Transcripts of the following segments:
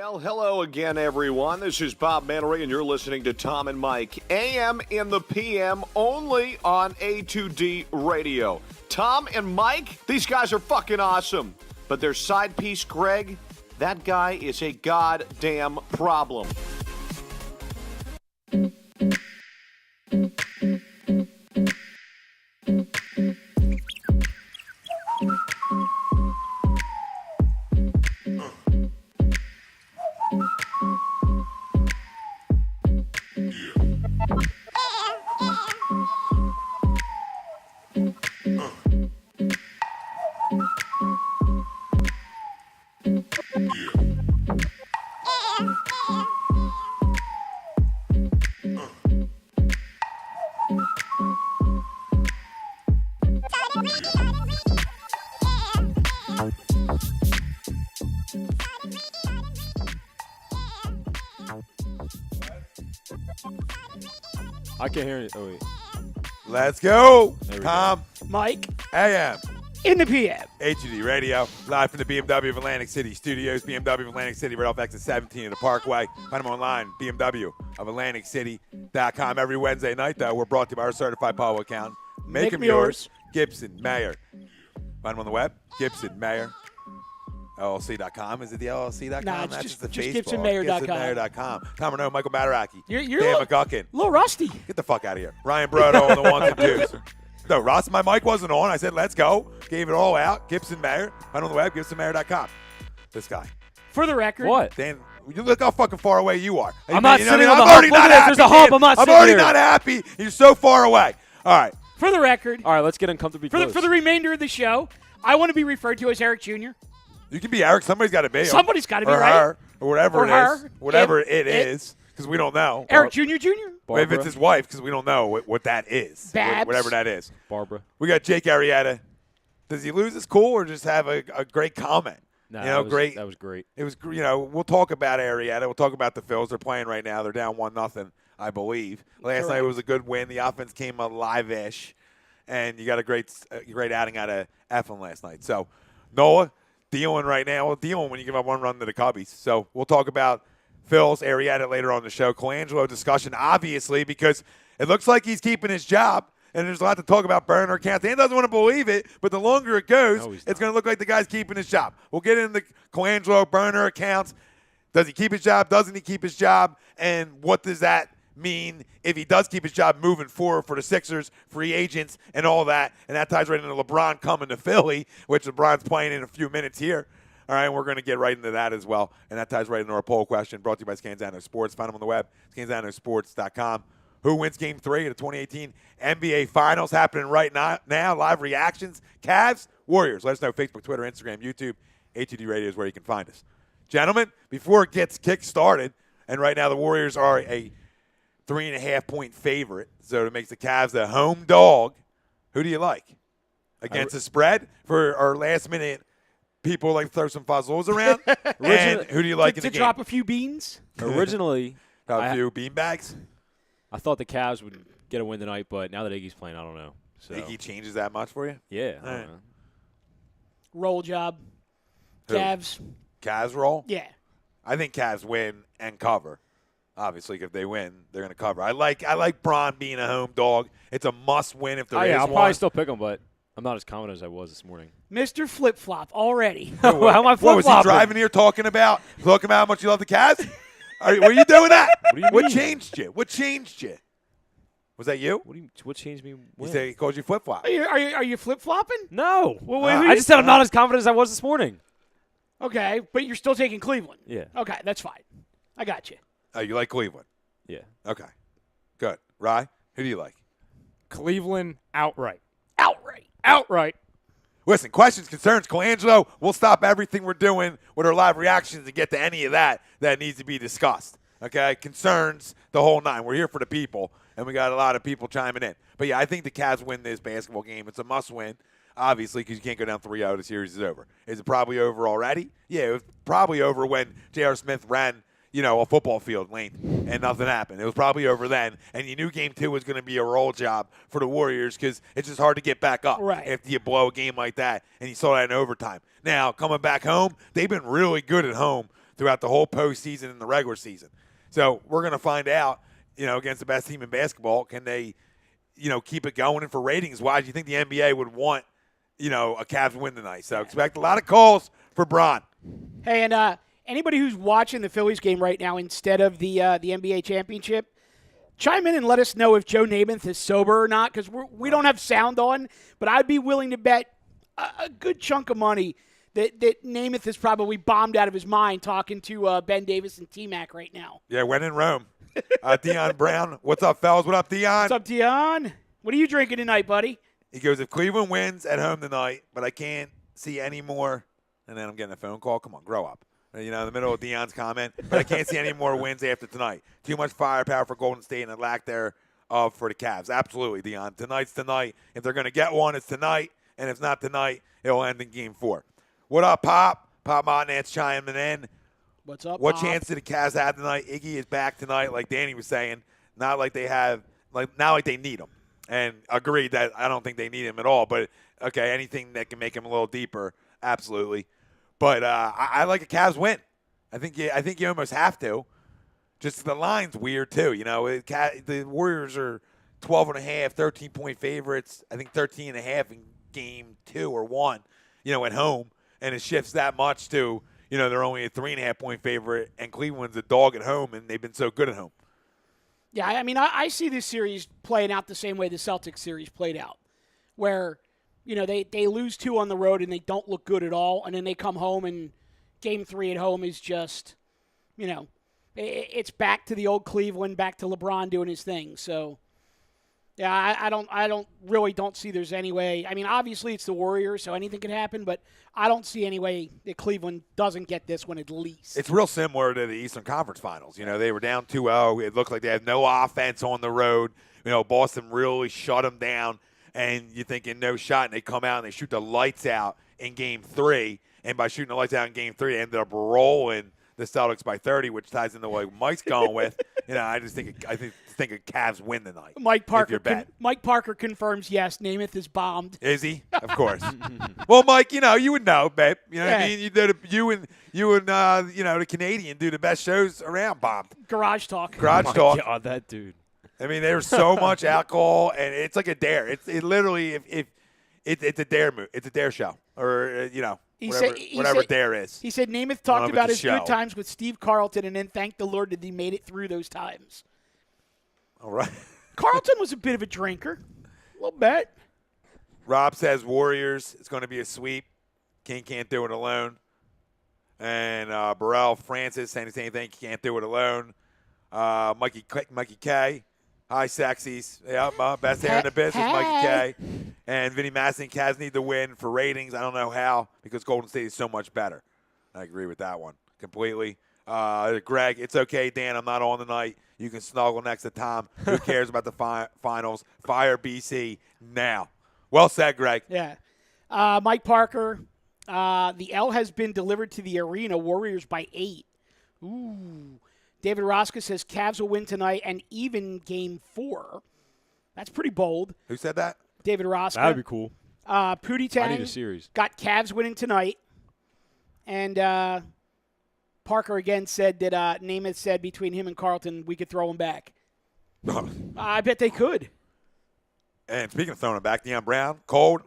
Well, hello again, everyone. This is Bob Mannery, and you're listening to Tom and Mike, AM in the PM, only on A2D Radio. Tom and Mike, these guys are fucking awesome. But their side piece, Greg, that guy is a goddamn problem. I can't hear it. Oh, wait. Let's go. There we Tom, Mike, AM, in the PM. HUD Radio, live from the BMW of Atlantic City Studios. BMW of Atlantic City, right off exit 17 of the Parkway. Find them online, BMW of AtlanticCity.com. Every Wednesday night, though, we're brought to you by our certified Polo account. Make them yours. Gibson Mayer. Find them on the web, Gibson Mayer. LLC.com. Is it the LLC.com? Nah, it's That's just the Facebook. GibsonMayer.com. GibsonMayer.com. Tom Renault, Michael Bataraki. You're Dan a McGuckin. little rusty. Get the fuck out of here. Ryan Brodo on the ones and twos. No, Ross, my mic wasn't on. I said, let's go. Gave it all out. Gibson Mayer. Find on the web, GibsonMayer.com. This guy. For the record. What? Dan, you look how fucking far away you are. I'm not sitting on the I'm hump. already Look not at this. happy. There's a hump. Dan. I'm not I'm sitting already here. not happy. You're so far away. All right. For the record. All right, let's get uncomfortably close. For the remainder of the show, I want to be referred to as Eric Jr. You can be Eric. Somebody's got to be. Somebody's got to be, or right? her, or whatever Or it her. is. Whatever It. it is, because we don't know. Eric Jr. Jr. Barbara. If it's his wife, because we don't know what that is. Babs. Whatever that is. Barbara. We got Jake Arrieta. Does he lose his cool or just have a great comment? No, great. That was great. It was, we'll talk about Arrieta. We'll talk about the Phils. They're playing right now. They're down 1-0, I believe. Last night was a good win. The offense came alive-ish, and you got a great outing out of Eflin last night. So, Noah dealing right now. Well, dealing when you give up one run to the Cubbies. So, we'll talk about Phils, Arrieta later on in the show. Colangelo discussion, obviously, because it looks like he's keeping his job. And there's a lot to talk about burner accounts. Dan doesn't want to believe it, but the longer it goes, it's going to look like the guy's keeping his job. We'll get into Colangelo burner accounts. Does he keep his job? Doesn't he keep his job? And what does that mean if he does keep his job moving forward for the Sixers, free agents, and all that? And that ties right into LeBron coming to Philly, which LeBron's playing in a few minutes here. All right, we're going to get right into that as well. And that ties right into our poll question brought to you by Scanzano Sports. Find them on the web, scanzanosports.com. Who wins Game 3 of the 2018 NBA Finals? Happening right now. Live reactions. Cavs, Warriors. Let us know. Facebook, Twitter, Instagram, YouTube. A2D Radio is where you can find us. Gentlemen, before it gets kick-started, and right now the Warriors are a 3.5-point favorite, so it makes the Cavs the home dog. Who do you like? Against the spread? For our last-minute people like to throw some fuzzles around. And who do you like in the game? To drop a few beans? Originally, A few beanbags? I thought the Cavs would get a win tonight, but now that Iggy's playing, I don't know. So Think he changes that much for you? yeah, I All don't right. know. Roll job. Who? Cavs. Cavs roll? Yeah. I think Cavs win and cover. Obviously, if they win, they're going to cover. I like Bron being a home dog. It's a must-win if there is I'll one. probably still pick him, but I'm not as confident as I was this morning. Mr. Flip-Flop already. How am I What was he flip-flopping? driving here talking about how much you love the Cavs? Were you doing that? What do you What mean? changed you? What changed you? Was that you? What changed me? He When? said he called you flip-flop. Are you flip-flopping? No. Well, who I you- just said I'm not as confident as I was this morning. Okay, but you're still taking Cleveland. Yeah. Okay, that's fine. I got you. Oh, you like Cleveland? Yeah. Okay. Good. Rye, who do you like? Cleveland outright. Outright. Outright. Listen, questions, concerns, Colangelo, we'll stop everything we're doing with our live reactions and get to any of that needs to be discussed. Okay? Concerns, the whole nine. We're here for the people, and we got a lot of people chiming in. But, yeah, I think the Cavs win this basketball game. It's a must-win, obviously, because you can't go down 3-0. The series is over. Is it probably over already? Yeah, it was probably over when J.R. Smith ran, a football field length and nothing happened. It was probably over then, and you knew Game 2 was going to be a roll job for the Warriors because it's just hard to get back up after you blow a game like that, and you saw that in overtime. Now, coming back home, they've been really good at home throughout the whole postseason and the regular season. So we're going to find out, against the best team in basketball, can they, keep it going? And for ratings-wise, you think the NBA would want, a Cavs win tonight. So expect a lot of calls for Bron. Hey, and anybody who's watching the Phillies game right now instead of the NBA championship, chime in and let us know if Joe Namath is sober or not, because we don't have sound on, but I'd be willing to bet a good chunk of money that Namath is probably bombed out of his mind talking to Ben Davis and T-Mac right now. Yeah, when in Rome. Deion Brown, what's up, fellas? What up, Deion? What's up, Deion? What are you drinking tonight, buddy? He goes, if Cleveland wins at home tonight, but I can't see any more, and then I'm getting a phone call. Come on, grow up. In the middle of Deion's comment, but I can't see any more wins after tonight. Too much firepower for Golden State and a lack thereof for the Cavs. Absolutely, Deion. Tonight's tonight. If they're going to get one, it's tonight, and if it's not tonight, it'll end in Game 4. What up, Pop? Pop Martinez chiming in. What's up, What Pop? chance did the Cavs have tonight? Iggy is back tonight, like Danny was saying. Not like they have, not like they need him. And agreed that I don't think they need him at all. But okay, anything that can make him a little deeper, absolutely. But I like a Cavs win. I think you almost have to. Just the line's weird too. The Warriors are 12.5, 13-point favorites. I think 13.5 in Game 2 or 1. At home, and it shifts that much to. They're only a 3.5-point favorite, and Cleveland's a dog at home, and they've been so good at home. Yeah, I mean, I see this series playing out the same way the Celtics series played out, where, they lose 2 on the road and they don't look good at all, and then they come home and Game 3 at home is just, it's back to the old Cleveland, back to LeBron doing his thing. So, yeah, I don't see there's any way. I mean, obviously it's the Warriors, so anything can happen, but I don't see any way that Cleveland doesn't get this one at least. It's real similar to the Eastern Conference Finals. They were down 2-0. It looked like they had no offense on the road. Boston really shut them down, and you're thinking no shot, and they come out and they shoot the lights out in Game 3, and by shooting the lights out in Game 3, they ended up rolling the Celtics by 30, which ties into what Mike's going with. I think a Cavs win tonight. Mike Parker confirms yes. Namath is bombed. Is he? Of course. Well, Mike, you would know, babe. What I mean? You and the Canadian do the best shows around. Bombed. Garage talk. Garage talk. God, that dude. I mean, there's so much alcohol, and it's like a dare. It literally, if it's a dare move. It's a dare show, or whatever dare is. He said Namath talked about his show. good times with Steve Carlton, and then thanked the Lord that he made it through those times. All right. Carlton was a bit of a drinker, a little bit. Rob says Warriors. It's going to be a sweep. King can't do it alone. And Burrell Francis saying the same thing. Can't do it alone. Mikey K. Hi, sexies. Yep, best hair in the business, Mikey K. And Vinny Masson, Cavs need to win for ratings. I don't know how, because Golden State is so much better. I agree with that one completely. Greg, it's okay, Dan. I'm not on tonight. You can snuggle next to Tom. Who cares about the finals? Fire BC now. Well said, Greg. Yeah. Mike Parker, the L has been delivered to the arena. Warriors by 8. Ooh. David Rosca says Cavs will win tonight and even Game 4. That's pretty bold. Who said that? David Rosca. That would be cool. Pootie Tang I need a series. got Cavs winning tonight. And Parker again said that Namath said between him and Carlton, we could throw him back. I bet they could. And speaking of throwing it back, Deion Brown, cold,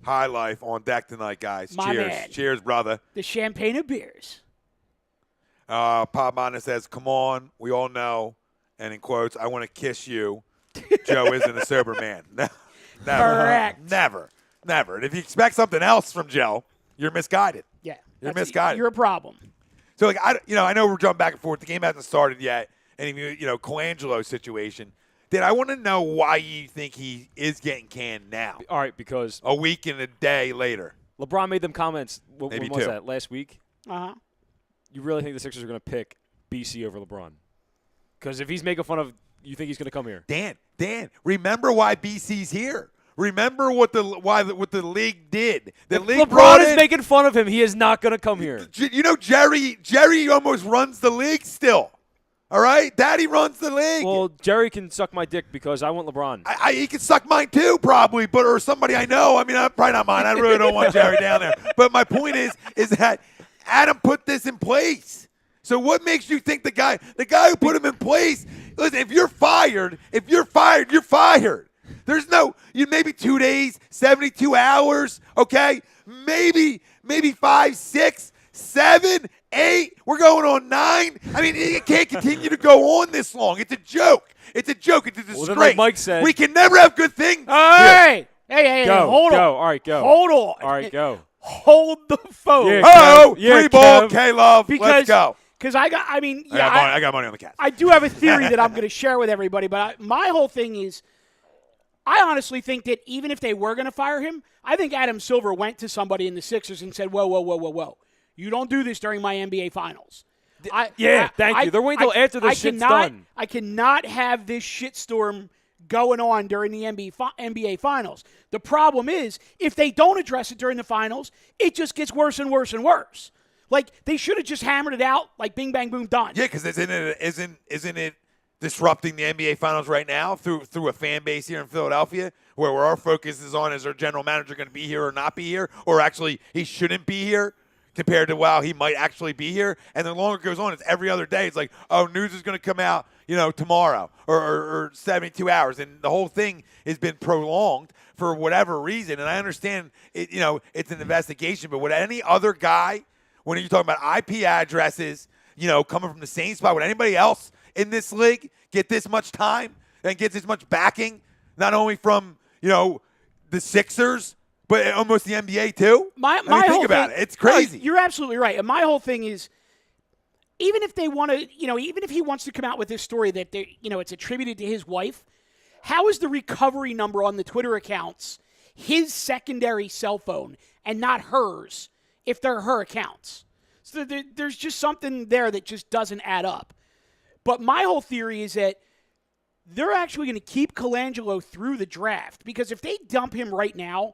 high life on deck tonight, guys. My Cheers. man. Cheers, brother. The champagne of beers. Pop Mana says, come on, we all know, and in quotes, I want to kiss you. Joe isn't a sober man. Never. Correct. Never. And if you expect something else from Joe, you're misguided. Yeah. You're misguided. You're a problem. So, I know we're jumping back and forth. The game hasn't started yet. And, Colangelo's situation. Did I want to know why you think he is getting canned now? All right, because a week and a day later. LeBron made them comments. Maybe when was two. that? Last week? Uh-huh. You really think the Sixers are going to pick BC over LeBron? Because if he's making fun of, you think he's going to come here? Dan, remember why BC's here. Remember what the league did. The league LeBron is making fun of him. He is not going to come here. Jerry almost runs the league still. All right? Daddy runs the league. Well, Jerry can suck my dick because I want LeBron. He can suck mine too, probably, or somebody I know. I mean, probably not mine. I really don't want Jerry down there. But my point is that Adam put this in place. So what makes you think the guy who put him in place? Listen, if you're fired, you're fired. There's no maybe 2 days, 72 hours, okay? Maybe 5, 6, 7, 8. We're going on 9. I mean, it can't continue to go on this long. It's a joke. It's a disgrace. Well, then like Mike said, we can never have good things. Hey, hold on. All right, go. Hold on. All right, go. Hold the phone. Yeah. Oh, Yeah, free ball, Kev. K-Love. Let's go. Because I got money on the Cats. I do have a theory that I'm going to share with everybody, but my whole thing is, I honestly think that even if they were going to fire him, I think Adam Silver went to somebody in the Sixers and said, whoa. You don't do this during my NBA Finals. Thank you. They're waiting until after the shit's done. I cannot have this shitstorm going on during the NBA Finals. The problem is, if they don't address it during the Finals, it just gets worse and worse and worse. Like, they should have just hammered it out, like bing, bang, boom, done. Yeah, because isn't it disrupting the NBA Finals right now through a fan base here in Philadelphia, where our focus is on, is our general manager going to be here or not be here, or actually he shouldn't be here compared to, wow, he might actually be here. And the longer it goes on, it's every other day. It's like, oh, news is going to come out, tomorrow or 72 hours. And the whole thing has been prolonged for whatever reason. And I understand, it's an investigation, but would any other guy, when you're talking about IP addresses, coming from the same spot, would anybody else in this league get this much time and get this much backing, not only from, the Sixers, but almost the NBA too? Think about it. It's crazy. No, you're absolutely right. And my whole thing is, even if they want to, even if he wants to come out with this story that it's attributed to his wife, how is the recovery number on the Twitter accounts his secondary cell phone and not hers if they're her accounts? So there's just something there that just doesn't add up. But my whole theory is that they're actually going to keep Colangelo through the draft, because if they dump him right now,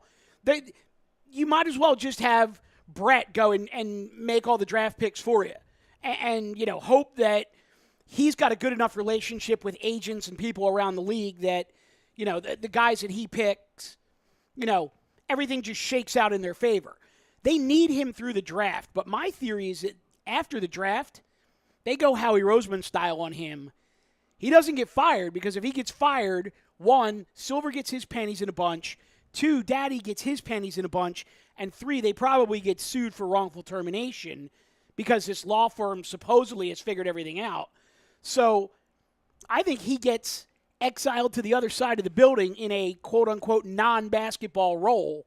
you might as well just have Brett go and make all the draft picks for you. And hope that he's got a good enough relationship with agents and people around the league that, the guys that he picks, everything just shakes out in their favor. They need him through the draft. But my theory is that after the draft, they go Howie Roseman style on him. He doesn't get fired, because if he gets fired, 1, Silver gets his panties in a bunch. 2, Daddy gets his panties in a bunch. And 3, they probably get sued for wrongful termination because this law firm supposedly has figured everything out. So I think he gets exiled to the other side of the building in a quote-unquote non-basketball role.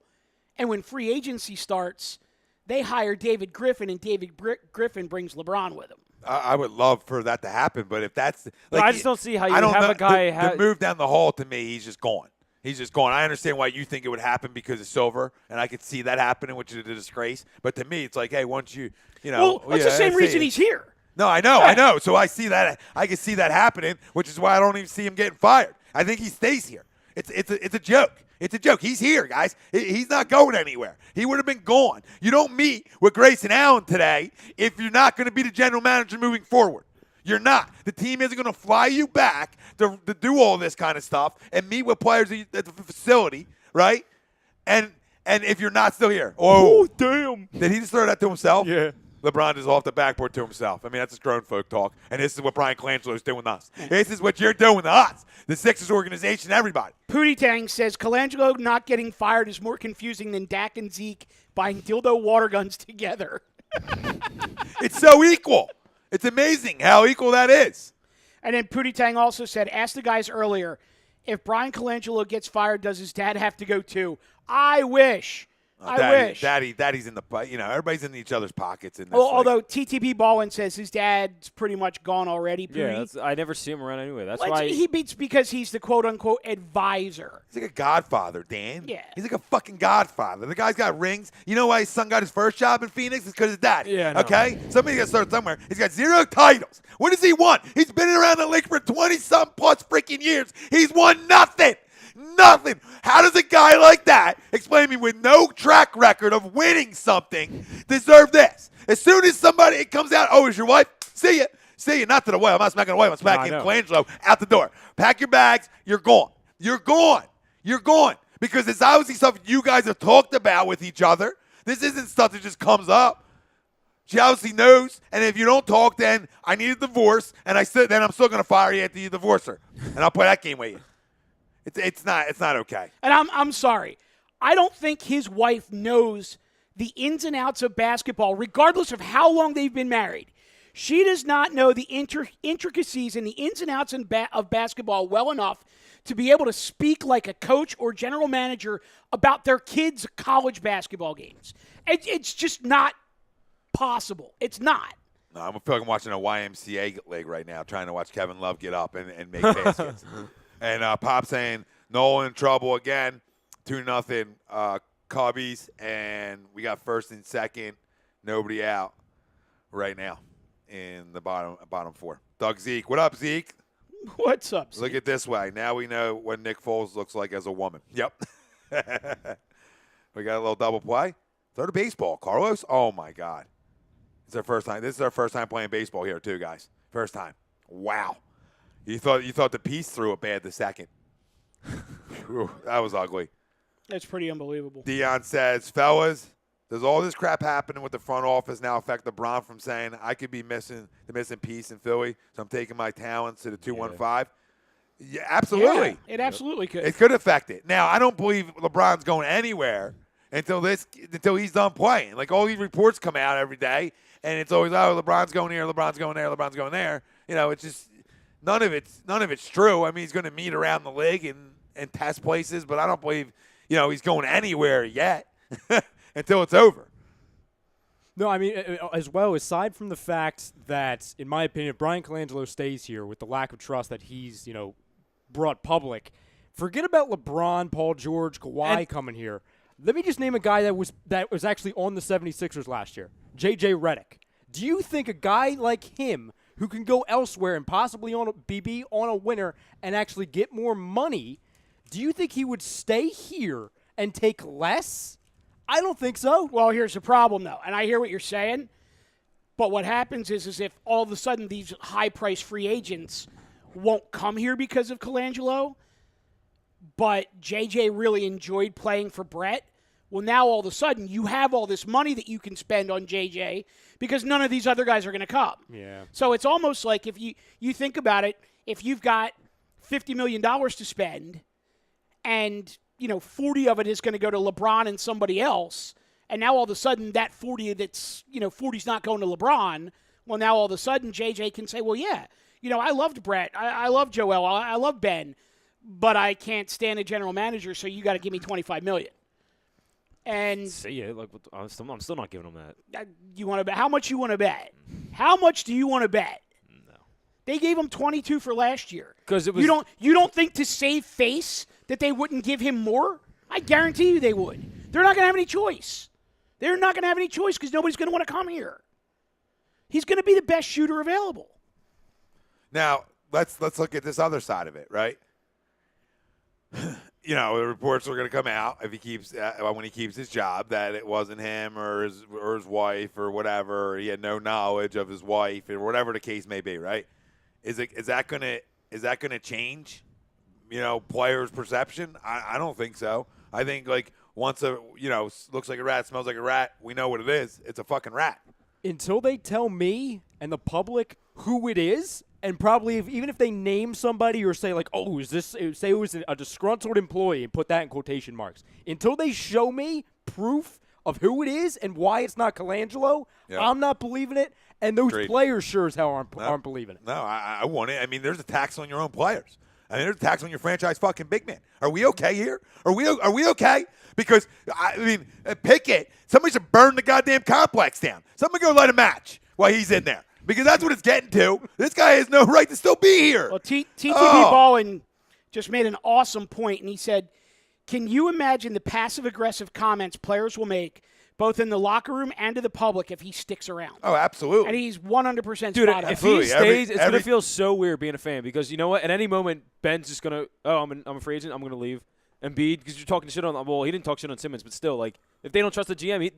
And when free agency starts, they hire David Griffin, and David Griffin brings LeBron with him. I would love for that to happen, but if that's I just don't see how you have a guy the move down the hall. To me, he's just gone. He's just gone. I understand why you think it would happen because of Silver, and I could see that happening, which is a disgrace. But to me, it's like, hey, once well, it's the same reason he's here. No, I know. So I see that. I can see that happening, which is why I don't even see him getting fired. I think he stays here. It's a joke. It's a joke. He's here, guys. He's not going anywhere. He would have been gone. You don't meet with Grayson Allen today if you're not going to be the general manager moving forward. You're not. The team isn't going to fly you back to do all this kind of stuff and meet with players at the facility, right? And if you're not still here. Oh, damn. Did he just throw that to himself? Yeah. LeBron is off the backboard to himself. I mean, that's just grown folk talk. And this is what Brian Colangelo is doing with us. This is what you're doing with us. The Sixers organization, everybody. Pootie Tang says Colangelo not getting fired is more confusing than Dak and Zeke buying dildo water guns together. It's so equal. It's amazing how equal that is. And then Pootie Tang also said, ask the guys earlier, if Brian Colangelo gets fired, does his dad have to go too? I wish. I wish. Daddy's in the, everybody's in each other's pockets. In this although TTP Baldwin says his dad's pretty much gone already. Yeah, I never see him around anyway. That's why he beats, because he's the quote-unquote advisor. He's like a godfather, Dan. Yeah. He's like a fucking godfather. The guy's got rings. You know why his son got his first job in Phoenix? It's because of his daddy. Yeah, no. Okay? Somebody's got to start somewhere. He's got 0 titles. What does he want? He's been around the league for 20-something plus freaking years. He's won nothing. Nothing. How does a guy like that, explain to me, with no track record of winning something, deserve this? As soon as somebody comes out, oh, is your wife? See ya. See you. Not to the wife. I'm not smacking the wife. I'm smacking Colangelo out the door. Pack your bags. You're gone. You're gone. You're gone. Because it's obviously stuff you guys have talked about with each other. This isn't stuff that just comes up. She obviously knows, and if you don't talk, then I need a divorce, and then I'm still going to fire you after you divorce her, and I'll play that game with you. It's not okay. And I'm sorry. I don't think his wife knows the ins and outs of basketball, regardless of how long they've been married. She does not know the intricacies and the ins and outs of basketball well enough to be able to speak like a coach or general manager about their kids' college basketball games. It's just not possible. It's not. No, I feel like I'm watching a YMCA league right now, trying to watch Kevin Love get up and make baskets. And Pop saying, Nolan in trouble again, 2-0 Cubbies, and we got first and second, nobody out right now in the bottom four. Doug Zeke. What up, Zeke? What's up, Zeke? Look at this way. Now we know what Nick Foles looks like as a woman. Yep. We got a little double play. Throw the baseball, Carlos. Oh, my God. It's our first time. This is our first time playing baseball here, too, guys. First time. Wow. You thought the piece threw it bad the second. Whew, that was ugly. That's pretty unbelievable. Dion says, fellas, does all this crap happening with the front office now affect LeBron from saying I could be the missing piece in Philly, so I'm taking my talents to the 215? Yeah, absolutely. Yeah, it absolutely could. It could affect it. Now, I don't believe LeBron's going anywhere until he's done playing. Like, all these reports come out every day, and it's always, oh, LeBron's going here, LeBron's going there, LeBron's going there. You know, it's just none of it's true. I mean, he's going to meet around the league and test places, but I don't believe, he's going anywhere yet until it's over. No, I mean, as well, aside from the fact that, in my opinion, if Brian Colangelo stays here with the lack of trust that he's, brought public, forget about LeBron, Paul George, Kawhi coming here. Let me just name a guy that was actually on the 76ers last year, J.J. Redick. Do you think a guy like him, who can go elsewhere and possibly be on a winner and actually get more money, do you think he would stay here and take less? I don't think so. Well, here's the problem, though, and I hear what you're saying, but what happens is if all of a sudden these high-priced free agents won't come here because of Colangelo, but JJ really enjoyed playing for Brett, well, now all of a sudden you have all this money that you can spend on JJ because none of these other guys are going to come. Yeah. So it's almost like if you think about it, if you've got $50 million to spend and 40 of it is going to go to LeBron and somebody else, and now all of a sudden that 40's not going to LeBron, well, now all of a sudden JJ can say, well, yeah, I loved Brett, I love Joel, I love Ben, but I can't stand a general manager, so you got to give me $25 million. And see it. Like, I'm still not giving them that. You want to bet? How much you want to bet? How much do you want to bet? No. They gave him 22 for last year. Because it was. You don't think to save face that they wouldn't give him more? I guarantee you they would. They're not going to have any choice. They're not going to have any choice because nobody's going to want to come here. He's going to be the best shooter available. Now let's look at this other side of it, right? The reports are going to come out if he keeps when he keeps his job that it wasn't him or his wife or whatever. Or he had no knowledge of his wife or whatever the case may be, right? Is that going to change, players' perception? I don't think so. I think once looks like a rat, smells like a rat, we know what it is. It's a fucking rat. Until they tell me and the public who it is, and probably even if they name somebody or say say it was a disgruntled employee and put that in quotation marks, until they show me proof of who it is and why it's not Colangelo, I'm not believing it, and those players sure as hell aren't believing it. No, I want it. I mean, there's a tax on your own players. I mean, there's a tax on your franchise fucking big man. Are we okay here? Are we okay? Because, Pickett, somebody should burn the goddamn complex down. Somebody go light a match while he's in there. Because that's what it's getting to. This guy has no right to still be here. Well, TTB Ballin just made an awesome point, and he said, can you imagine the passive-aggressive comments players will make both in the locker room and to the public if he sticks around? Oh, absolutely. And he's 100% Dude, spot on. if he stays, it's going to feel so weird being a fan because you know what? At any moment, Ben's just going to, I'm a free agent, I'm going to leave. Embiid, because you're talking shit on, well, he didn't talk shit on Simmons, but still, if they don't trust the GM,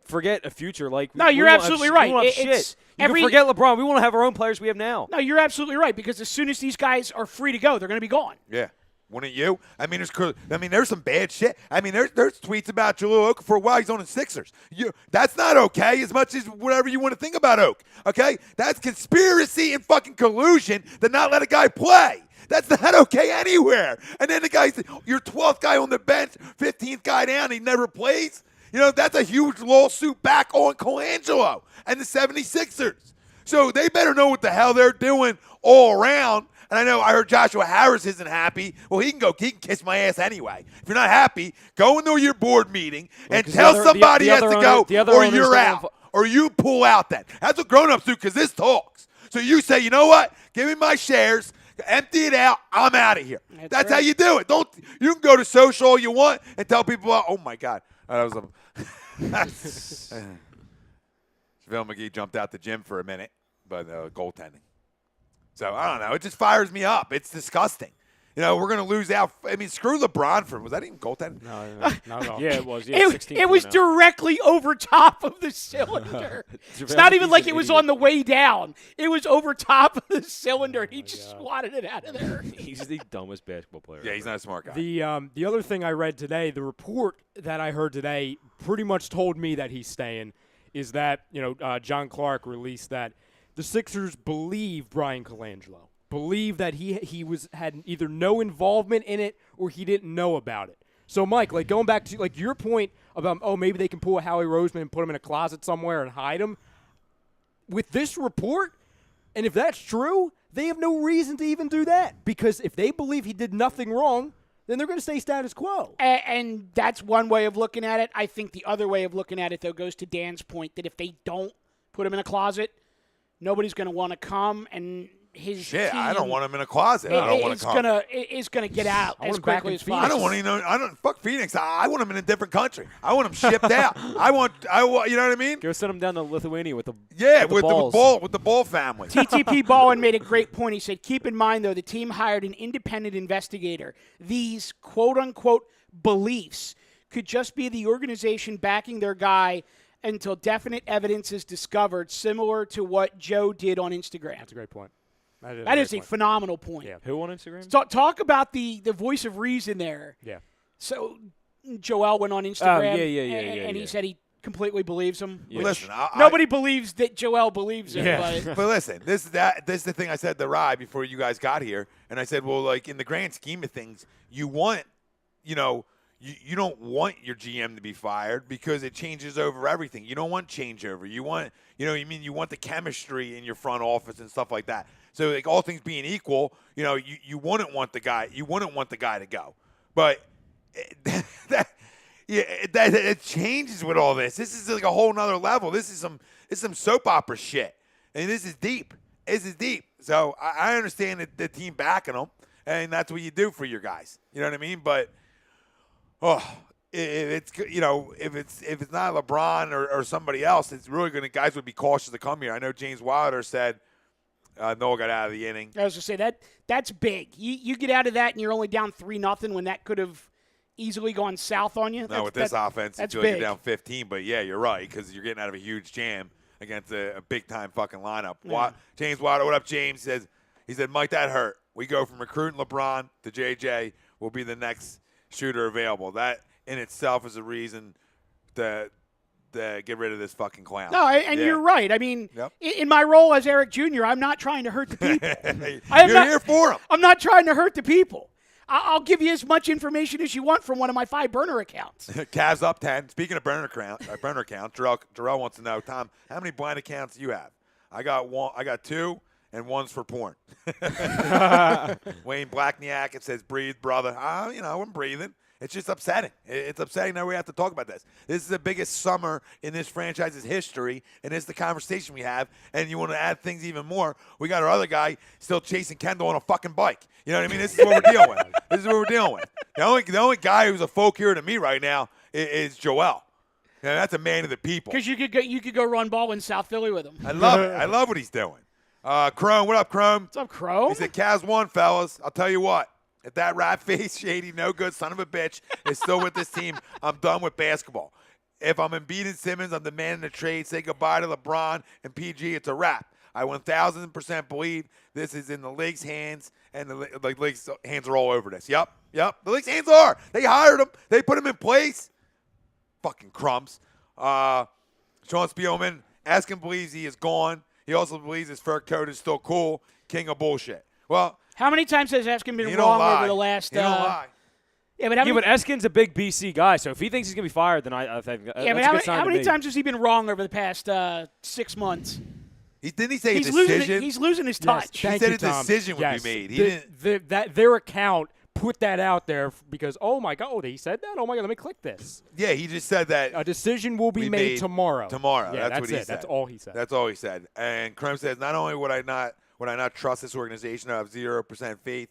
forget a future. No, you're absolutely right. We won't have shit. You can forget LeBron. We want to have our own players we have now. No, you're absolutely right because as soon as these guys are free to go, they're going to be gone. Yeah. Wouldn't you? I mean, there's some bad shit. I mean, there's tweets about Jahlil Oak for a while. He's on the Sixers. That's not okay. As much as whatever you want to think about Oak. Okay, that's conspiracy and fucking collusion to not let a guy play. That's not okay anywhere. And then the guy's your 12th guy on the bench, 15th guy down. He never plays. That's a huge lawsuit back on Colangelo and the 76ers. So they better know what the hell they're doing all around. And I heard Joshua Harris isn't happy. Well, he can kiss my ass anyway. If you're not happy, go into your board meeting and tell somebody has to go, or you're out, or you pull out then. That's what grown-ups do, because this talks. So you say, you know what? Give me my shares, empty it out, I'm out of here. That's how you do it. You can go to social all you want and tell people, oh, my God. That was JaVale McGee jumped out the gym for a minute, but goaltending. So, I don't know. It just fires me up. It's disgusting. We're going to lose out. I mean, screw LeBron was that even goaltending? No, not at all. Yeah, it was. Yeah, it was directly over top of the cylinder. It's not even like it was on the way down. It was over top of the cylinder, and he just swatted it out of there. He's the dumbest basketball player. Yeah, he's not a smart guy. The other thing I read today, the report that I heard today pretty much told me that he's staying, is that, John Clark released that the Sixers believe Brian Colangelo. Believe that he had either no involvement in it or he didn't know about it. So, Mike, going back to your point about, maybe they can pull a Howie Roseman and put him in a closet somewhere and hide him. With this report, and if that's true, they have no reason to even do that, because if they believe he did nothing wrong, then they're going to stay status quo. And that's one way of looking at it. I think the other way of looking at it, though, goes to Dan's point that if they don't put him in a closet, nobody's going to want to come, and his team, I don't want him in a closet. I don't want to come. Is going to get out as quickly as possible. I don't want to fuck Phoenix. I want him in a different country. I want him shipped out. I want, you know what I mean? Go send him down to Lithuania with the with the Ball family. TTP Ballin made a great point. He said, keep in mind, though, the team hired an independent investigator. These quote-unquote beliefs could just be the organization backing their guy until definite evidence is discovered, similar to what Joe did on Instagram. That's a great point. That is a phenomenal point. Yeah. Who on Instagram? Talk about the voice of reason there. Yeah. So Joel went on Instagram and he said he completely believes him. Yeah. Listen, nobody believes that Joel believes him. Yeah. But listen, this is the thing I said to Rye before you guys got here, and I said, well, in the grand scheme of things, you want, you don't want your GM to be fired because it changes over everything. You don't want changeover. You want, you want the chemistry in your front office and stuff like that. So, all things being equal, you wouldn't want the guy. You wouldn't want the guy to go. But it changes with all this. This is a whole nother level. This is some soap opera shit, and this is deep. This is deep. So I understand the team backing them, and that's what you do for your guys. You know what I mean? But if it's not LeBron or somebody else, it's really guys would be cautious to come here. I know James Wilder said Noah got out of the inning. I was going to say that's big. You get out of that and you're only down 3-0 when that could have easily gone south on you. No, with this offense, you feel like you're down 15. But yeah, you're right, because you're getting out of a huge jam against a big time fucking lineup. Yeah. James Wilder, what up, James? He said, Mike, that hurt. We go from recruiting LeBron to JJ will be the next shooter available. That in itself is a reason to get rid of this fucking clown. No, and you're right. I mean, in my role as Eric Jr., I'm not trying to hurt the people. You're here for him. I'm not trying to hurt the people. I'll give you as much information as you want from one of my 5 burner accounts. Cavs up 10. Speaking of burner account, Jarrell wants to know, Tom, how many blind accounts do you have? I got 1. I got 2, and 1's for porn. Wayne Blackniak, it says, breathe, brother. I'm breathing. It's just upsetting. It's upsetting that we have to talk about this. This is the biggest summer in this franchise's history, and it's the conversation we have. And you want to add things even more, we got our other guy still chasing Kendall on a fucking bike. You know what I mean? This is what we're dealing with. This is what we're dealing with. The only guy who's a folk hero to me right now is Joel. That's a man of the people. Because you could go run ball in South Philly with him. I love it. I love what he's doing. Chrome, what up, Chrome? What's up, Chrome? He said, Cavs won, fellas. I'll tell you what. If that rat-faced, shady, no-good son of a bitch is still with this team, I'm done with basketball. If I'm Embiid and Simmons, I'm demanding a trade. Say goodbye to LeBron and PG. It's a wrap. I 1,000% believe this is in the league's hands, and the league's hands are all over this. Yep. The league's hands are. They hired him. They put him in place. Fucking crumbs. Sean Spielman, Askin believes he is gone. He also believes his fur coat is still cool. King of bullshit. Well, how many times has Askin been he wrong don't lie. over the last? He don't lie. Yeah, but Eskin's a big BC guy, so if he thinks he's going to be fired, then I think that's a good sign how to many me. times has he been wrong over the past 6 months? Didn't he say He's a decision? he's losing his touch. He said a decision would be made. Their account put that out there because, oh, my God, he said that? Oh, my God, let me click this. Yeah, he just said that. A decision will be made tomorrow. Tomorrow. Yeah, that's what he it. said. That's all he said. That's all he said. And Crum says, not only would I not trust this organization, I have 0% faith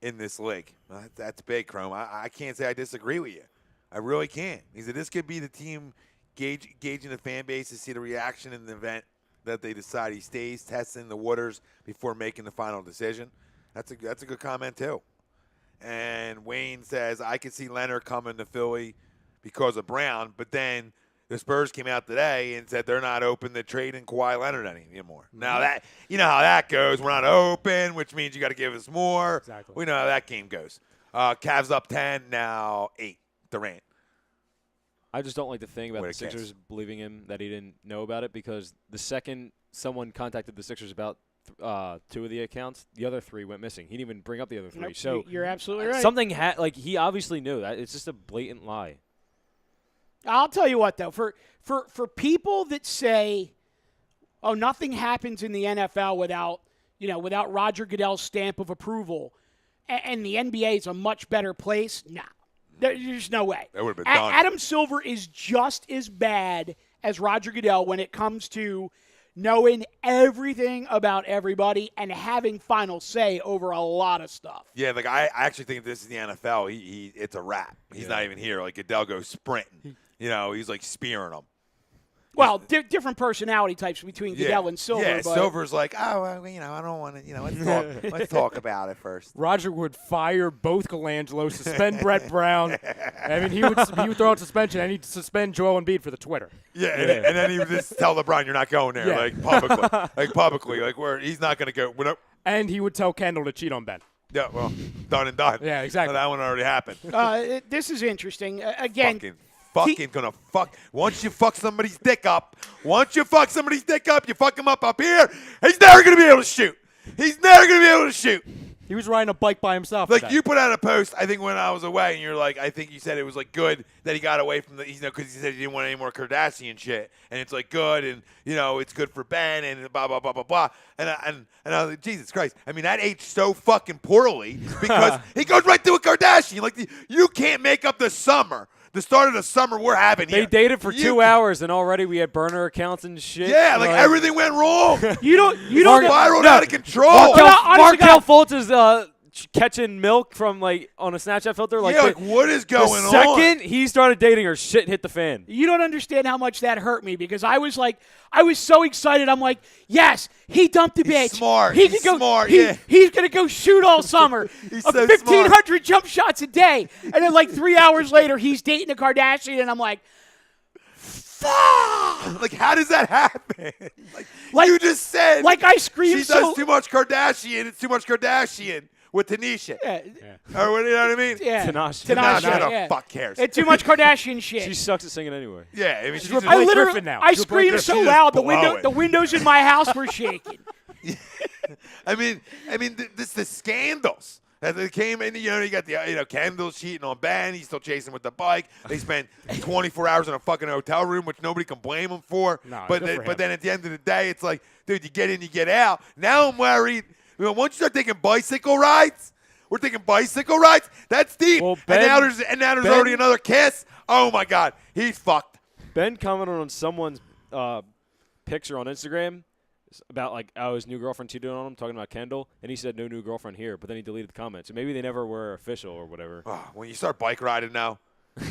in this league. That's big, Crum. I can't say I disagree with you. I really can't. He said this could be the team gauging the fan base to see the reaction in the event that they decide he stays, testing the waters before making the final decision. That's a good comment too. And Wayne says, I could see Leonard coming to Philly because of Brown, but then the Spurs came out today and said they're not open to trading Kawhi Leonard anymore. Now that you know how that goes. We're not open, which means you got to give us more. Exactly. We know how that game goes. Cavs up 10, now 8. Durant. I just don't like the thing about What the a kiss. Sixers believing him that he didn't know about it, because the second someone contacted the Sixers about 2 of the accounts, the other 3 went missing. He didn't even bring up the other 3. Nope, So you're absolutely right. something he obviously knew that. It's just a blatant lie. I'll tell you what, though, for people that say, "Oh, nothing happens in the NFL without Roger Goodell's stamp of approval," and the NBA is a much better place, nah, there's no way. That would have been done. Adam Silver is just as bad as Roger Goodell when it comes to knowing everything about everybody and having final say over a lot of stuff. Yeah, like I actually think if this is the NFL, it's a wrap. He's not even here. Like Goodell goes sprinting. He's like spearing them. Well, different personality types between Goodell and Silver. Yeah, but Silver's like, I don't want to, let's talk about it first. Roger would fire both Colangelo, suspend Brett Brown. I mean, he would throw out suspension, and he'd suspend Joel Embiid for the Twitter. Yeah, and then he would just tell LeBron, you're not going there, publicly. He's not going to go. And he would tell Kendall to cheat on Ben. Yeah, well, done and done. Yeah, exactly. So that one already happened. This is interesting. Again, Fucking gonna fuck. Once you fuck somebody's dick up, you fuck him up here, he's never gonna be able to shoot. He was riding a bike by himself. Like today. you put out a post, I think when I was away, and you're like, I think you said it was like good that he got away from because he said he didn't want any more Kardashian shit, and it's like good, and it's good for Ben, and blah blah blah blah blah, and I was like, Jesus Christ, I mean that aged so fucking poorly because he goes right to a Kardashian. Like you can't make up the summer. The start of the summer we're having here. They dated for 2 hours, and already we had burner accounts and shit. Yeah, like everything went wrong. you don't spiraled out of control. Markel Fultz is catching milk from on a Snapchat filter. What is going on? The second he started dating her, shit hit the fan. You don't understand how much that hurt me because I was so excited. I'm like, yes, he dumped the bitch. Smart. He's smart. He's gonna go shoot all summer. He's of so 1,500 jump shots a day, and then 3 hours later, he's dating a Kardashian, and I'm like, fuck. Like, how does that happen? Like you just said. Like I screamed. She does too much Kardashian. It's too much Kardashian with Tanisha. Yeah. Or what, you know what I mean? Yeah. Tinashe. Tinashe, yeah. fuck cares. It's too much Kardashian shit. She sucks at singing anyway. Yeah, I mean, she's I literally, Griffin now. I She's screamed Griffin. so She's loud just blowing. the windows in my house were shaking. I mean, this the scandals. That they came in, you got the Kendall cheating on Ben. He's still chasing with the bike. They spent 24 hours in a fucking hotel room, which nobody can blame him for. No, but then at the end of the day, it's like, dude, you get in, you get out. Now I'm worried. Once you start taking bicycle rides, we're taking bicycle rides. That's deep. Well, and now there's already another kiss. Oh my God, he's fucked. Ben commented on someone's picture on Instagram about his new girlfriend cheated on him, talking about Kendall, and he said no new girlfriend here, but then he deleted the comment. So maybe they never were official or whatever. Oh, when you start bike riding now,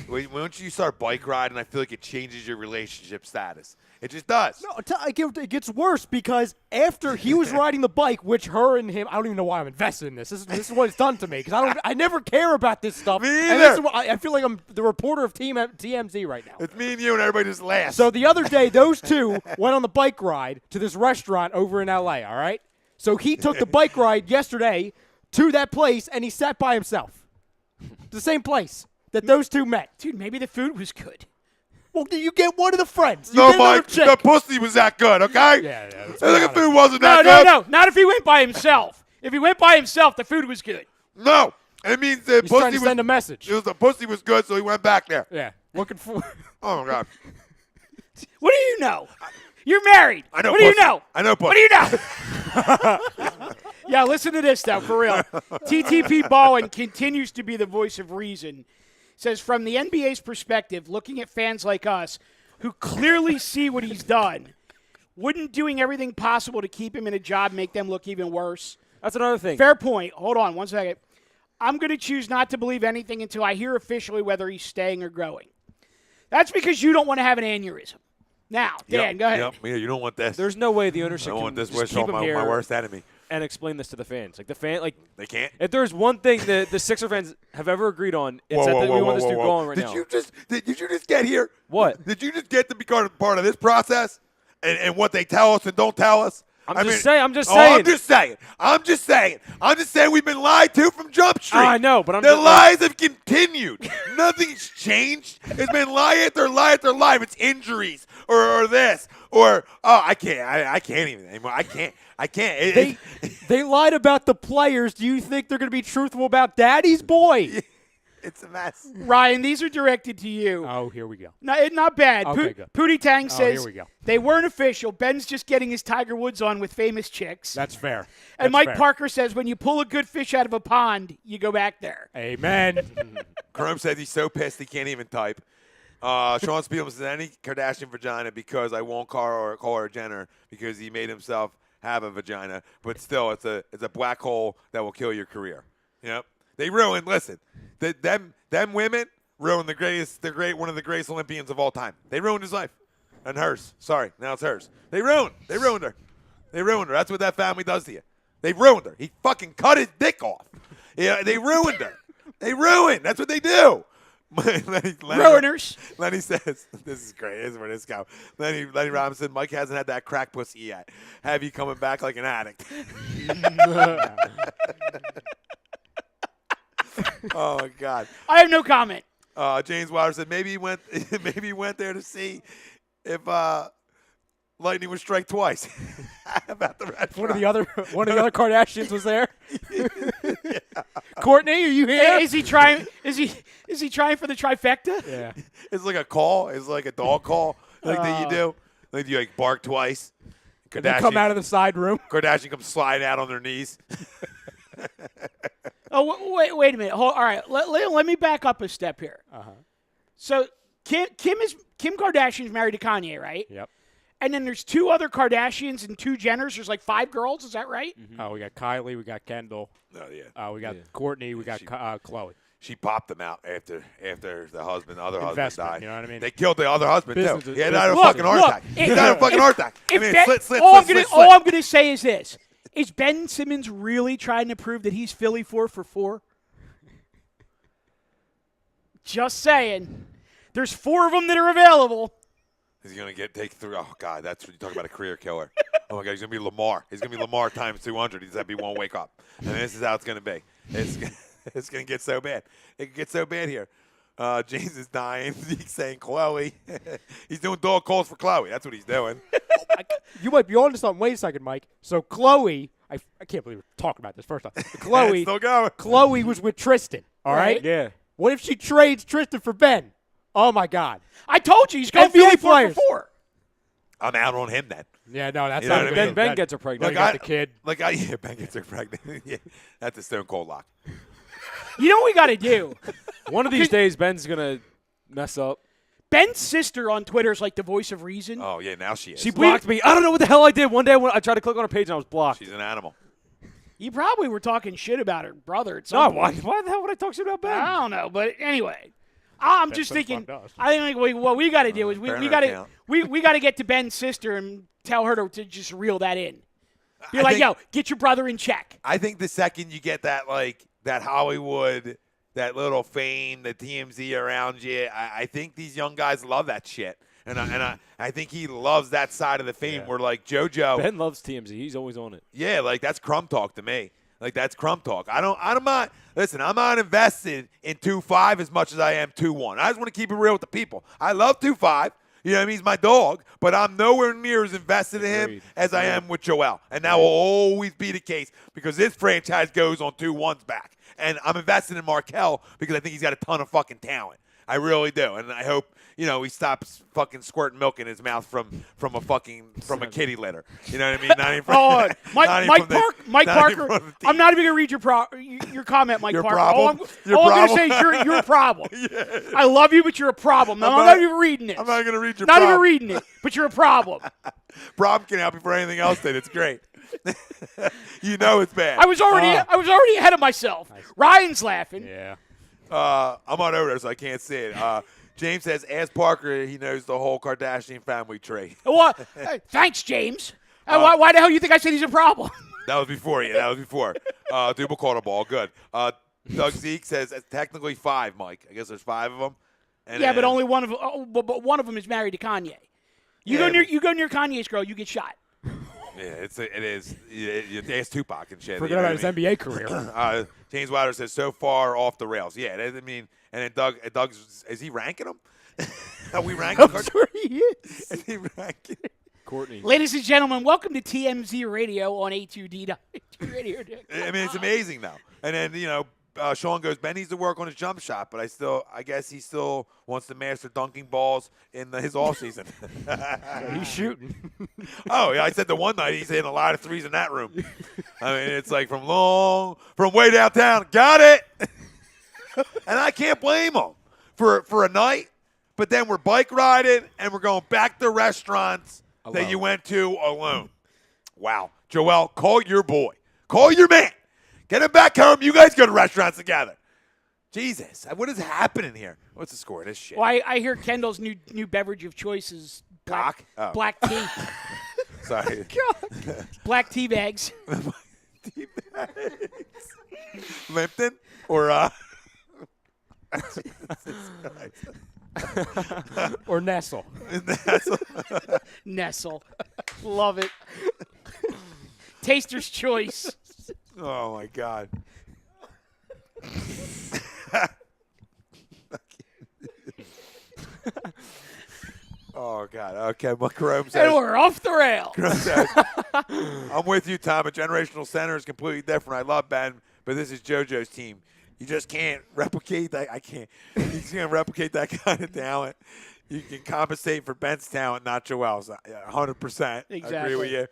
Once you start bike riding, I feel like it changes your relationship status. It just does. No, it gets worse because after he was riding the bike, which her and him, I don't even know why I'm invested in this. This is what it's done to me because I never care about this stuff. Me And either. I feel like I'm the reporter of TMZ right now. It's me and you, and everybody just laughs. So the other day, those two went on the bike ride to this restaurant over in L.A., all right? So he took the bike ride yesterday to that place, and he sat by himself. The same place that those two met. Dude, maybe the food was good. Well, you get one of the friends. You no, get another Mike, chick. the pussy was that good, okay? Yeah. The food wasn't No, that good. not if he went by himself. If he went by himself, the food was good. No. It means the He's trying pussy to send a message. the pussy was good, so he went back there. Yeah, looking for. Oh, my God. What do you know? You're married. I know What do you pussy. know? I know pussy. What do you know? Yeah, listen to this, though, for real. TTP Ballin continues to be the voice of reason. Says, from the NBA's perspective, looking at fans like us who clearly see what he's done, wouldn't doing everything possible to keep him in a job make them look even worse? That's another thing. Fair point. Hold on 1 second. I'm going to choose not to believe anything until I hear officially whether he's staying or going. That's because you don't want to have an aneurysm. Now, Dan, go ahead. Yep. Yeah, you don't want this. There's no way the ownership I don't can want this just wish keep on him my here worst enemy. and explain this to the fans. Like They can't. if there's one thing the Sixer fans have ever agreed on, it's that we want this dude going right now. Did you just get here? What? Did you just get to be part of this process and what they tell us and don't tell us? I'm just saying. I'm just saying we've been lied to from Jump Street. I know, but the lies have continued. Nothing's changed. It's been lie after lie after lie. It's injuries or this or I can't even anymore. I can't. They lied about the players. Do you think they're going to be truthful about Daddy's boy? It's a mess. Ryan, these are directed to you. Oh, here we go. Not bad. Okay, good. Pootie Tang says here we go. they weren't official. Ben's just getting his Tiger Woods on with famous chicks. That's fair. And Mike Parker says when you pull a good fish out of a pond, you go back there. Amen. Chrome says he's so pissed he can't even type. Sean Spielman says any Kardashian vagina because I won't call her Jenner because he made himself have a vagina. But still, it's a black hole that will kill your career. Yep. They ruined. Listen, them women ruined one of the greatest Olympians of all time. They ruined his life, and hers. Sorry, now it's hers. They ruined her. They ruined her. That's what that family does to you. They ruined her. He fucking cut his dick off. Yeah, they ruined her. They ruined. That's what they do. Ruiners. Lenny says, this is great. This is where this goes. Lenny Robinson, Mike hasn't had that crack pussy yet. Have you coming back like an addict? Oh, my God. I have no comment. James Wilder said maybe he went there to see if lightning would strike twice. About the restaurant. One of the other Kardashians was there. Yeah. Courtney, are you here? Is he trying? Is he trying for the trifecta? Yeah. It's like a call. It's like a dog call, that you do. Like you bark twice. They come out of the side room. Kardashian comes sliding out on their knees. Oh, wait a minute. All right, let me back up a step here. Uh-huh. So Kim Kardashian's married to Kanye, right? Yep. And then there's two other Kardashians and two Jenners. There's like 5 girls. Is that right? Mm-hmm. Oh, we got Kylie, we got Kendall. Oh yeah. We got Courtney, we got Khloe. She popped them out after the other husband died. You know what I mean? They killed the other husband Business too. is- He had a Look, fucking heart attack. He died of a fucking heart attack. All I'm gonna say is this: is Ben Simmons really trying to prove that he's Philly 4 for 4? Just saying. There's 4 of them that are available. He's gonna take through. Oh God, that's what you talk about, a career killer. Oh my God, he's gonna be Lamar. He's gonna be Lamar times 200. He won't wake up. And this is how it's gonna be. It's gonna get so bad. It can get so bad here. James is dying. He's saying Chloe. He's doing dog calls for Chloe. That's what he's doing. You might be on to something. Wait a second, Mike. So Chloe, I can't believe we're talking about this first time. Chloe, Still going. Chloe was with Tristan. All right. Yeah. What if she trades Tristan for Ben? Oh my God. I told you he's going NBA Philly 4 players. for 4. I'm out on him then. Yeah, no, that's You know not what I good. mean? Ben gets her pregnant. Look, got the kid. Ben gets her pregnant. Yeah, that's a stone cold lock. You know what we got to do? One of these days, Ben's gonna mess up. Ben's sister on Twitter is like the voice of reason. Oh yeah, now she is. She blocked me. I don't know what the hell I did. One day when I tried to click on her page and I was blocked. She's an animal. You probably were talking shit about her brother at some No, point. why the hell would I talk shit about Ben? I don't know, but anyway. I'm just thinking. I think what we got to do is we got to get to Ben's sister and tell her to just reel that in. Be like, yo, get your brother in check. I think the second you get that that Hollywood, that little fame, the TMZ around you, I think these young guys love that shit. And I think he loves that side of the fame where, like, JoJo. Ben loves TMZ. He's always on it. Yeah, like, that's crumb talk to me. Like, that's crumb talk. I'm not invested in 2-5 as much as I am 2-1. I just want to keep it real with the people. I love 2-5. You know what I mean? He's my dog. But I'm nowhere near as invested in him as I am with Joel. And that will always be the case because this franchise goes on 2-1's back. And I'm invested in Markelle because I think he's got a ton of fucking talent. I really do. And I hope, he stops fucking squirting milk in his mouth from a kitty litter. You know what I mean? Not even from, Mike Parker. I'm not even gonna read your comment, Mike Parker. Problem? All I'm gonna say is you're a problem. Yeah. I love you, but you're a problem. I'm not even reading it. I'm not gonna read your. Not even reading it, but you're a problem. Problem can help you for anything else. Then it's great. It's bad. I was already ahead of myself. Nice. Ryan's laughing. Yeah. I'm on over there, so I can't see it. James says, ask Parker, he knows the whole Kardashian family tree. Well, thanks, James. Why the hell do you think I said he's a problem? That was before you. Double caught a ball. Good. Doug Zeke says, it's technically 5, Mike. I guess there's 5 of them. But only one of them. But one of them is married to Kanye. You go near Kanye's girl, you get shot. Yeah, it is. You ask Tupac and shit. Forget about his NBA career. James Wilder says, so far off the rails. Yeah, I mean, and then Doug's, is he ranking them? Are we ranking them? I'm sure he is. Is he ranking? Courtney. Ladies and gentlemen, welcome to TMZ Radio on A2D Radio. I mean, it's amazing, though. And then, Sean goes, Ben needs to work on his jump shot, but I guess he still wants to master dunking balls in his offseason. He's shooting. Oh, yeah, I said the one night he's hitting a lot of threes in that room. I mean, it's like from way downtown. Got it. And I can't blame him for a night, but then we're bike riding and we're going back to restaurants that you went to alone. Wow. Joel, call your boy. Call your man. Get him back home. You guys go to restaurants together. Jesus, what is happening here? What's the score of this shit? Well, I hear Kendall's new beverage of choice is black tea. Sorry. Black tea bags. Tea bags. Lipton or or Nestle. Nestle. Love it. Taster's choice. Oh, my God. Oh, God. Okay, Chrome says. And we're off the rail. Chrome says, I'm with you, Tom. A generational center is completely different. I love Ben, but this is JoJo's team. You just can't replicate that. I can't. You can't replicate that kind of talent. You can compensate for Ben's talent, not Joel's. 100%. Exactly. I agree with you.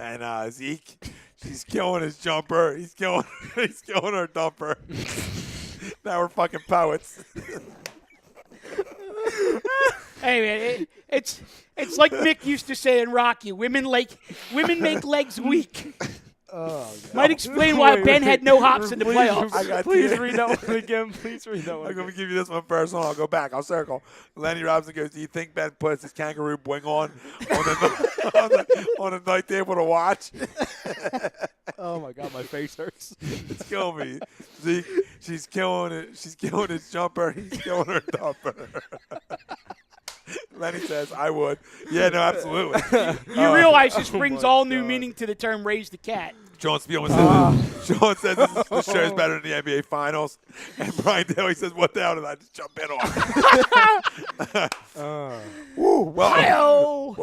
And Zeke, she's killing his jumper. He's killing her dumper. Now we're fucking poets. Hey man, it's like Mick used to say in Rocky: women make legs weak. Oh, might explain why Ben had no hops in the playoffs. Please read that one again. I'm going to give you this one first. I'll go back. I'll circle. Lenny Robinson goes, do you think Ben puts his kangaroo bling on the night table to watch? Oh, my God. My face hurts. It's killing me. See, she's killing it. She's killing his jumper. He's killing her dumper. Lenny says, I would. Yeah, no, absolutely. You realize this brings all new meaning to the term raise the cat. Sean Spielman says this show's better than the NBA Finals. And Brian Daly says, what the hell did I just jump in on? Woo, well,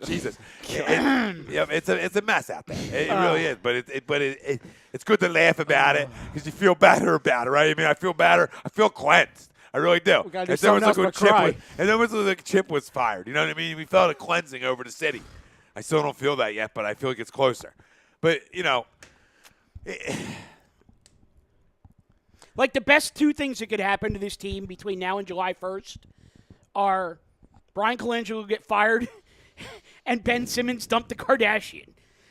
Jesus. It's a mess out there. It really is. But it's good to laugh about it because you feel better about it, right? I mean, I feel better. I feel cleansed. I really do. And then when Chip was fired. You know what I mean? We felt a cleansing over the city. I still don't feel that yet, but I feel like it's closer. But, like the best two things that could happen to this team between now and July 1st are Brian Colangelo get fired and Ben Simmons dump the Kardashian.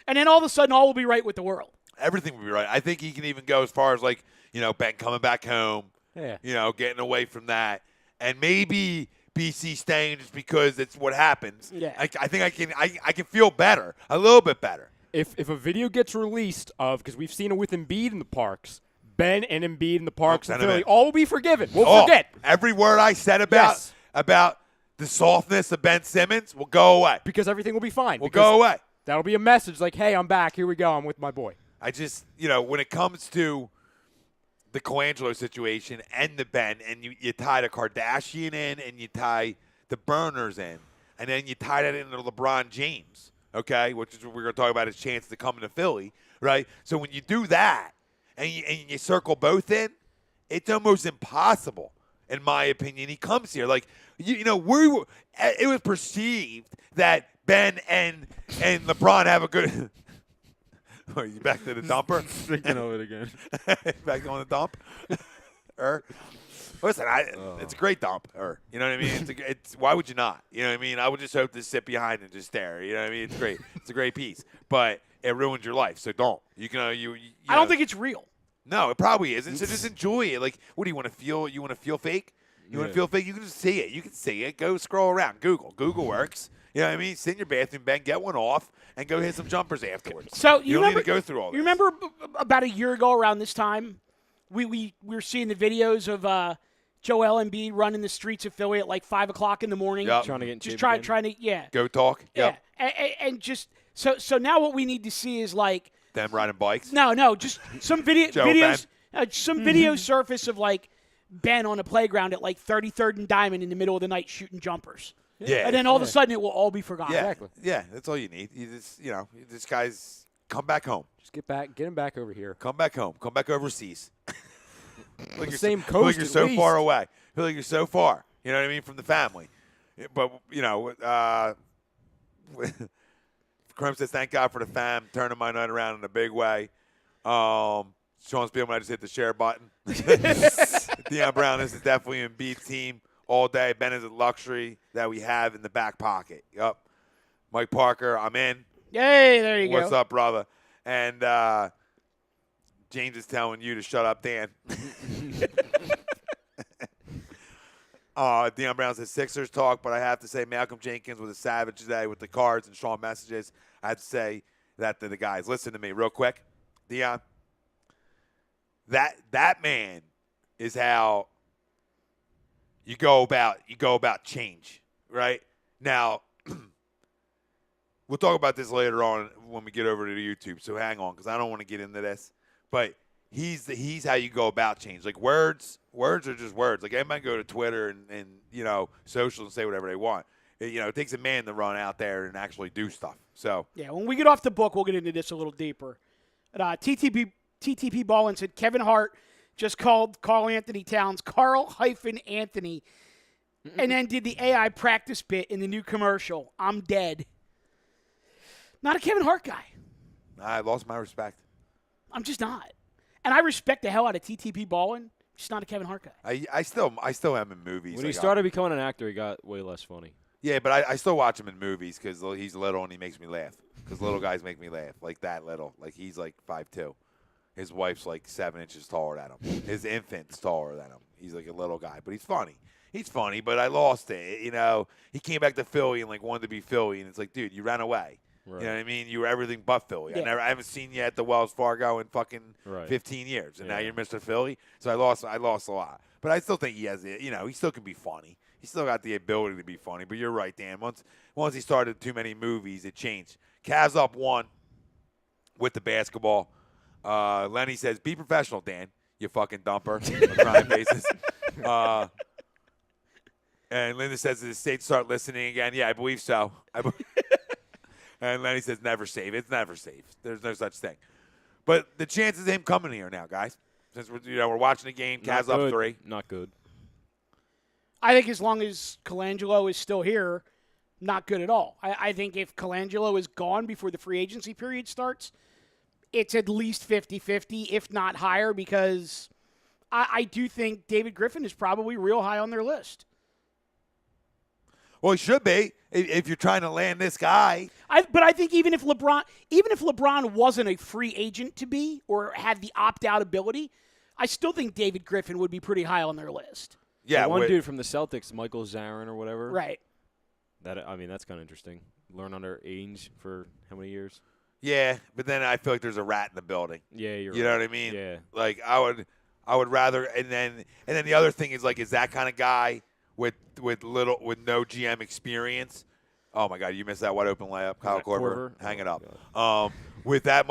And then all of a sudden, all will be right with the world. Everything will be right. I think he can even go as far as, Ben coming back home. Yeah. You know, getting away from that, and maybe BC staying just because it's what happens. Yeah. I think I can feel better, a little bit better. If a video gets released of, because we've seen it with Embiid in the parks, Ben and Embiid in the parks in send 'em Philly, in. all will be forgiven. We'll forget. Every word I said Yes. about the softness of Ben Simmons will go away. Because everything will be fine. Will because go away. That'll be a message like, hey, I'm back. Here we go. I'm with my boy. I just, when it comes to the Colangelo situation and the Ben, and you tie the Kardashian in and you tie the Burners in, and then you tie that into LeBron James, okay, which is what we're going to talk about his chance to come to Philly, right? So when you do that and you circle both in, it's almost impossible, in my opinion. He comes here. Like, it was perceived that Ben and LeBron have a good – are you back to the dumper? Thinking of it again. Back on the dump? Listen, it's a great dump. You know what I mean? It's why would you not? You know what I mean? I would just hope to sit behind and just stare. You know what I mean? It's great. It's a great piece, but it ruins your life. So don't. I don't think it's real. No, it probably isn't. So just enjoy it. Like, what do you want to feel? You want to feel fake? You want to feel fake? You can just see it. You can see it. Go scroll around. Google works. You know what I mean? Sit in your bathroom, Ben, get one off, and go hit some jumpers afterwards. So you don't need to go through all this. You remember about a year ago around this time, we were seeing the videos of Joel Embiid running the streets of Philly at like 5 o'clock in the morning. Yep. Trying to get in Just shape trying again. to Go talk. Yeah. Yep. And just so now what we need to see is like Them riding bikes. no, just some Joe, videos some video surface of like Ben on a playground at like 33rd and Diamond in the middle of the night shooting jumpers. Yeah. And then all of a sudden it will all be forgotten. Yeah. Exactly. Yeah, that's all you need. You just, this guy's come back home. Just get him back over here. Come back home. Come back overseas. The same feel like coast you're at so least. far away. Feel like you're so far. You know what I mean? From the family. But, Crum says, thank God for the fam. Turning my night around in a big way. Sean Spielman, I just hit the share button. Deion Brown, this is definitely an Embiid team all day. Ben is a luxury that we have in the back pocket. Yep. Mike Parker, I'm in. Yay, there you go. What's up, brother? And James is telling you to shut up, Dan. Deion Brown says Sixers talk, but I have to say Malcolm Jenkins was a savage today with the cards and strong messages. I have to say that to the guys. Listen to me real quick. Deion, that man is how you go about change, right? Now, we'll talk about this later on when we get over to the YouTube, so hang on because I don't want to get into this. But he's how you go about change. Like words are just words. Like everybody go to Twitter and social and say whatever they want. It takes a man to run out there and actually do stuff. So yeah, when we get off the book, we'll get into this a little deeper. TTP Ballin said Kevin Hart just called Carl Anthony Towns Carl-Anthony and then did the AI practice bit in the new commercial. I'm dead. Not a Kevin Hart guy. I lost my respect. I'm just not. And I respect the hell out of TTP Ballin. Just not a Kevin Hart guy. I still am in movies. When he started becoming an actor, he got way less funny. Yeah, but I still watch him in movies because he's little and he makes me laugh. Because little guys make me laugh. Like that little. Like he's like 5'2". His wife's like 7 inches taller than him. His infant's taller than him. He's like a little guy, but he's funny. He's funny, but I lost it. He came back to Philly and like wanted to be Philly, and it's like, dude, you ran away. Right. You know what I mean? You were everything but Philly. Yeah. I haven't seen you at the Wells Fargo in fucking 15 years, and now you're Mr. Philly. So I lost a lot. But I still think he has it. He still can be funny. He's still got the ability to be funny. But you're right, Dan. Once he started too many movies, it changed. Cavs up 1 with the basketball. Lenny says, be professional, Dan, you fucking dumper. Crying faces. And Linda says, does the state start listening again? Yeah, I believe so. And Lenny says, never safe. It's never safe. There's no such thing. But the chances of him coming here now, guys, since we're watching the game, Cavs up 3. Not good. I think as long as Colangelo is still here, not good at all. I think if Colangelo is gone before the free agency period starts, it's at least 50-50, if not higher, because I do think David Griffin is probably real high on their list. Well, he should be if you're trying to land this guy. But I think even if LeBron wasn't a free agent to be or had the opt-out ability, I still think David Griffin would be pretty high on their list. Yeah, one dude from the Celtics, Michael Zarin or whatever. Right. That's kind of interesting. Learn under Ainge for how many years? Yeah, but then I feel like there's a rat in the building. Yeah, you're You right. know what I mean? Yeah. Like I would rather, and then the other thing is like, is that kind of guy with no GM experience? Oh my God, you missed that wide open layup, Kyle Korver. Hang it up. With that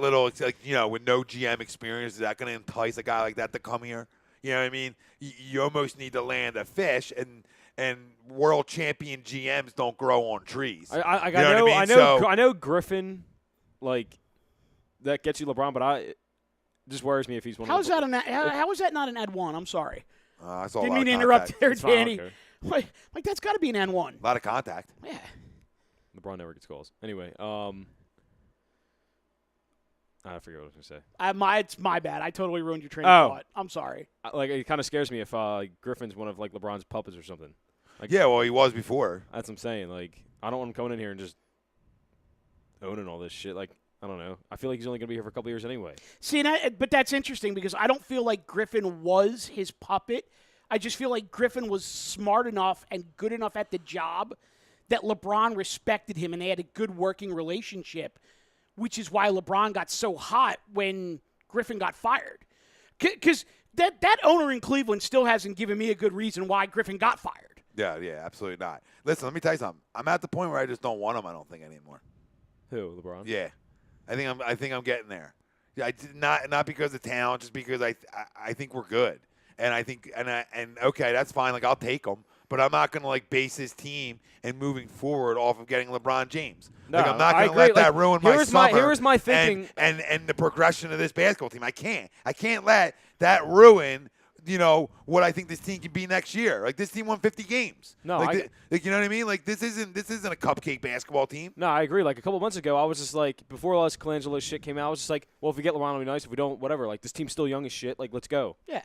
little, it's like, with no GM experience, is that going to entice a guy like that to come here? You know what I mean? You almost need to land a fish, and world champion GMs don't grow on trees. I know Griffin, like that gets you LeBron, but it just worries me if he's one. How is that not an N1? I'm sorry. I saw Didn't a lot mean to of interrupt contact. there, Fine, Danny. okay. Like that's got to be an N1. A lot of contact. Yeah. LeBron never gets calls. Anyway, I forget what I was going to say. It's my bad. I totally ruined your train of thought. I'm sorry. It kind of scares me if Griffin's one of like LeBron's puppets or something. Like, Yeah, well, he was before. That's what I'm saying. Like, I don't want him coming in here and just owning all this shit. Like, I don't know. I feel like he's only going to be here for a couple years anyway. See, but that's interesting because I don't feel like Griffin was his puppet. I just feel like Griffin was smart enough and good enough at the job that LeBron respected him and they had a good working relationship, which is why LeBron got so hot when Griffin got fired. Because that owner in Cleveland still hasn't given me a good reason why Griffin got fired. Yeah, absolutely not. Listen, let me tell you something. I'm at the point where I just don't want him. I don't think anymore. Who, LeBron? Yeah, I think I'm getting there. Yeah, not because of talent, just because I think we're good, and I think and okay, that's fine. Like I'll take him, but I'm not gonna like base his team and moving forward off of getting LeBron James. No, like I'm not I gonna agree. let that ruin my summer. Here's my thinking, and the progression of this basketball team. I can't let that ruin. What I think this team can be next year. Like this team won 50 games. No, like you know what I mean? Like this isn't a cupcake basketball team. No, I agree. Like a couple months ago, I was just like, before all this Colangelo shit came out, I was just like, well, if we get LeBron, it'll be nice. If we don't, whatever. Like this team's still young as shit. Like let's go. Yeah.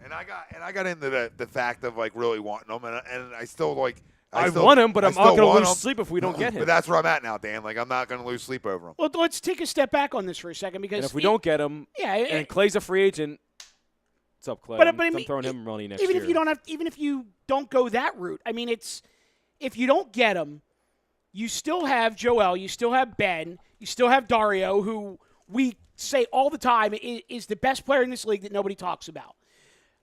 And I got into the fact of like really wanting him, and I still like. I want him, but I'm not going to lose sleep if we don't get him. But that's where I'm at now, Dan. Like I'm not going to lose sleep over him. Well, let's take a step back on this for a second because and if we don't get him, and Clay's a free agent. What's up, Clay? I'm throwing him money next year. Even if you don't go that route, I mean, if you don't get him, you still have Joel, you still have Ben, you still have Dario, who we say all the time is the best player in this league that nobody talks about.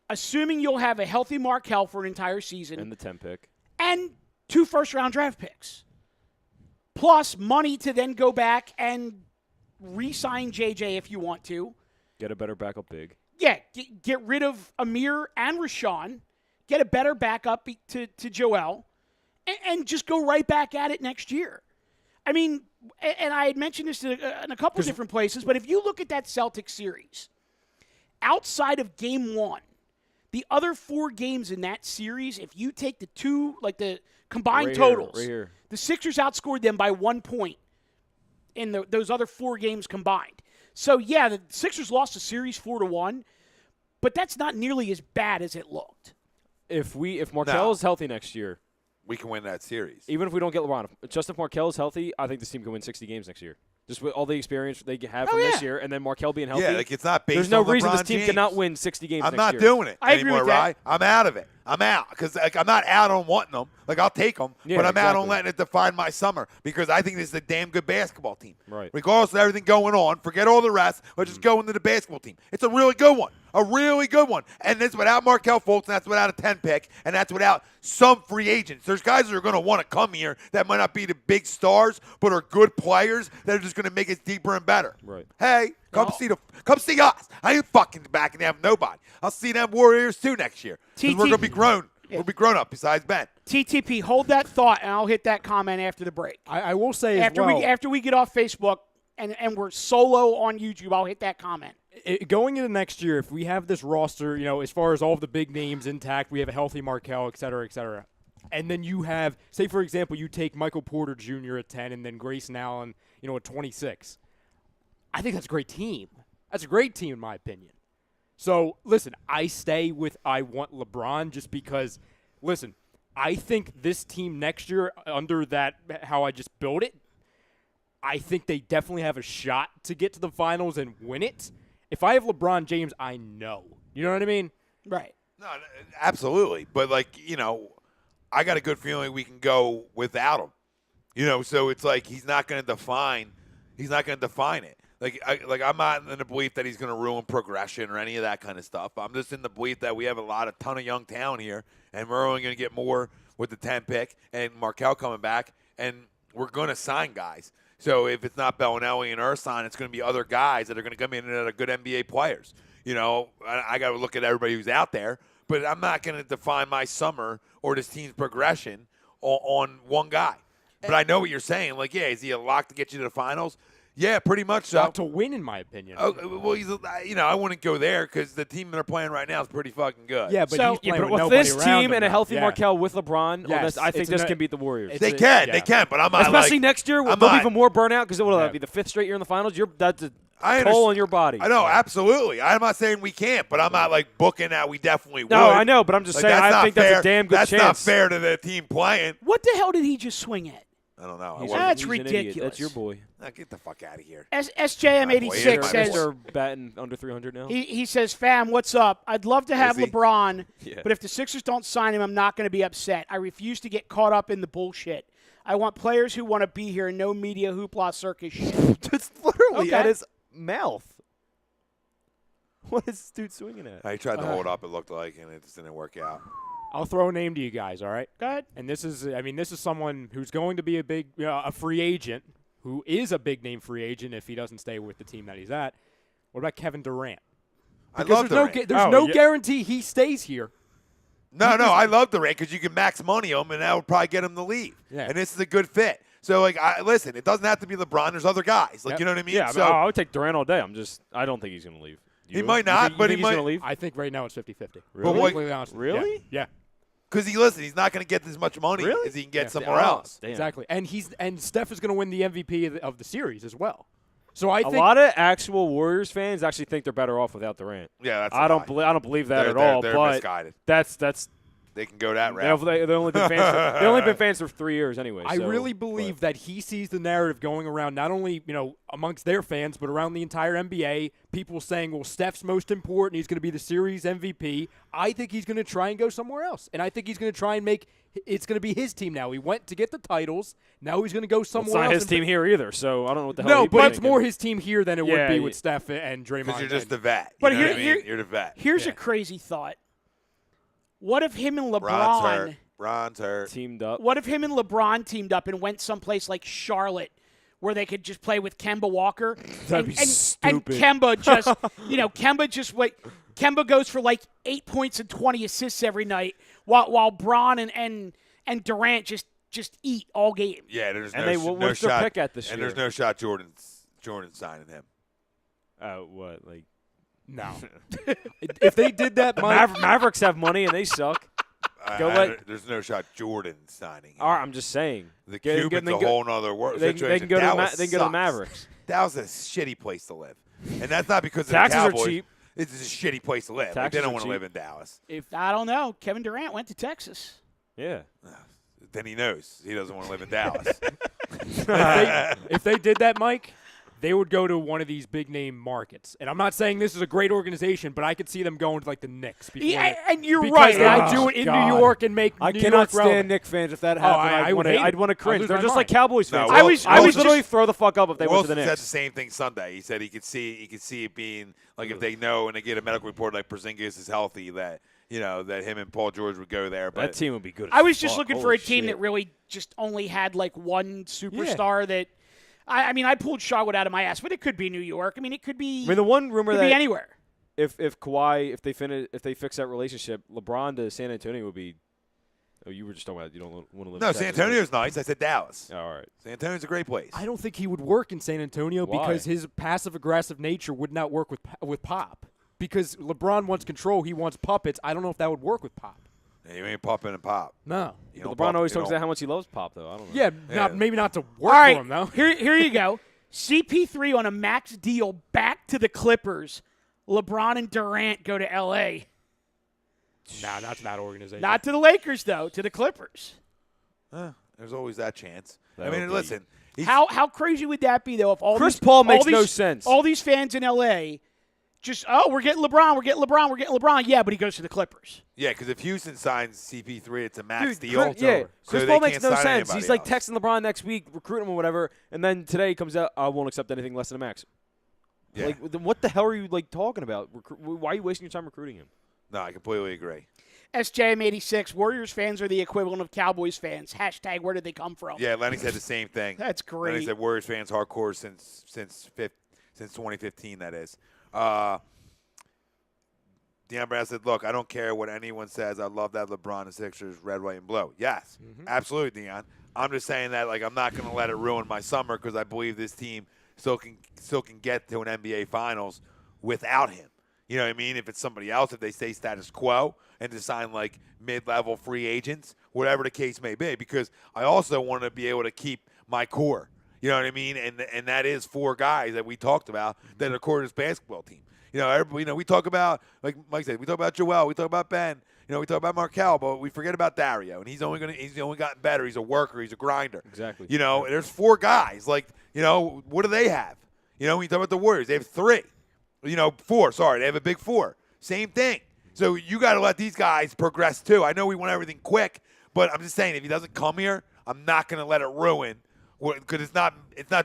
Assuming you'll have a healthy Markelle for an entire season. And the 10 pick. And 2 first-round draft picks. Plus money to then go back and re-sign JJ if you want to. Get a better backup big. Yeah, get rid of Amir and Rashawn. Get a better backup to Joel. And just go right back at it next year. I mean, and I had mentioned this in a couple different places, but if you look at that Celtics series, outside of Game 1, the other 4 games in that series, if you take the combined totals, right here. the Sixers outscored them by 1 point in those other 4 games combined. So, yeah, the Sixers lost the series 4-1, but that's not nearly as bad as it looked. If Markelle is healthy next year, we can win that series. Even if we don't get LeBron, just if Markelle is healthy, I think this team can win 60 games next year. Just with all the experience they have from this year, and then Markelle being healthy. Yeah, like it's not based There's no on reason LeBron this team James. cannot win 60 games I'm next not year. doing it I agree anymore, with that. right? I'm out of it. I'm out because I'm not out on wanting them. Like I'll take them, but I'm out on letting it define my summer because I think this is a damn good basketball team. Right. Regardless of everything going on, forget all the rest. Let's just go into the basketball team. It's a really good one. A really good one. And that's without Markelle Fultz, and that's without a 10 pick, and that's without some free agents. There's guys that are going to want to come here that might not be the big stars, but are good players that are just going to make it deeper and better. Right. Hey, come see us. I ain't fucking backing down nobody. I'll see them Warriors too next year. 'Cause we're going to be grown. We'll be grown up besides Ben. TTP, hold that thought, and I'll hit that comment after the break. I will say after we get off Facebook and we're solo on YouTube, I'll hit that comment. Going into next year, if we have this roster, as far as all of the big names intact, we have a healthy Markelle, et cetera, and then you have, say, for example, you take Michael Porter Jr. at 10 and then Grayson Allen, at 26. I think that's a great team. That's a great team, in my opinion. So, listen, I want LeBron just because, listen, I think this team next year, under that, how I just built it, I think they definitely have a shot to get to the finals and win it. If I have LeBron James, I know. You know what I mean? Right. No, absolutely. But, like, I got a good feeling we can go without him. So it's like he's not going to define it. I'm not in the belief that he's going to ruin progression or any of that kind of stuff. I'm just in the belief that we have a ton of young talent here, and we're only going to get more with the 10 pick and Markelle coming back, and we're going to sign guys. So if it's not Bellinelli and Ersan, it's going to be other guys that are going to come in and are good NBA players. I got to look at everybody who's out there, but I'm not going to define my summer or this team's progression on one guy. But I know what you're saying. Like, yeah, is he a lock to get you to the finals? Yeah, pretty much so. Not to win, in my opinion. Oh, well, I wouldn't go there because the team they're playing right now is pretty fucking good. Yeah, but he's playing with with nobody this around team him and a now. healthy Yeah. Markelle with LeBron, Yes, I think it's this an- can beat the Warriors. They can, but I'm not Especially like, next year, I'm they'll be not- even more burnout because it will Yeah. be the 5th straight year in the finals. That's a I toll understand- on your body. I know, absolutely. I'm not saying we can't, but I'm not like booking that we definitely would. No, I know, but I'm just Like, saying that's I not think fair. that's a damn good That's chance. not fair to the team playing. What the hell did he just swing at? I don't know. He's That's he's an idiot. ridiculous. That's your boy. Get the fuck out of here. SJM86 Boy, says, They're batting under 300 now. he says, fam, what's up? I'd love to have Is he? LeBron, Yeah. but if the Sixers don't sign him, I'm not going to be upset. I refuse to get caught up in the bullshit. I want players who want to be here and no media hoopla circus shit. It's literally Okay. at his mouth. What is this dude swinging at? I tried to hold up, it looked like, and it just didn't work out. I'll throw a name to you guys, all right? Go ahead. And this is someone who's going to be a free agent, who is a big name free agent if he doesn't stay with the team that he's at. What about Kevin Durant? I Because love Durant. there's no guarantee he stays here. No, I love Durant because you can max money him, and that would probably get him to leave. Yeah. And this is a good fit. So, like, listen, it doesn't have to be LeBron. There's other guys. Like, Yep. you know what I mean? Yeah, I, so, I would take Durant all day. I don't think he's going to leave. He might not, but he he's might- going to leave. I think right now it's 50-50. Really? To be completely honest with you. Really? Yeah. because he's not going to get as much money Really? as he can get Yeah. somewhere Oh, else. damn. Exactly. And Steph is going to win the MVP of the series as well. So I A think lot of actual Warriors fans actually think they're better off without Durant. Yeah, that's. I don't believe that at all. They're but misguided. that's They can go that route. they've only been fans. They've only been fans for 3 years anyway. I so- really believe that he sees the narrative going around not only, amongst their fans, but around the entire NBA, people saying, well, Steph's most important. He's going to be the series MVP. I think he's going to try and go somewhere else. And I think he's going to try and it's going to be his team now. He went to get the titles. Now he's going to go It's somewhere not else. his team here either. So I don't know what the hell. No, he'd be but it's thinking. more his team here than it would Yeah, be yeah. with Steph and Draymond. Because you're just the and- vet. But You know here- what I mean? here- You're the vet. Here's Yeah. a crazy thought. What if him and Ron's LeBron hurt. Ron's hurt. teamed up. What if him and LeBron teamed up and went someplace like Charlotte where they could just play with Kemba Walker? That'd be and stupid. Kemba just, Kemba goes for like 8 points and 20 assists every night while Bron and Durant just eat all game. Yeah, there's And no, they- no what's their shot. pick at this and year? there's no shot Jordan signing him. What like? No. If they did that, Mike, Mavericks have money and they suck. There's no shot Jordan signing him. All right, I'm just saying. The Get- Cubans then a go- whole nother world They situation. can go to Dallas they can go to the sucks. Mavericks. Dallas is a shitty place to live, and that's not because of Taxes the are Cowboys. cheap. It's just a shitty place to live. Like, Taxes they don't are want to cheap. live in Dallas. I don't know. Kevin Durant went to Texas. Yeah. Then he knows he doesn't want to live in Dallas. if they did that, Mike, they would go to one of these big name markets. And I'm not saying this is a great organization, but I could see them going to like the Knicks. Before Yeah, they- and you're because right. they would I- do it in God. New York and make I New cannot York stand relevant. Knick fans. If that happened, I would hate it. I'd want to I'd cringe. lose They're my just like mind. Cowboys fans. No, I was literally just- throw the fuck up if they went to Wilson the said Knicks. the same thing Sunday. He said he could see it being like if they know and they get a medical report like Porzingis is healthy that that him and Paul George would go there. But That team would be good. I as was just fuck. looking for a Holy team shit. that really just only had like one superstar that. I mean, I pulled Charlotte out of my ass, but it could be New York. I mean, it could be. I mean, the one rumor could that be anywhere. if Kawhi if they fix that relationship, LeBron to San Antonio would be. Oh, you were just talking about you don't want to live. no, in San Texas. Antonio's nice. I said Dallas. Oh, all right. San Antonio's a great place. I don't think he would work in San Antonio Why? because his passive aggressive nature would not work with Pop. Because LeBron wants control, he wants puppets. I don't know if that would work with Pop. You ain't popping and pop. No. You don't LeBron pop- always you talks don't- about how much he loves Pop, though. I don't know. Yeah, maybe not to work All right, for him though. here you go. CP3 on a max deal back to the Clippers. LeBron and Durant go to L.A. Nah, not to that organization. Not to the Lakers though, to the Clippers. There's always that chance. That I mean, would be- listen. he's- How crazy would that be though? If all Chris these, Paul makes all no these- sense. All these fans in L.A. just, we're getting LeBron. Yeah, but he goes to the Clippers. Yeah, because if Houston signs CP3, it's a max Dude, deal. Chris So Paul they makes can't no sign sense. anybody He's like else. texting LeBron next week, recruiting him or whatever, and then today he comes out, I won't accept anything less than a max. Yeah. Like, then what the hell are you like talking about? Why are you wasting your time recruiting him? No, I completely agree. SJM86, Warriors fans are the equivalent of Cowboys fans. hashtag where did they come from? Yeah, Lenny said the same thing. That's great. Lenny said Warriors fans hardcore since 2015, that is. Deion Brown said, look, I don't care what anyone says. I love that LeBron and Sixers red, white, and blue. Yes, absolutely, Deion. I'm just saying that like I'm not going to let it ruin my summer because I believe this team still can get to an NBA Finals without him. You know what I mean? If it's somebody else, if they stay status quo and to sign like mid-level free agents, whatever the case may be, because I also want to be able to keep my core. You know what I mean? And that is 4 guys that we talked about that are core of this basketball team. We talk about, like Mike said, we talk about Joel, we talk about Ben, we talk about Markel, but we forget about Dario, and he's only gotten better. He's a worker, he's a grinder. Exactly. There's 4 guys. Like, what do they have? When you talk about the Warriors, they have 3. 4. Sorry, they have a big 4. Same thing. So you got to let these guys progress too. I know we want everything quick, but I'm just saying if he doesn't come here, I'm not going to let it ruin because it's not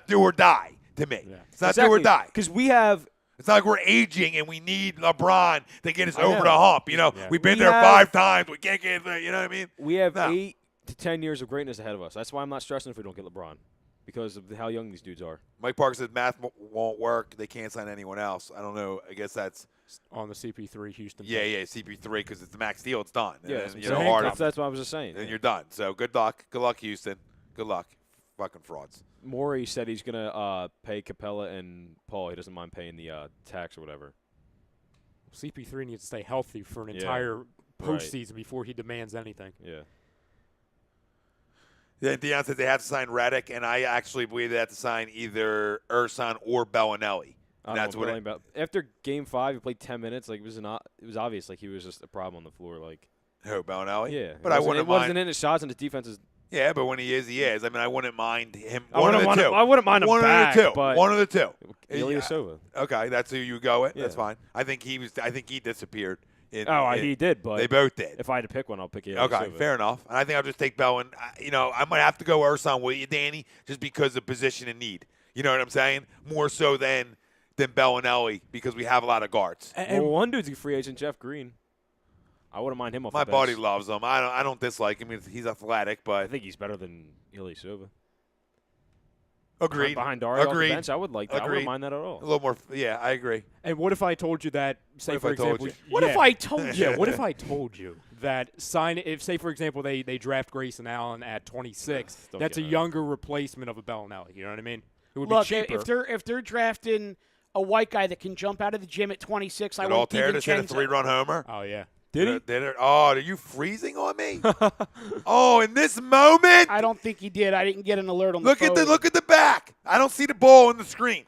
do or die to me. Yeah. It's not do or die. Because we have. It's not like we're aging and we need LeBron to get us over the hump. We've been there 5 times. We can't get there. You know what I mean? We have 8 to 10 years of greatness ahead of us. That's why I'm not stressing if we don't get LeBron. Because of how young these dudes are. Mike Parker said math won't work. They can't sign anyone else. I don't know. I guess that's on the CP3 Houston. Yeah, CP3 because it's the max deal. It's done. Yeah, that's what I was just saying. And you're done. So good luck. Good luck, Houston. Good luck. Fucking frauds. Morey said he's gonna pay Capella and Paul. He doesn't mind paying the tax or whatever. CP3 needs to stay healthy for an entire postseason before he demands anything. Yeah. Then Deion said they have to sign Redick, and I actually believe they have to sign either Ersan or Bellinelli. That's what about. After Game 5, he played 10 minutes. Like it was obvious. Like he was just a problem on the floor. Like who, Bellinelli? Yeah, but I wouldn't mind. Wasn't in his shots, and his defense is. Yeah, but when he is. I mean, I wouldn't mind him. I wouldn't mind him back. One of the two. Ilyasova. Okay, that's who you go with. Yeah. That's fine. I think he disappeared. He did, but they both did. If I had to pick one, I'll pick Ilyasova. Okay, fair enough. And I think I'll just take Bellin. I might have to go Ersan with you, Danny, just because of position and need. You know what I'm saying? More so than Bellinelli because we have a lot of guards. And one dude's a free agent, Jeff Green. I wouldn't mind him off My the bench. buddy loves him. I don't dislike him. He's athletic, but I think he's better than Ilyasova. Agreed. Behind Dario Agreed. off the bench, I would like that. Agreed. I wouldn't mind that at all. A little more. Yeah, I agree. And what if I told you that? Say for example, what if I told you? Yeah. What if I told you that say for example they draft Grayson Allen at 26? That's a younger replacement of a Bellinelli. You know what I mean? It would be cheaper. If they're drafting a white guy that can jump out of the gym at 26, I want DiVincenzo hit a 3-run homer. Oh yeah. Did he? Oh, are you freezing on me? Oh, in this moment? I don't think he did. I didn't get an alert on the phone. Look at the back. I don't see the ball on the screen.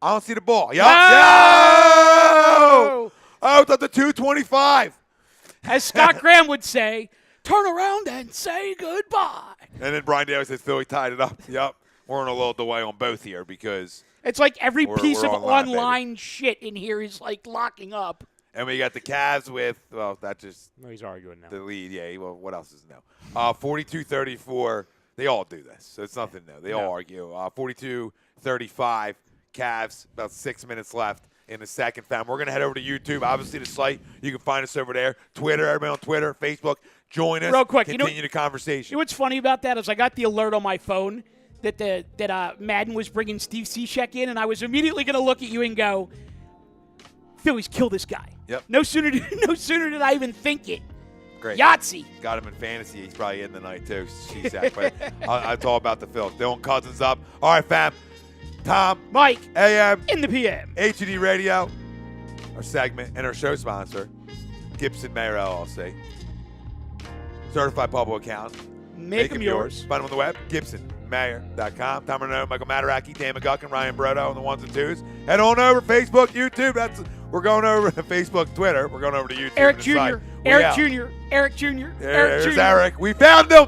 I don't see the ball. Yo! No! Oh, it's up to 225. As Scott Graham would say, turn around and say goodbye. And then Brian Davis says Philly tied it up. Yep. We're in a little delay on both here because it's like every piece of online shit in here is like locking up. And we got the Cavs with, that just. No, he's arguing now. The lead, yeah. Well, what else is new? 42-34. They all do this, so it's nothing new. They all argue. 42-35. Cavs, about 6 minutes left in the second, fam. We're going to head over to YouTube. Obviously, the site, you can find us over there. Twitter, everybody on Twitter, Facebook. Join us. Real quick. Continue the conversation. You know what's funny about that is I got the alert on my phone that Madden was bringing Steve Cishek in, and I was immediately going to look at you and go, Phillies, kill this guy. Yep. No sooner did I even think it. Great. Yahtzee. Got him in fantasy. He's probably in tonight, too. Cishek. But it's all about the Phillies. Dylan Cousins up. All right, fam. Tom, Mike, AM, in the PM, HUD Radio, our segment, and our show sponsor, Gibson Mayer LLC. Certified public accountant. Make them yours. Find them on the web, GibsonMayer.com. Tom Renone, Michael Mataraki, Dan McGuckin, Ryan Brodo on the ones and twos. Head on over Facebook, YouTube. We're going over to Facebook, Twitter. We're going over to YouTube. Eric Jr. Eric Jr. Eric Jr. There's Eric. We found him.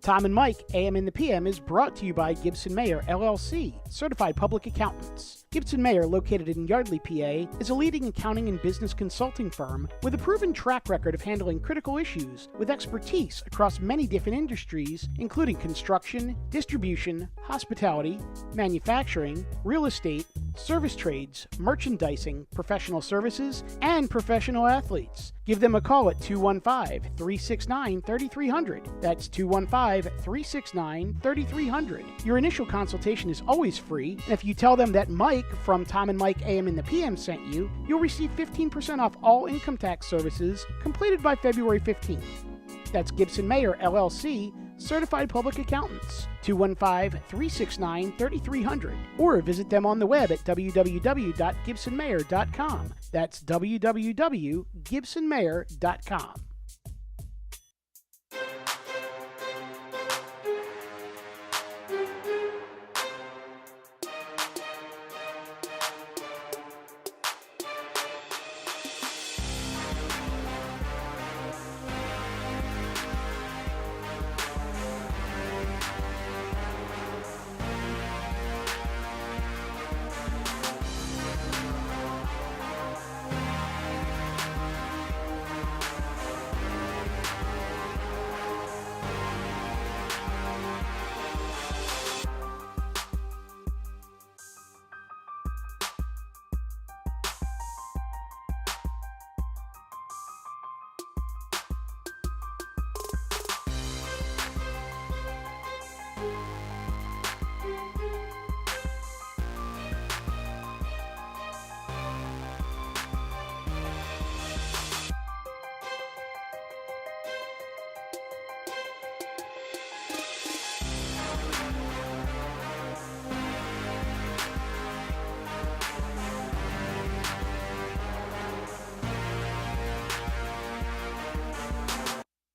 Tom and Mike, AM in the PM, is brought to you by Gibson Mayer, LLC, Certified Public Accountants. Gibson Mayer, located in Yardley, PA, is a leading accounting and business consulting firm with a proven track record of handling critical issues with expertise across many different industries, including construction, distribution, hospitality, manufacturing, real estate, service trades, merchandising, professional services, and professional athletes. Give them a call at 215-369-3300. That's 215-369-3300. Your initial consultation is always free, and if you tell them that Mike from Tom and Mike AM in the PM sent you, you'll receive 15% off all income tax services completed by February 15th. That's Gibson Mayer, LLC, Certified Public Accountants, 215-369-3300, or visit them on the web at www.gibsonmayer.com. That's www.gibsonmayer.com.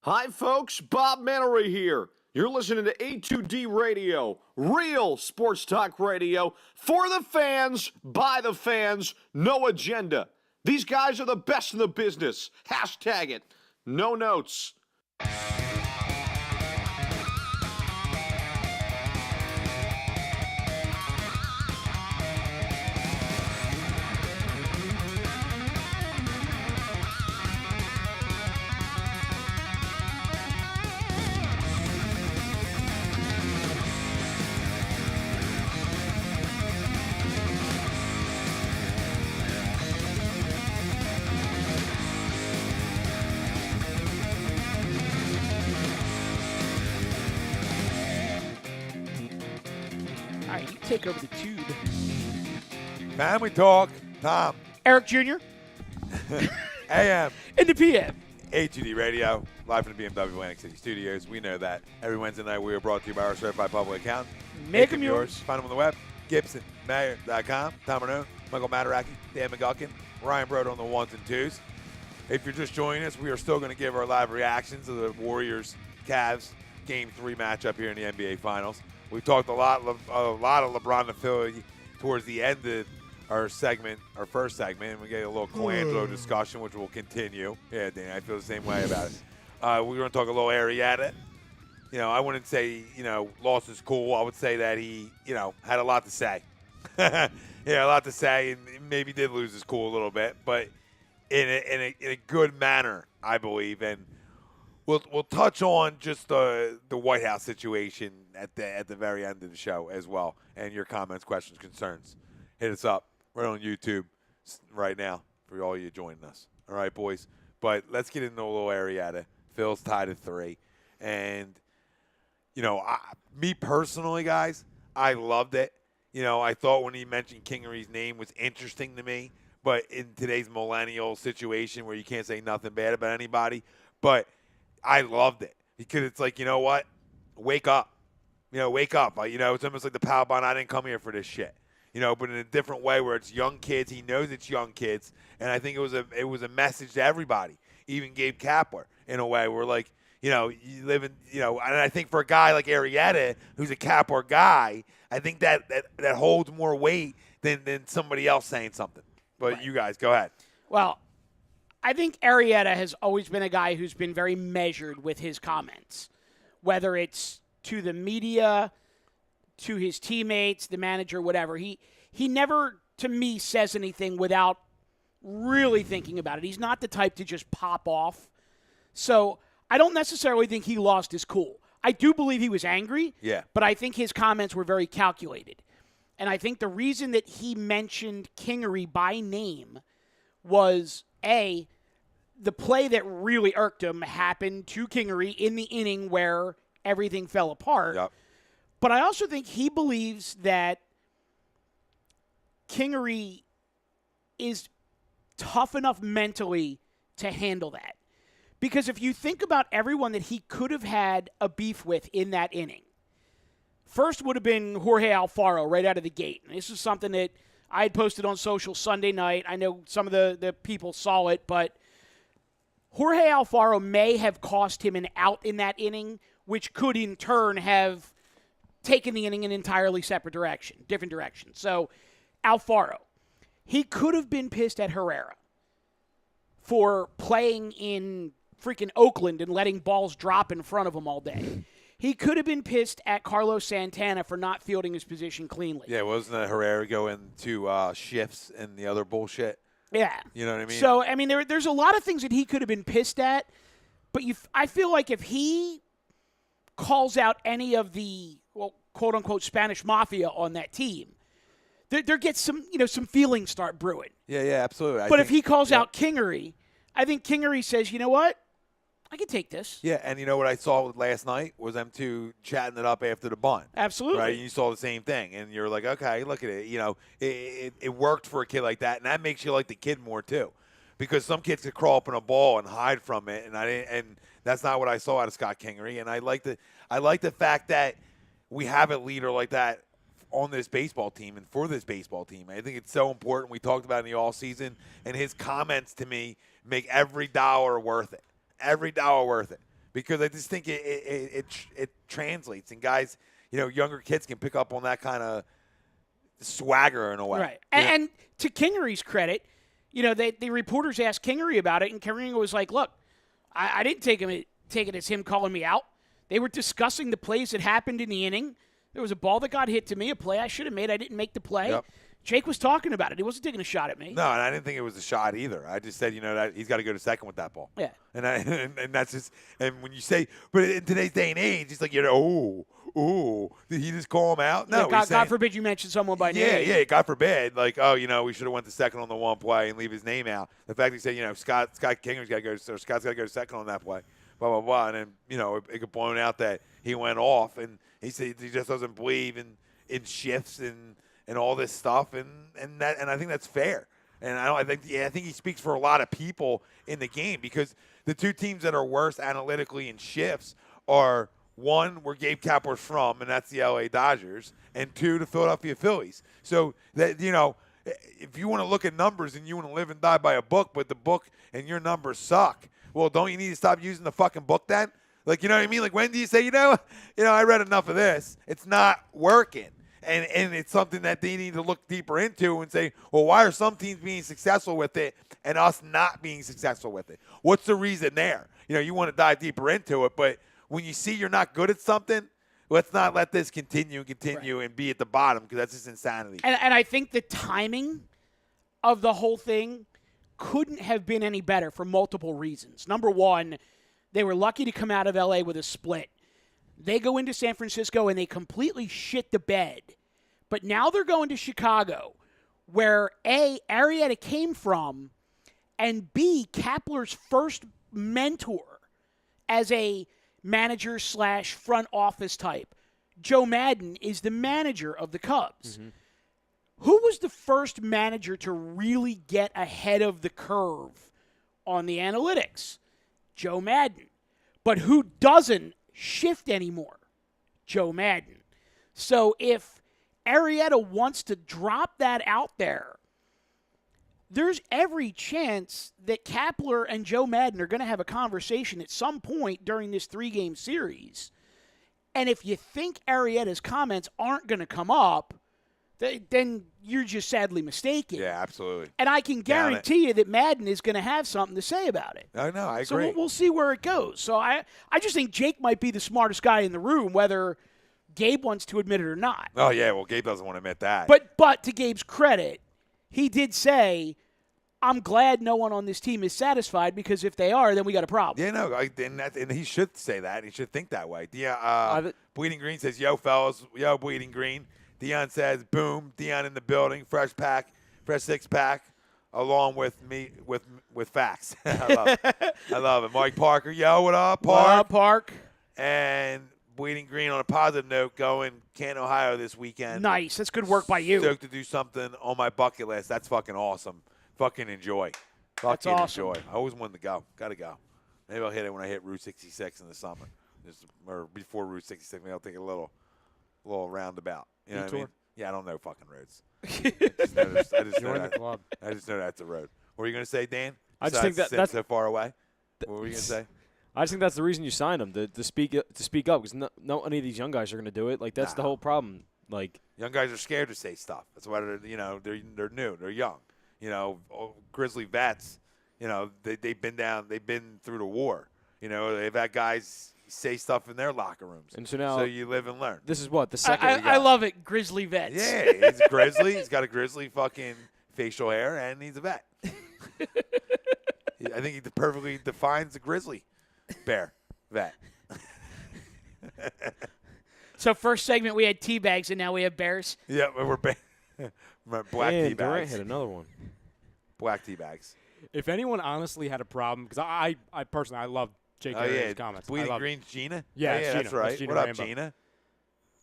Hi, folks. Bob Mannery here. You're listening to A2D Radio, real sports talk radio for the fans, by the fans, no agenda. These guys are the best in the business. Hashtag it. No notes. Take over the tube. Family talk. Tom. Eric Jr. AM. in the PM. A2D Radio, live from the BMW Atlantic City Studios. We know that. Every Wednesday night we are brought to you by our certified public accountant. Make them yours. Find them on the web, GibsonMayer.com. Tom Arnone, Michael Mataraki, Dan McGuckin, Ryan Broder on the ones and twos. If you're just joining us, we are still going to give our live reactions to the Warriors-Cavs Game 3 matchup here in the NBA Finals. We talked a lot of LeBron and Philly towards the end of our segment, our first segment, and we get a little Colangelo discussion, which will continue. Yeah, Dan, I feel the same way about it. We're going to talk a little Arietta. You know, I wouldn't say, loss is cool. I would say that he, had a lot to say. A lot to say, and maybe did lose his cool a little bit, but in a good manner, I believe. And we'll touch on just the White House situation at the very end of the show as well, and your comments, questions, concerns. Hit us up right on YouTube right now for all you joining us. All right, boys. But let's get into a little Arietta. Phil's tied at 3, and me personally, guys, I loved it. I thought when he mentioned Kingery's name was interesting to me, but in today's millennial situation where you can't say nothing bad about anybody, but I loved it because it's like, you know what? Wake up. Wake up. It's almost like the power bond. I didn't come here for this shit. But in a different way where it's young kids. He knows it's young kids. And I think it was a message to everybody, even Gabe Kapler, in a way. Where, like, you live in, and I think for a guy like Arietta, who's a Kapler guy, I think that holds more weight than somebody else saying something. But right. You guys, go ahead. Well, I think Arietta has always been a guy who's been very measured with his comments. whether it's to the media, to his teammates, the manager, whatever. He never, to me, says anything without really thinking about it. He's not the type to just pop off. So I don't necessarily think he lost his cool. I do believe he was angry, but I think his comments were very calculated. And I think the reason that he mentioned Kingery by name was, A, the play that really irked him happened to Kingery in the inning where everything fell apart. Yep. But I also think he believes that Kingery is tough enough mentally to handle that. Because if you think about everyone that he could have had a beef with in that inning, first would have been Jorge Alfaro right out of the gate. And this is something that I had posted on social Sunday night. I know some of the people saw it, but Jorge Alfaro may have cost him an out in that inning, which could in turn have taken the inning in an entirely separate direction, different direction. So Alfaro, he could have been pissed at Herrera for playing in freaking Oakland and letting balls drop in front of him all day. He could have been pissed at Carlos Santana for not fielding his position cleanly. Yeah, wasn't that Herrera going to shifts and the other bullshit? Yeah. You know what I mean? So, I mean, there's a lot of things that he could have been pissed at, but I feel like if he calls out any of the, well, quote-unquote Spanish mafia on that team, there gets some feelings start brewing. Yeah, absolutely. But if he calls out Kingery, I think Kingery says, you know what? I can take this. Yeah, and you know what I saw last night was them two chatting it up after the bunt. Absolutely. Right, and you saw the same thing, and you're like, okay, look at it. You know, it worked for a kid like that, and that makes you like the kid more too, because some kids could crawl up in a ball and hide from it, and that's not what I saw out of Scott Kingery. And I like the fact that we have a leader like that on this baseball team and for this baseball team. I think it's so important. We talked about it in the offseason, and his comments to me make every dollar worth it. Every dollar worth it, because I just think it translates, and guys, younger kids can pick up on that kind of swagger in a way. Right. And to Kingery's credit, the reporters asked Kingery about it, and Kingery was like, "Look, I didn't take it as him calling me out. They were discussing the plays that happened in the inning. There was a ball that got hit to me, a play I should have made. I didn't make the play." Yep. Jake was talking about it. He wasn't taking a shot at me. No, and I didn't think it was a shot either. I just said, that he's got to go to second with that ball. Yeah. And that's just, and when you say, but in today's day and age, it's like, did he just call him out? No. Yeah, God forbid you mention someone by name. Yeah, God forbid. Like, we should have went to second on the one play and leave his name out. The fact he said, Scott Kingery's got to go, or Scott's got to go to second on that play, blah, blah, blah. And then, it got blown out that he went off, and he said he just doesn't believe in shifts and all this stuff, and I think that's fair. And I think he speaks for a lot of people in the game, because the two teams that are worse analytically in shifts are, one, where Gabe Kapler's from, and that's the LA Dodgers, and two, the Philadelphia Phillies. So that if you want to look at numbers and you want to live and die by a book, but the book and your numbers suck, well, don't you need to stop using the fucking book then? Like, you know what I mean? Like, when do you say, I read enough of this, it's not working. And it's something that they need to look deeper into and say, well, why are some teams being successful with it and us not being successful with it? What's the reason there? You want to dive deeper into it, but when you see you're not good at something, let's not let this continue right, and be at the bottom, because that's just insanity. And I think the timing of the whole thing couldn't have been any better for multiple reasons. Number one, they were lucky to come out of L.A. with a split. They go into San Francisco and they completely shit the bed. But now they're going to Chicago, where A, Arrieta came from, and B, Kapler's first mentor as a manager / front office type. Joe Madden is the manager of the Cubs. Mm-hmm. Who was the first manager to really get ahead of the curve on the analytics? Joe Madden. But who doesn't shift anymore? Joe Madden. So if Arrieta wants to drop that out there, there's every chance that Kapler and Joe Madden are going to have a conversation at some point during this 3-game series. And if you think Arrieta's comments aren't going to come up, then you're just sadly mistaken. Yeah, absolutely. And I can guarantee you that Madden is going to have something to say about it. I know, I agree. So we'll see where it goes. So I just think Jake might be the smartest guy in the room, whether Gabe wants to admit it or not. Oh, yeah, well, Gabe doesn't want to admit that. But to Gabe's credit, he did say, I'm glad no one on this team is satisfied because if they are, then we got a problem. Yeah, no, and he should say that. He should think that way. Bleeding Green says, yo, fellas. Yo, Bleeding Green. Dion says, boom. Dion in the building. Fresh six-pack, along with me, with facts. I love it. Mike Parker, yo, what up, Park? What up, Park? And Bleeding Green on a positive note, going Canton, Ohio this weekend. Nice. That's good work by you. Stoked to do something on my bucket list. That's fucking awesome. Fucking enjoy. Fucking awesome. enjoy. I always wanted to go. Got to go. Maybe I'll hit it when I hit Route 66 in the summer. Or before Route 66. Maybe I'll take a little roundabout. You know what I mean? Yeah, I don't know fucking roads. I just know that's a road. What are you going to say, Dan? I just think that's so far away. What were you going to say? I just think that's the reason you signed him to speak up because no any of these young guys are going to do it. Like that's the whole problem. Like young guys are scared to say stuff. That's why they're new. They're young. Grizzly vets. They've been through the war. They've had guys say stuff in their locker rooms. And so now, so you live and learn. This is what the second. I love it, Grizzly vets. Yeah, he's a grizzly. He's got a grizzly fucking facial hair, and he's a vet. I think he perfectly defines a grizzly bear vet. So first segment we had tea bags, and now we have bears. Yeah, we're black tea bags. Durant hit another one. Black tea bags. If anyone honestly had a problem, because I personally love Jake Arrieta's comments. Bleeding Green's Gina? Yeah, Gina. That's right. Gina what Rambo. up, Gina?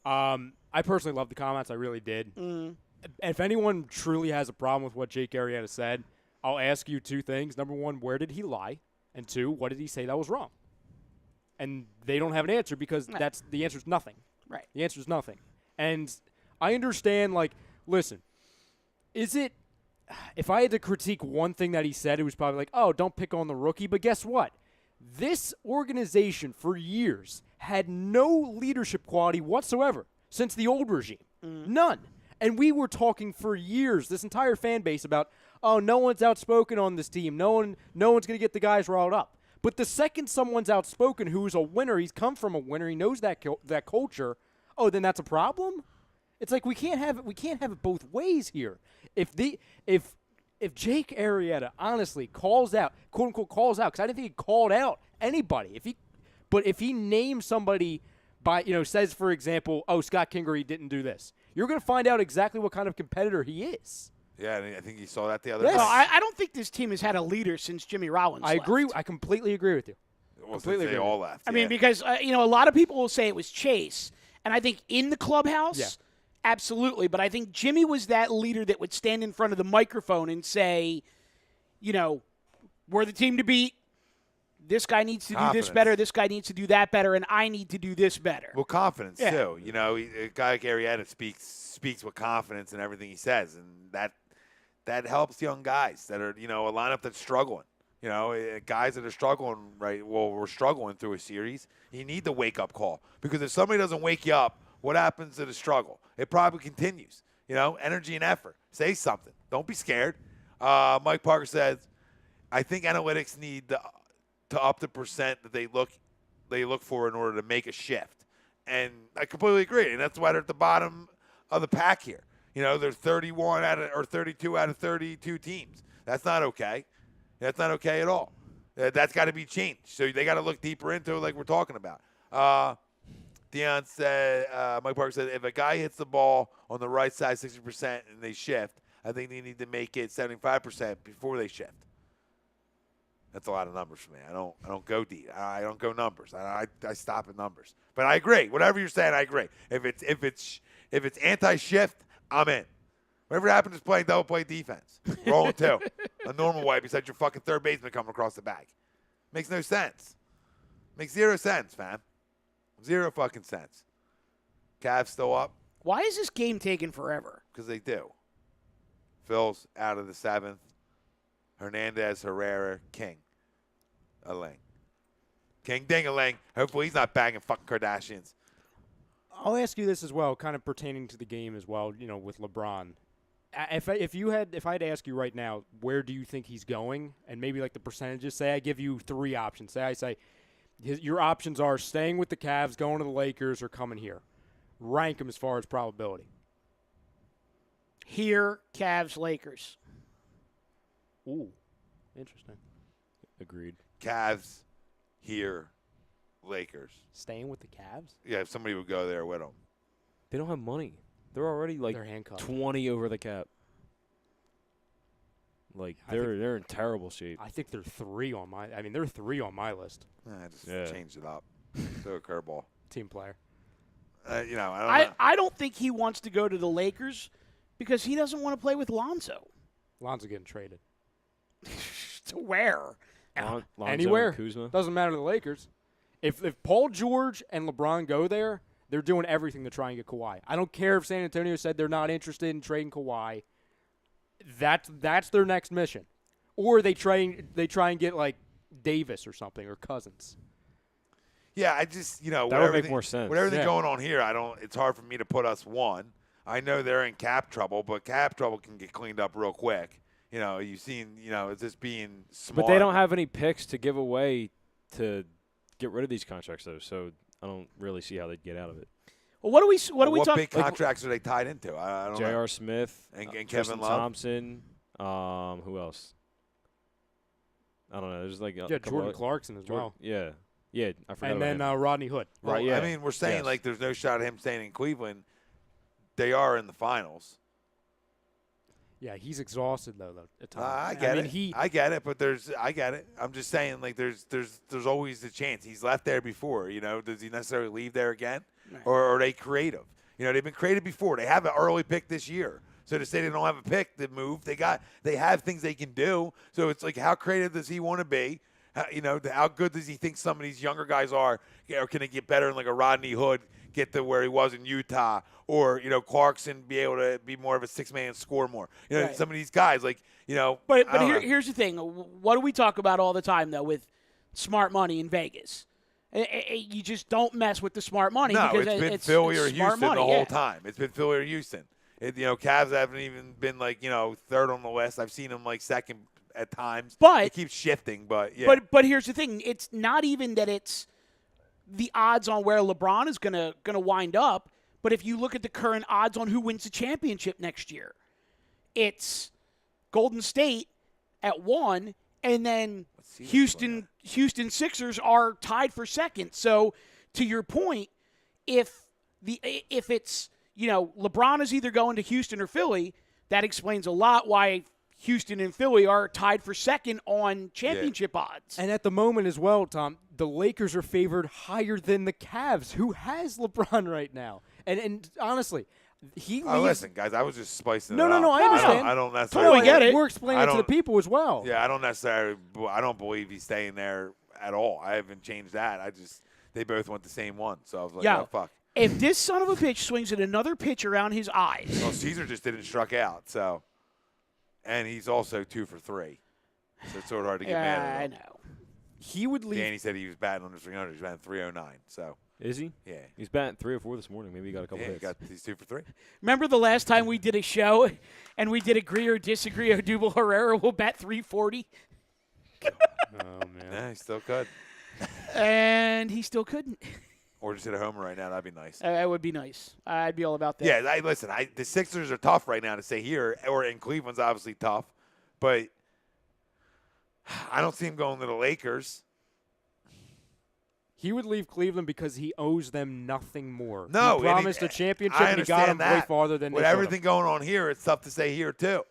I personally love the comments. I really did. Mm. If anyone truly has a problem with what Jake Arrieta said, I'll ask you two things. Number one, where did he lie? And two, what did he say that was wrong? And they don't have an answer because the answer is nothing. Right. The answer is nothing. And I understand, listen, if I had to critique one thing that he said, it was probably like, oh, don't pick on the rookie. But guess what? This organization for years had no leadership quality whatsoever since the old regime. None. And we were talking for years, this entire fan base, about, oh, no one's outspoken on this team. No one's going to get the guys riled up. But the second someone's outspoken who's a winner, he's come from a winner, he knows that culture, oh, then that's a problem? It's like we can't have it both ways here. If Jake Arrieta honestly calls out, quote unquote calls out, because I didn't think he called out anybody. If he names somebody by, says, for example, oh, Scott Kingery didn't do this, you're going to find out exactly what kind of competitor he is. Yeah, I think you saw that the other day. Well, I don't think this team has had a leader since Jimmy Rollins I left. agree. I completely agree with you. Well, completely they all left. I mean, because, a lot of people will say it was Chase. And I think in the clubhouse, absolutely. But I think Jimmy was that leader that would stand in front of the microphone and say, we're the team to beat. This guy needs to do this better. This guy needs to do that better. And I need to do this better. Well, confidence, too. A guy like Arrieta speaks with confidence in everything he says. And that helps young guys that are, a lineup that's struggling. Guys that are struggling, right? Well, we're struggling through a series. You need the wake-up call. Because if somebody doesn't wake you up, what happens to the struggle? It probably continues. Energy and effort. Say something. Don't be scared. Mike Parker says, I think analytics need to up the percent that they look for in order to make a shift. And I completely agree. And that's why they're at the bottom of the pack here. They're 32 out of 32 teams. That's not okay. That's not okay at all. That's got to be changed. So they got to look deeper into it like we're talking about. Dion said, Mike Parker said, if a guy hits the ball on the right side 60% and they shift, I think they need to make it 75% before they shift. That's a lot of numbers for me. I don't go deep. I don't go numbers. I stop at numbers. But I agree. Whatever you're saying, I agree. If it's anti-shift, I'm in. Whatever happens is playing double play defense. Rolling two. A normal way besides your fucking third baseman coming across the bag. Makes no sense. Makes zero sense, fam. Zero fucking sense. Cavs still up. Why is this game taking forever? Because they do. Phil's out of the seventh. Hernandez, Herrera, King. King ding-a-ling. Hopefully he's not banging fucking Kardashians. I'll ask you this as well, kind of pertaining to the game as well, with LeBron. If I had to ask you right now, where do you think he's going? And maybe like the percentages, say I give you 3 options. Say your options are staying with the Cavs, going to the Lakers, or coming here. Rank them as far as probability. Here, Cavs, Lakers. Ooh, interesting. Agreed. Cavs, here, Lakers. Staying with the Cavs? Yeah, if somebody would go there with them. They don't have money. They're already like They're handcuffed. 20 over the cap. Like they're in terrible shape. I think they're 3 on my. I mean, they're 3 on my list. I just changed it up. Throw a curveball. Team player. I don't know. I don't think he wants to go to the Lakers because he doesn't want to play with Lonzo. Lonzo getting traded. To where? Lonzo, Anywhere. Kuzma. Doesn't matter to the Lakers. If Paul George and LeBron go there, they're doing everything to try and get Kawhi. I don't care if San Antonio said they're not interested in trading Kawhi. That's their next mission. Or they try and get like Davis or something or Cousins. Yeah, I just that would make more sense. With everything going on here, it's hard for me to put us one. I know they're in cap trouble, but cap trouble can get cleaned up real quick. You've seen, it's just being smart. But they don't have any picks to give away to get rid of these contracts, though. So I don't really see how they'd get out of it. Well, what do we What talk? big contracts are they tied into? I don't know. J.R. Smith and Kevin Tristan Love. Thompson. Who else? I don't know. There's like Jordan Clarkson as well. Yeah, I forgot. And then Rodney Hood. Well, Right, yeah. I mean, we're saying Yes. like there's no shot of him staying in Cleveland. They are in the finals. Yeah, he's exhausted though at times. I get mean, it. I get it, but I get it. I'm just saying, like, there's always a chance. He's left there before. Does he necessarily leave there again, or are they creative? They've been creative before. They have an early pick this year, so to say they don't have a pick to move, they have things they can do. So it's like, how creative does he want to be? How good does he think some of these younger guys are? Or can they get better in like a Rodney Hood, get to where he was in Utah, or Clarkson be able to be more of a 6-man, score more? Right. Some of these guys But here's the thing. What do we talk about all the time though with smart money in Vegas? You just don't mess with the smart money. No, because it's been Philly or smart Houston money, the whole yeah. time. It's been Philly or Houston. Cavs haven't even been like third on the list. I've seen them like second at times. But it keeps shifting. But yeah. But here's the thing. It's not even that it's the odds on where LeBron is gonna wind up. But if you look at the current odds on who wins the championship next year, it's Golden State at 1, and then Houston Sixers are tied for second. So to your point, if it's LeBron is either going to Houston or Philly, that explains a lot why Houston and Philly are tied for second on championship odds. And at the moment as well, Tom, the Lakers are favored higher than the Cavs, who has LeBron right now. And honestly, listen, guys, I was just spicing No, it up. I understand. I don't necessarily Totally get it. We're explaining it to the people as well. Yeah, I don't believe he's staying there at all. I haven't changed that. They both want the same one. So I was like, oh, fuck. If this son of a bitch swings at another pitch around his eyes. Well, Caesar just didn't struck out, so. And he's also 2 for 3. So it's sort of hard to get mad at him. I know. He would leave. Danny said he was batting under 300. He's batting 309. So. Is he? Yeah. He's batting 3 or 4 this morning. Maybe he got a couple Yeah, hits. he's 2 for 3. Remember the last time we did a show and we did agree or disagree? Odubel Herrera will bat 340. Oh, man. Yeah, he still could. And he still couldn't. Or just hit a homer right now. That'd be nice. That would be nice. I'd be all about that. Yeah, the Sixers are tough right now to say here, or in Cleveland's obviously tough, but I don't see him going to the Lakers. He would leave Cleveland because he owes them nothing more. No, he promised a championship, I and he got him understand way farther than with they everything going on here. It's tough to say here too.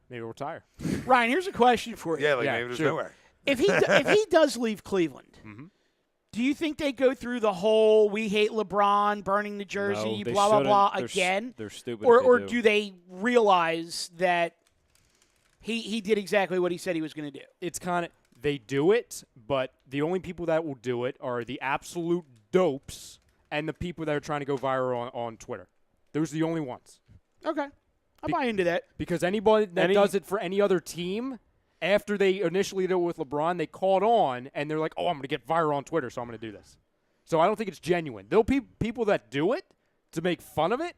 Maybe retire. Ryan, here's a question for you. Yeah, maybe there's nowhere. If he does leave Cleveland, do you think they go through the whole "we hate LeBron," burning the jersey, No, they blah blah blah shouldn't. again? They're stupid. Or if they do they realize that he did exactly what he said he was going to do? It's kind of they do it, but the only people that will do it are the absolute dopes and the people that are trying to go viral on Twitter. Those are the only ones. Okay, I buy into that. Because anybody that does it for any other team, after they initially did it with LeBron, they caught on and they're like, "Oh, I'm going to get viral on Twitter, so I'm going to do this." So I don't think it's genuine. There'll be people that do it to make fun of it,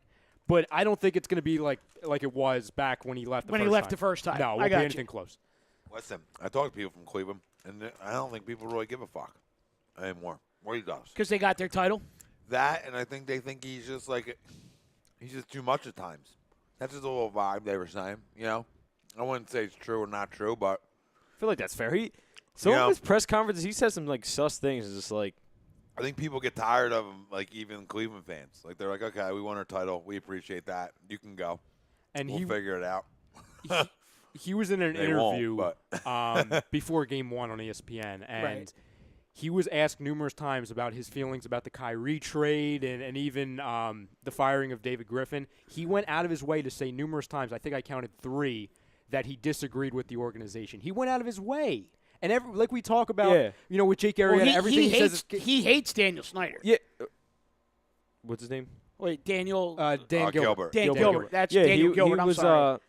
but I don't think it's going to be like it was back when he left the first time. No, it won't be anything close. Listen, I talk to people from Cleveland, and I don't think people really give a fuck anymore. What he does. Because they got their title? That, and I think they think he's just too much at times. That's just a little vibe they were saying, you know? I wouldn't say it's true or not true, but I feel like that's fair. Some of his press conferences, he says some like sus things. It's just like I think people get tired of him, like even Cleveland fans. Like they're like, okay, we won our title, we appreciate that. You can go, and we'll figure it out. He was in an interview before Game 1 on ESPN, and he was asked numerous times about his feelings about the Kyrie trade and even the firing of David Griffin. He went out of his way to say numerous times, I think I counted 3, that he disagreed with the organization. He went out of his way. And like we talk about, with Jake Arrieta, everything he says. He hates Daniel Snyder. Yeah. What's his name? Wait, Dan Gilbert. Dan Gilbert. That's Daniel Gilbert. I'm sorry.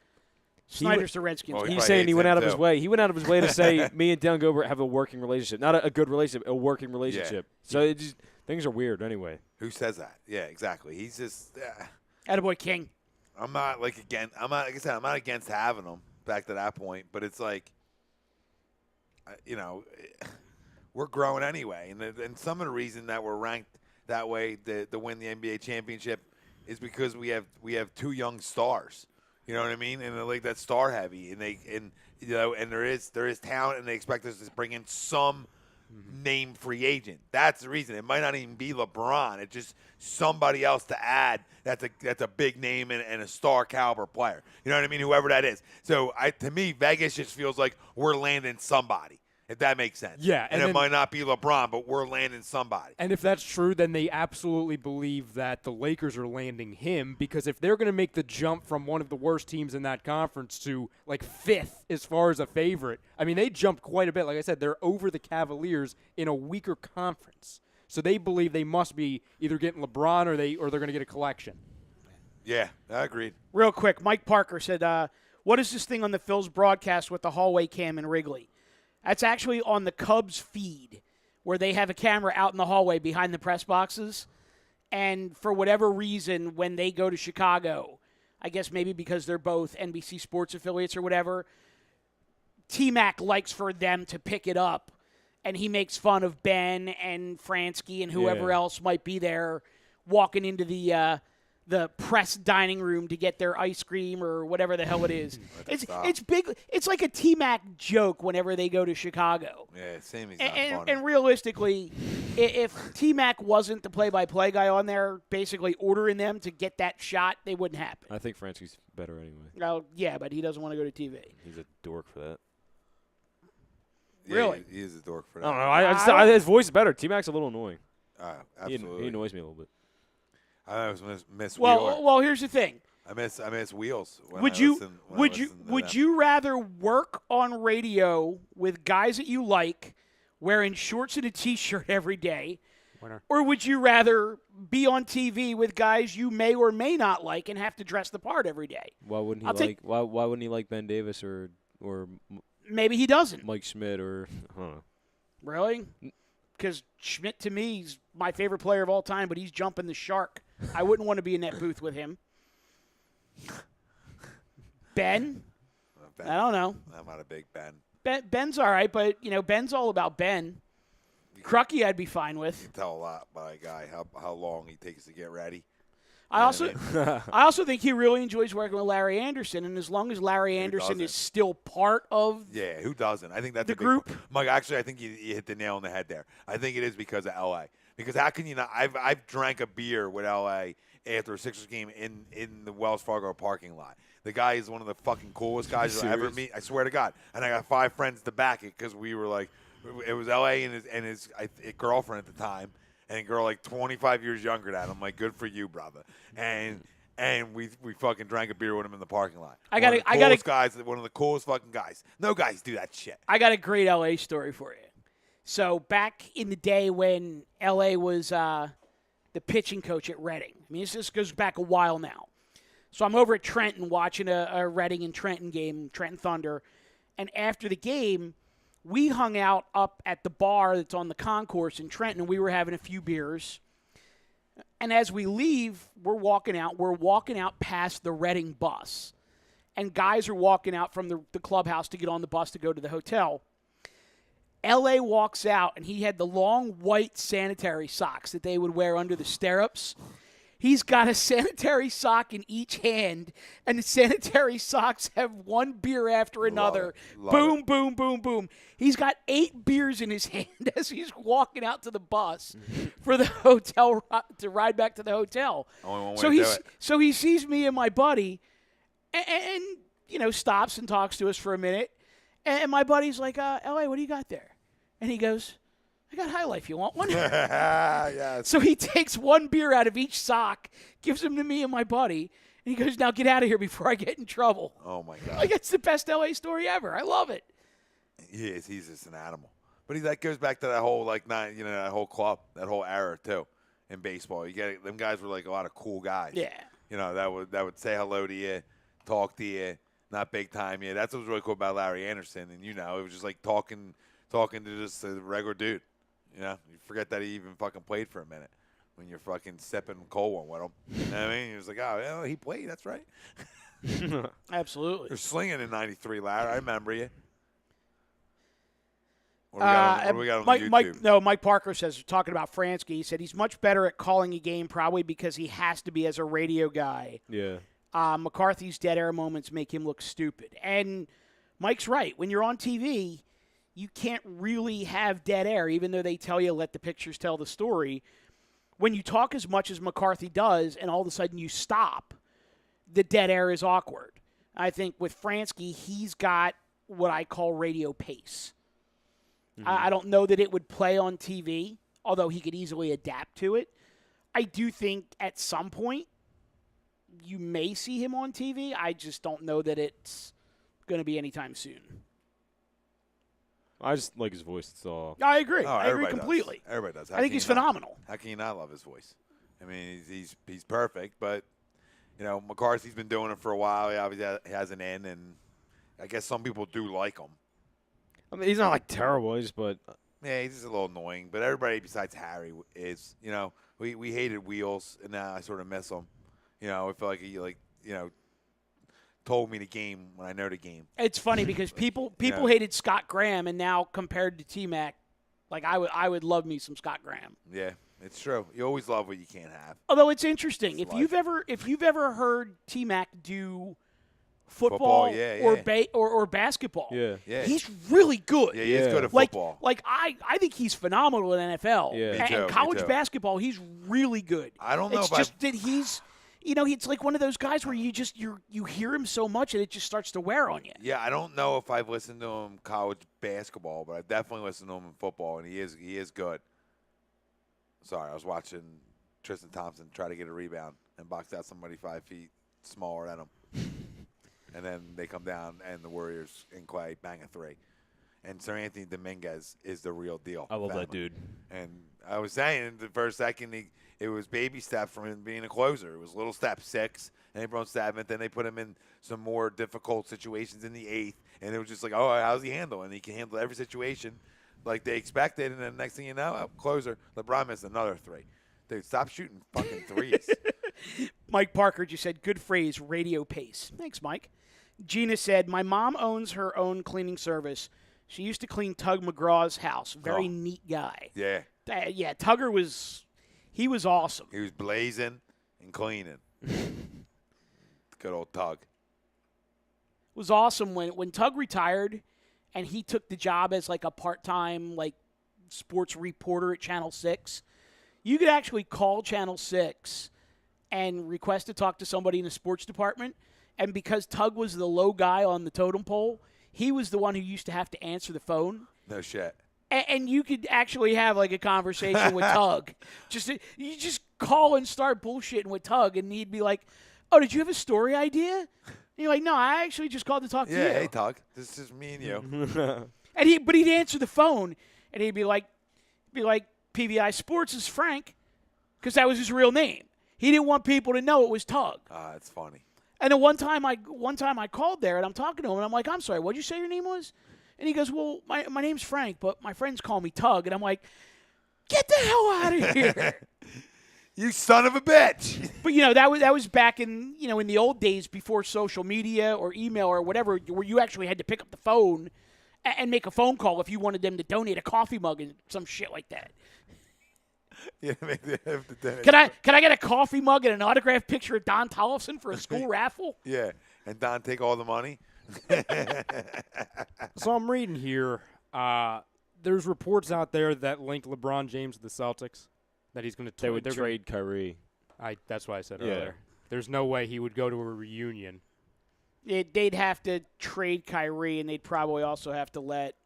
Snyder's the Redskins. Well, he's saying he went out of his way. He went out of his way to say me and Dan Gilbert have a working relationship. Not a good relationship, a working relationship. Yeah. So things are weird anyway. Who says that? Yeah, exactly. He's just attaboy King. I'm not I'm not against having him back to that point, but it's like we're growing anyway, and some of the reason that we're ranked that way to win the NBA championship is because we have 2 young stars. You know what I mean? And they're like that star heavy, and there is talent, and they expect us to bring in some name free agent. That's the reason. It might not even be LeBron. It's just somebody else to add. That's a big name and a star caliber player. You know what I mean? Whoever that is. So to me, Vegas just feels like we're landing somebody. If that makes sense. Yeah. And it might not be LeBron, but we're landing somebody. And if that's true, then they absolutely believe that the Lakers are landing him, because if they're going to make the jump from one of the worst teams in that conference to like 5th as far as a favorite, I mean, they jumped quite a bit. Like I said, they're over the Cavaliers in a weaker conference. So they believe they must be either getting LeBron or they're going to get a collection. Yeah, I agreed. Real quick, Mike Parker said, what is this thing on the Phil's broadcast with the hallway cam in Wrigley? That's actually on the Cubs feed, where they have a camera out in the hallway behind the press boxes. And for whatever reason, when they go to Chicago, I guess maybe because they're both NBC Sports affiliates or whatever, T-Mac likes for them to pick it up. And he makes fun of Ben and Fransky and whoever else might be there walking into the press dining room to get their ice cream or whatever the hell it is. It's big. It's like a T-Mac joke whenever they go to Chicago. Yeah, same. He's not funny. And realistically, if T-Mac wasn't the play-by-play guy on there, basically ordering them to get that shot, they wouldn't happen. I think Fransky's better anyway. Oh, yeah, but he doesn't want to go to TV. He's a dork for that. Yeah, really? He is a dork for that. I don't know. His voice is better. T-Mac's a little annoying. Absolutely. He annoys me a little bit. I always miss Wheeler. Well, here's the thing. I miss Wheels. Would you rather work on radio with guys that you like, wearing shorts and a T-shirt every day, or would you rather be on TV with guys you may or may not like and have to dress the part every day? Why wouldn't he Why wouldn't he like Ben Davis or maybe he doesn't? Mike Schmidt or I don't know. Really? Because Schmidt to me is my favorite player of all time, but he's jumping the shark. I wouldn't want to be in that booth with him. Ben? I don't know. I'm not a big Ben. Ben's all right, but Ben's all about Ben. Crucky I'd be fine with. You can tell a lot by a guy how long he takes to get ready. I also think he really enjoys working with Larry Anderson, and as long as Larry Anderson is still part of who doesn't? I think that's the a big group. Mike, actually, I think you hit the nail on the head there. I think it is because of L.A. Because how can you not? I've drank a beer with L.A. after a Sixers game in the Wells Fargo parking lot. The guy is one of the fucking coolest guys you'll ever meet. I swear to God. And I got 5 friends to back it because we were like, it was L.A. and his girlfriend at the time. And a girl like 25 years younger than him. I'm like, good for you, brother. And we fucking drank a beer with him in the parking lot. One of the coolest fucking guys. No guys do that shit. I got a great LA story for you. So back in the day when LA was the pitching coach at Reading. I mean, this goes back a while now. So I'm over at Trenton watching a Reading and Trenton game, Trenton Thunder. And after the game, we hung out up at the bar that's on the concourse in Trenton, and we were having a few beers. And as we leave, we're walking out. We're walking out past the Reading bus. And guys are walking out from the clubhouse to get on the bus to go to the hotel. L.A. walks out, and he had the long white sanitary socks that they would wear under the stirrups. He's got a sanitary sock in each hand, and the sanitary socks have one beer after another. Boom, boom, boom, boom. He's got 8 beers in his hand as he's walking out to the bus for the hotel to ride back to the hotel. Only one way to do it. So he sees me and my buddy, and stops and talks to us for a minute. And my buddy's like, L.A., what do you got there? And he goes, I got High Life. You want one? Yes. So he takes one beer out of each sock, gives them to me and my buddy, and he goes, now get out of here before I get in trouble. Oh, my God. Like, it's the best L.A. story ever. I love it. He is. He's just an animal. But that goes back to that whole, that whole club, that whole era, too, in baseball. Them guys were, like, a lot of cool guys. Yeah. That would say hello to you, talk to you, not big time you. That's what was really cool about Larry Anderson. And, it was just like talking to just a regular dude. You forget that he even fucking played for a minute when you're fucking sipping cold one with him. You know what I mean? He was like, oh, yeah, he played. That's right. Absolutely. You're slinging in 93, Larry. I remember you. What do we got on YouTube? Mike Parker says, talking about Fransky, he said he's much better at calling a game probably because he has to be as a radio guy. Yeah. McCarthy's dead air moments make him look stupid. And Mike's right. When you're on TV, you can't really have dead air, even though they tell you let the pictures tell the story. When you talk as much as McCarthy does and all of a sudden you stop, the dead air is awkward. I think with Fransky, he's got what I call radio pace. Mm-hmm. I don't know that it would play on TV, although he could easily adapt to it. I do think at some point you may see him on TV. I just don't know that it's going to be anytime soon. I just like his voice. That's all. I agree. Oh, I agree completely. Everybody does. I think he's phenomenal. How can you not love his voice? I mean, he's perfect, but McCarthy's been doing it for a while. He obviously has an end, and I guess some people do like him. I mean, he's not like terrible, but yeah, he's just a little annoying. But everybody besides Harry is, we hated Wheels, and now I sort of miss him. I feel like he told me the game when I know the game. It's funny because people hated Scott Graham, and now compared to T-Mac, like I would love me some Scott Graham. Yeah, it's true. You always love what you can't have. Although it's interesting, It's if you've ever heard T-Mac do football or basketball, yeah, he's really good. Yeah, he is good at like, football. Like I think he's phenomenal in NFL. Yeah. And college basketball, he's really good. I don't know. It's just that he's. It's like one of those guys where you hear him so much and it just starts to wear on you. Yeah, I don't know if I've listened to him college basketball, but I've definitely listened to him in football, and he is good. Sorry, I was watching Tristan Thompson try to get a rebound and box out somebody 5 feet smaller than him. And then they come down, and the Warriors and Clay bang a 3. And Sir Anthony Dominguez is the real deal. I love that dude. And I was saying the first second it was baby steps from him being a closer. It was little step 6, and they brought 7th. Then they put him in some more difficult situations in the 8th, and it was just like, oh, how's he handle? And he can handle every situation like they expected. And then next thing you know, closer, LeBron missed another 3. Dude, stop shooting fucking threes. Mike Parker just said, good phrase, radio pace. Thanks, Mike. Gina said, my mom owns her own cleaning service. She used to clean Tug McGraw's house. Very neat guy. Yeah. Yeah, Tugger was awesome. He was blazing and cleaning. Good old Tug. It was awesome when Tug retired and he took the job as like a part-time sports reporter at Channel 6. You could actually call Channel 6 and request to talk to somebody in the sports department. And because Tug was the low guy on the totem pole, he was the one who used to have to answer the phone. No shit. And you could actually have a conversation with Tug. You just call and start bullshitting with Tug, and he'd be like, "Oh, did you have a story idea?" And you're like, "No, I actually just called to talk to you." Yeah, hey Tug, this is me and you. And he'd answer the phone, and he'd be like, "PVI Sports is Frank," because that was his real name. He didn't want people to know it was Tug. That's funny. And then one time I called there, and I'm talking to him, and I'm like, "I'm sorry, what'd you say your name was?" And he goes, well, my name's Frank, but my friends call me Tug. And I'm like, get the hell out of here. You son of a bitch. But, that was back in, in the old days before social media or email or whatever, where you actually had to pick up the phone and make a phone call if you wanted them to donate a coffee mug and some shit like that. Yeah, Can I get a coffee mug and an autographed picture of Don Tollefson for a school raffle? Yeah, and Don take all the money. So I'm reading here. There's reports out there that link LeBron James to the Celtics, that he's going to They would trade Kyrie. That's what I said Yeah. earlier. There's no way he would go to a reunion. They'd have to trade Kyrie, and they'd probably also have to let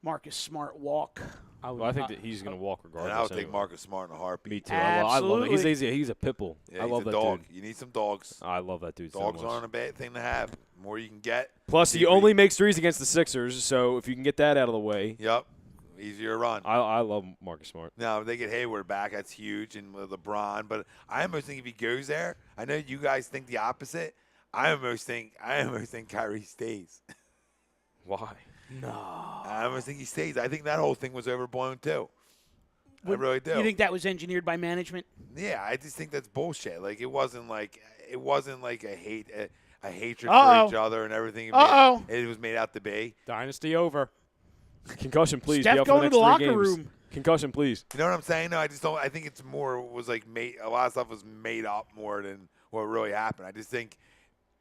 Marcus Smart walk. I think that he's going to walk regardless. And I would take anyway. Marcus Smart in a heartbeat. Me too. I love him. Absolutely. He's a pit bull. Yeah, I he's love a that dog. dude. You need some dogs. I love that dude Dogs so much. aren't a bad thing to have. The more you can get. Plus, he only makes threes against the Sixers, so if you can get that out of the way. Yep. Easier to run. I love Marcus Smart. Now, if they get Hayward back, that's huge, and with LeBron. But I almost think if he goes there, I know you guys think the opposite. I almost think Kyrie stays. Why? I almost think he stays. I think that whole thing was overblown too. I really do. You think that was engineered by management? Yeah, I just think that's bullshit. Like it wasn't like a hatred Uh-oh. for each other and everything. Uh-oh. It was made out to be. Dynasty over. Concussion, please. Steph be out for going the to next the 3 locker games. room. Concussion, please. You know what I'm saying? No, I just don't. I think it's more was like made. A lot of stuff was made up more than what really happened. I just think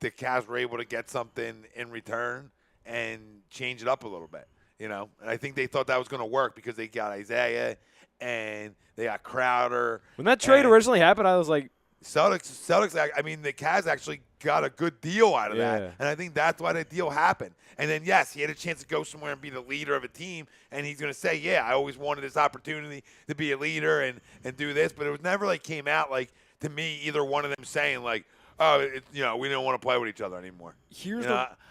the Cavs were able to get something in return and change it up a little bit. And I think they thought that was going to work because they got Isaiah and they got Crowder. When that trade originally happened, I was like, Celtics. I mean, the Cavs actually got a good deal out of Yeah. that, and I think that's why the deal happened. And then, yes, he had a chance to go somewhere and be the leader of a team, and he's going to say, "Yeah, I always wanted this opportunity to be a leader and do this," but it was never like came out like to me either one of them saying like, "Oh, we don't want to play with each other anymore."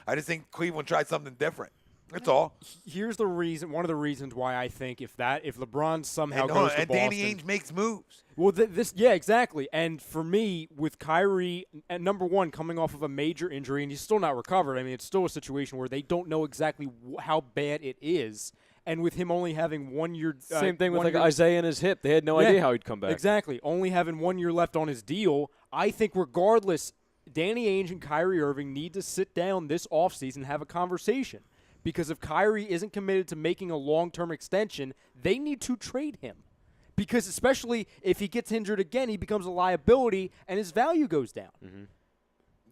I just think Cleveland tried something different. That's all. Here's the reason. One of the reasons why I think if LeBron somehow goes to And Boston, Danny Ainge makes moves. well, exactly. And for me, with Kyrie, at number one, coming off of a major injury, and he's still not recovered. I mean, it's still a situation where they don't know exactly how bad it is. And with him only having 1 year, same thing with 1 like year, Isaiah and his hip. They had no idea how he'd come back. Exactly. Only having 1 year left on his deal, I think regardless, Danny Ainge and Kyrie Irving need to sit down this offseason and have a conversation. Because if Kyrie isn't committed to making a long-term extension, they need to trade him. Because especially if he gets injured again, he becomes a liability and his value goes down. Mm-hmm.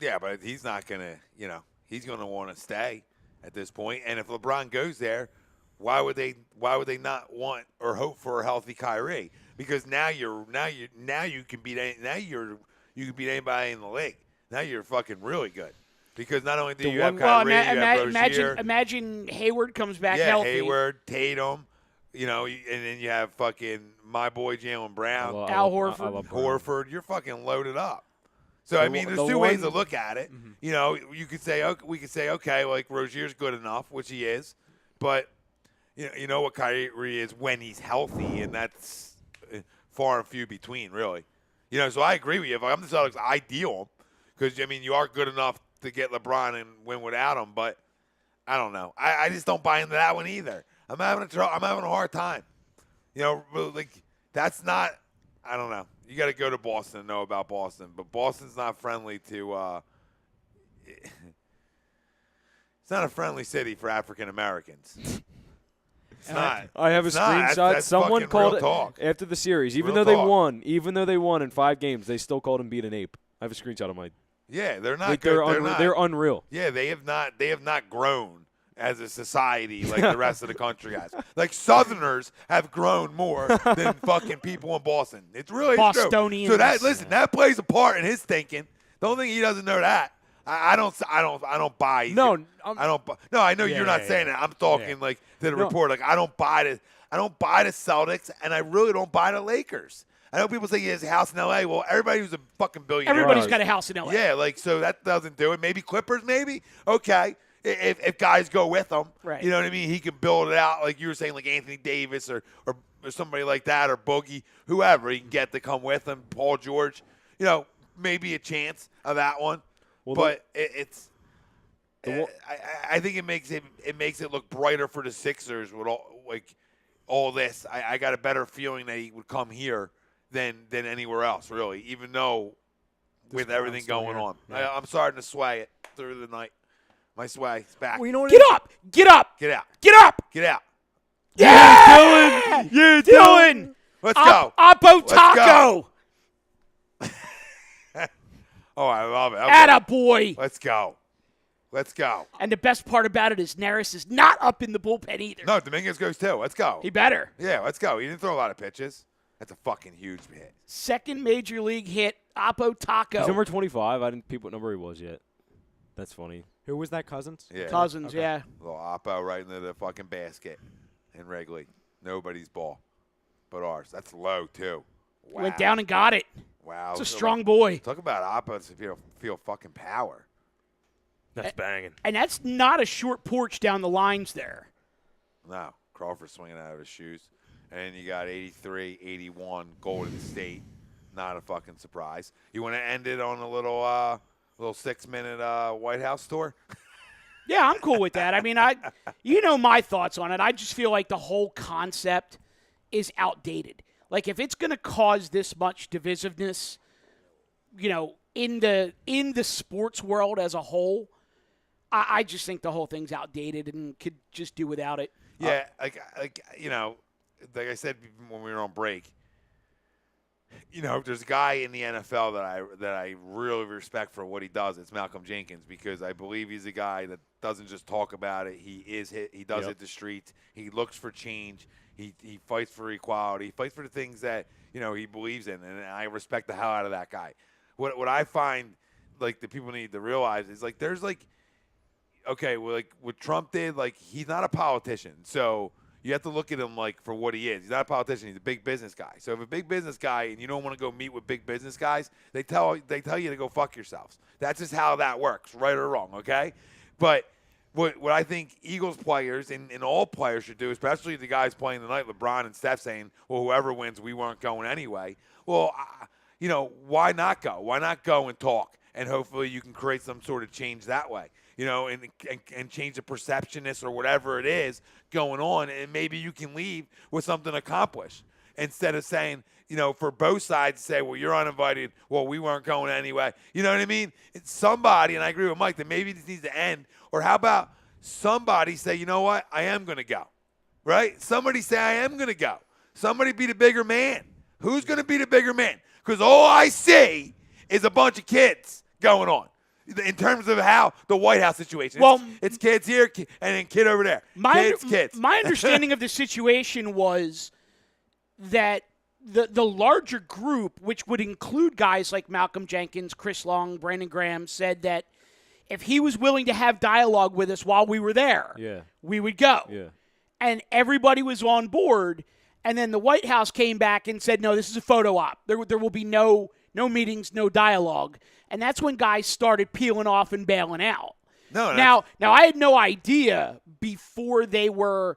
Yeah, but he's not going to, he's going to want to stay at this point. And if LeBron goes there, why would they not want or hope for a healthy Kyrie? Because now you can beat you can beat anybody in the league. Now you're fucking really good. Because not only do you have Kyrie, you have Rozier. Imagine Hayward comes back healthy. Hayward, Tatum, and then you have fucking my boy Jaylen Brown, Al Horford. I love Horford. You're fucking loaded up. So I mean, there's two ways to look at it. Mm-hmm. You could say, we could say, okay, like Rozier's good enough, which he is, but you know what Kyrie is when he's healthy, and that's far and few between, really. So I agree with you. If I'm the Celtics, I deal him because you are good enough to get LeBron and win without him, but I don't know. I just don't buy into that one either. I'm having a hard time. That's not. I don't know. You got to go to Boston to know about Boston, but Boston's not friendly to. It's not a friendly city for African Americans. It's not. I have a screenshot. That's Someone called it talk. after the series. Even Real though talk. they won in 5 games, they still called him beat an ape. I have a screenshot of my. Yeah, they're not Like good. they're unreal. Yeah, they have not grown as a society like the rest of the country has. Like Southerners have grown more than fucking people in Boston. It's really Bostonians. True. So that plays a part in his thinking. Don't think he doesn't know that. I don't buy. No, I know you're not saying that. I'm talking like to the report. Like I don't buy the Celtics, and I really don't buy the Lakers. I know people say he has a house in L.A. Well, everybody who's a fucking billionaire. Everybody's got a house in L.A. Yeah, so that doesn't do it. Maybe Clippers, maybe? Okay. If guys go with them. Right. You know what I mean? He can build it out like you were saying, like Anthony Davis or somebody like that or Boogie, whoever he can get to come with him, Paul George. Maybe a chance of that one. Well, but it's I think it makes it look brighter for the Sixers with all this. I got a better feeling that he would come here than anywhere else, really. Even though with everything going on, Yeah. I'm starting to sway it through the night. My sway is back. Well, you know what Get up! Get up! Get out! Get up! Get out! Yeah! Yeah, Dylan! Let's go. Oppo Let's Taco! Oh, I love it. Okay. Attaboy! Let's go. Let's go. And the best part about it is Neris is not up in the bullpen either. No, Dominguez goes too. Let's go. He better. Yeah, let's go. He didn't throw a lot of pitches. That's a fucking huge hit. Second major league hit, Oppo Taco. He's number 25. I didn't peep what number he was yet. That's funny. Who was that, Cousins? Yeah. Cousins, yeah. Little Oppo right into the fucking basket in Wrigley. Nobody's ball but ours. That's low, too. Wow. Went down and got it. Wow. It's a strong boy. Talk about Oppo to feel fucking power. That's banging. And that's not a short porch down the lines there. No. Crawford swinging out of his shoes. And you got 83, 81, Golden State. Not a fucking surprise. You want to end it on a little 6-minute White House tour? Yeah, I'm cool with that. I mean, you know my thoughts on it. I just feel like the whole concept is outdated. Like, if it's going to cause this much divisiveness, in the sports world as a whole, I just think the whole thing's outdated and could just do without it. Yeah, like I said when we were on break, there's a guy in the NFL that I really respect for what he does. It's Malcolm Jenkins, because I believe he's a guy that doesn't just talk about it. He does hit the streets. He looks for change. He fights for equality. He fights for the things that he believes in, and I respect the hell out of that guy. What I find like that people need to realize is like there's like okay, well, like what Trump did, like he's not a politician, so you have to look at him like for what he is. He's not a politician. He's a big business guy. So if a big business guy and you don't want to go meet with big business guys, they tell you to go fuck yourselves. That's just how that works, right or wrong, okay? But what I think Eagles players and all players should do, especially the guys playing tonight, LeBron and Steph, saying, well, whoever wins, we weren't going anyway. Well, why not go? Why not go and talk? And hopefully you can create some sort of change that way, and change the perceptionist or whatever it is going on, and maybe you can leave with something accomplished instead of saying, for both sides to say, well, you're uninvited, well, we weren't going anyway. You know what I mean? It's somebody, and I agree with Mike, that maybe this needs to end. Or how about somebody say, you know what, I am going to go, right? Somebody say, I am going to go. Somebody be the bigger man. Who's going to be the bigger man? Because all I see is a bunch of kids going on in terms of how the White House situation. Well, it's kids here and then kid over there. Kids. My understanding of the situation was that the larger group, which would include guys like Malcolm Jenkins, Chris Long, Brandon Graham, said that if he was willing to have dialogue with us while we were there, we would go. Yeah. And everybody was on board. And then the White House came back and said, no, this is a photo op. There will be no meetings, no dialogue. And that's when guys started peeling off and bailing out. Now I had no idea before they were,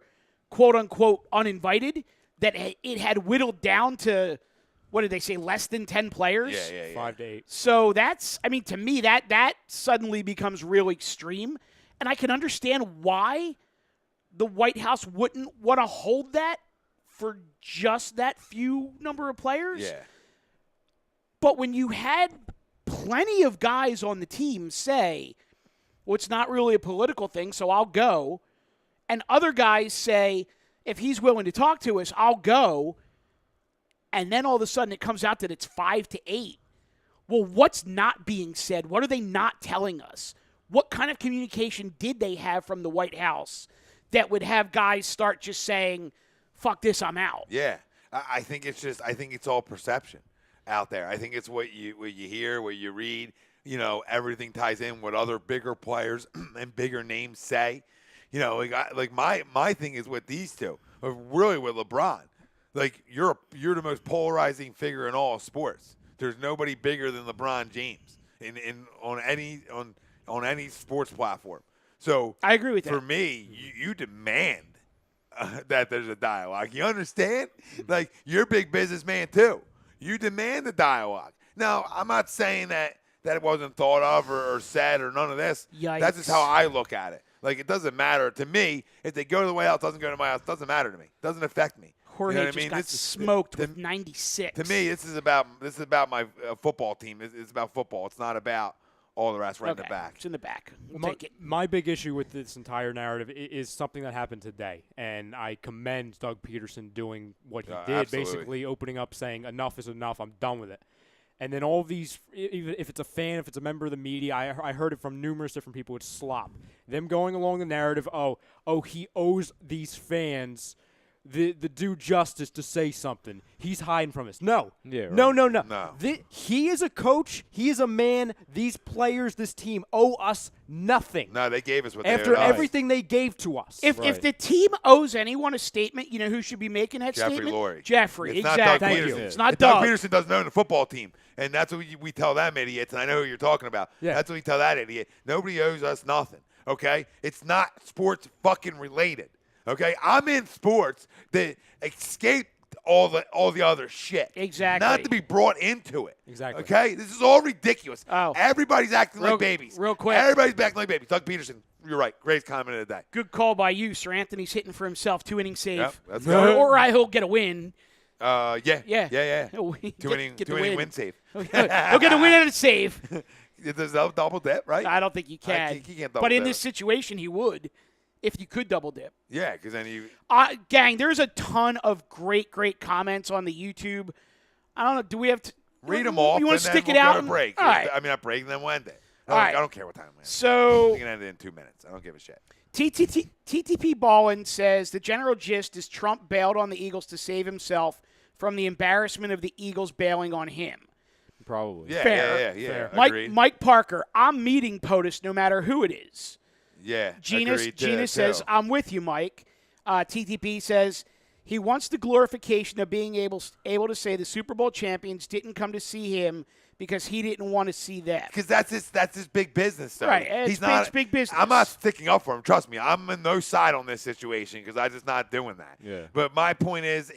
quote unquote, uninvited that it had whittled down to, what did they say, less than 10 players? Yeah. 5 to 8. So that's, to me, that suddenly becomes real extreme. And I can understand why the White House wouldn't want to hold that for just that few number of players. Yeah. But when you had plenty of guys on the team say, well, it's not really a political thing, so I'll go, and other guys say, if he's willing to talk to us, I'll go, and then all of a sudden it comes out that it's 5 to 8. Well, what's not being said? What are they not telling us? What kind of communication did they have from the White House that would have guys start just saying, fuck this, I'm out? Yeah. I think it's all perception out there. I think it's what you hear, what you read. Everything ties in what other bigger players and bigger names say. My thing is with these two, really with LeBron. Like you're the most polarizing figure in all of sports. There's nobody bigger than LeBron James on any sports platform. So I agree with that. For me, you demand that there's a dialogue. You understand? Like you're a big businessman too. You demand the dialogue. Now, I'm not saying that that it wasn't thought of or said or none of this. Yikes. That's just how I look at it. Like, it doesn't matter to me if they go to the White House, doesn't go to my house. It doesn't matter to me. It doesn't affect me. Jorge you know what just I mean? got smoked with 96. To me, this is about my football team. It's about football. It's not about all the rest in the back. It's in the back. We'll take it. My big issue with this entire narrative is something that happened today, and I commend Doug Peterson doing what he did, absolutely. basically opening up, saying enough is enough, I'm done with it. And then all these, even if it's a fan, if it's a member of the media, I heard it from numerous different people, it's slop. Them going along the narrative, he owes these fans the due justice to say something. He's hiding from us. No. Yeah, right. No. He is a coach. He is a man. These players, this team owe us nothing. No, they gave us what after they owed us. everything they gave to us. If the team owes anyone a statement, you know who should be making that Jeffrey statement? Lurie. Jeffrey, It's exactly. not Doug Thank Peterson. you. It's not And Doug Doug. Peterson doesn't own the football team, and that's what we tell them idiots, and I know who you're talking about. Yeah. That's what we tell that idiot. Nobody owes us nothing, okay? It's not sports fucking related, okay? I'm in sports that escape all the other shit. Exactly. Not to be brought into it. Exactly. Okay? This is all ridiculous. Oh. Everybody's acting like babies. Real quick. Everybody's acting like babies. Doug Peterson, you're right. Greatest comment of the day. Good call by you, Sir Anthony's hitting for himself. 2-inning save. Yep, that's or, good. or he'll get a win. Yeah. He'll win- Two inning get the win save. He'll get a win and a save. There's a double dip, right? I don't think you can. He can't double but in dip. this situation, he would if you could double dip. Yeah, because then you. Gang, there's a ton of great comments on the YouTube. I don't know. Do we have to Read them off. You want and to then stick we'll it out? Go to break. All right. I mean, not break, then Wednesday. All right. I don't care what time it is. So We can end it in 2 minutes. I don't give a shit. TTP Ballin says the general gist is Trump bailed on the Eagles to save himself from the embarrassment of the Eagles bailing on him. Probably. Yeah, Fair. yeah. Fair. Agreed. Mike Parker, I'm meeting POTUS no matter who it is. Yeah. Gina agreed says, too. I'm with you, Mike. TTP says he wants the glorification of being able to say the Super Bowl champions didn't come to see him because he didn't want to see that. Because that's his big business, though. Right, He's it's big business. I'm not sticking up for him. Trust me, I'm on no side on this situation because I'm just not doing that. Yeah. But my point is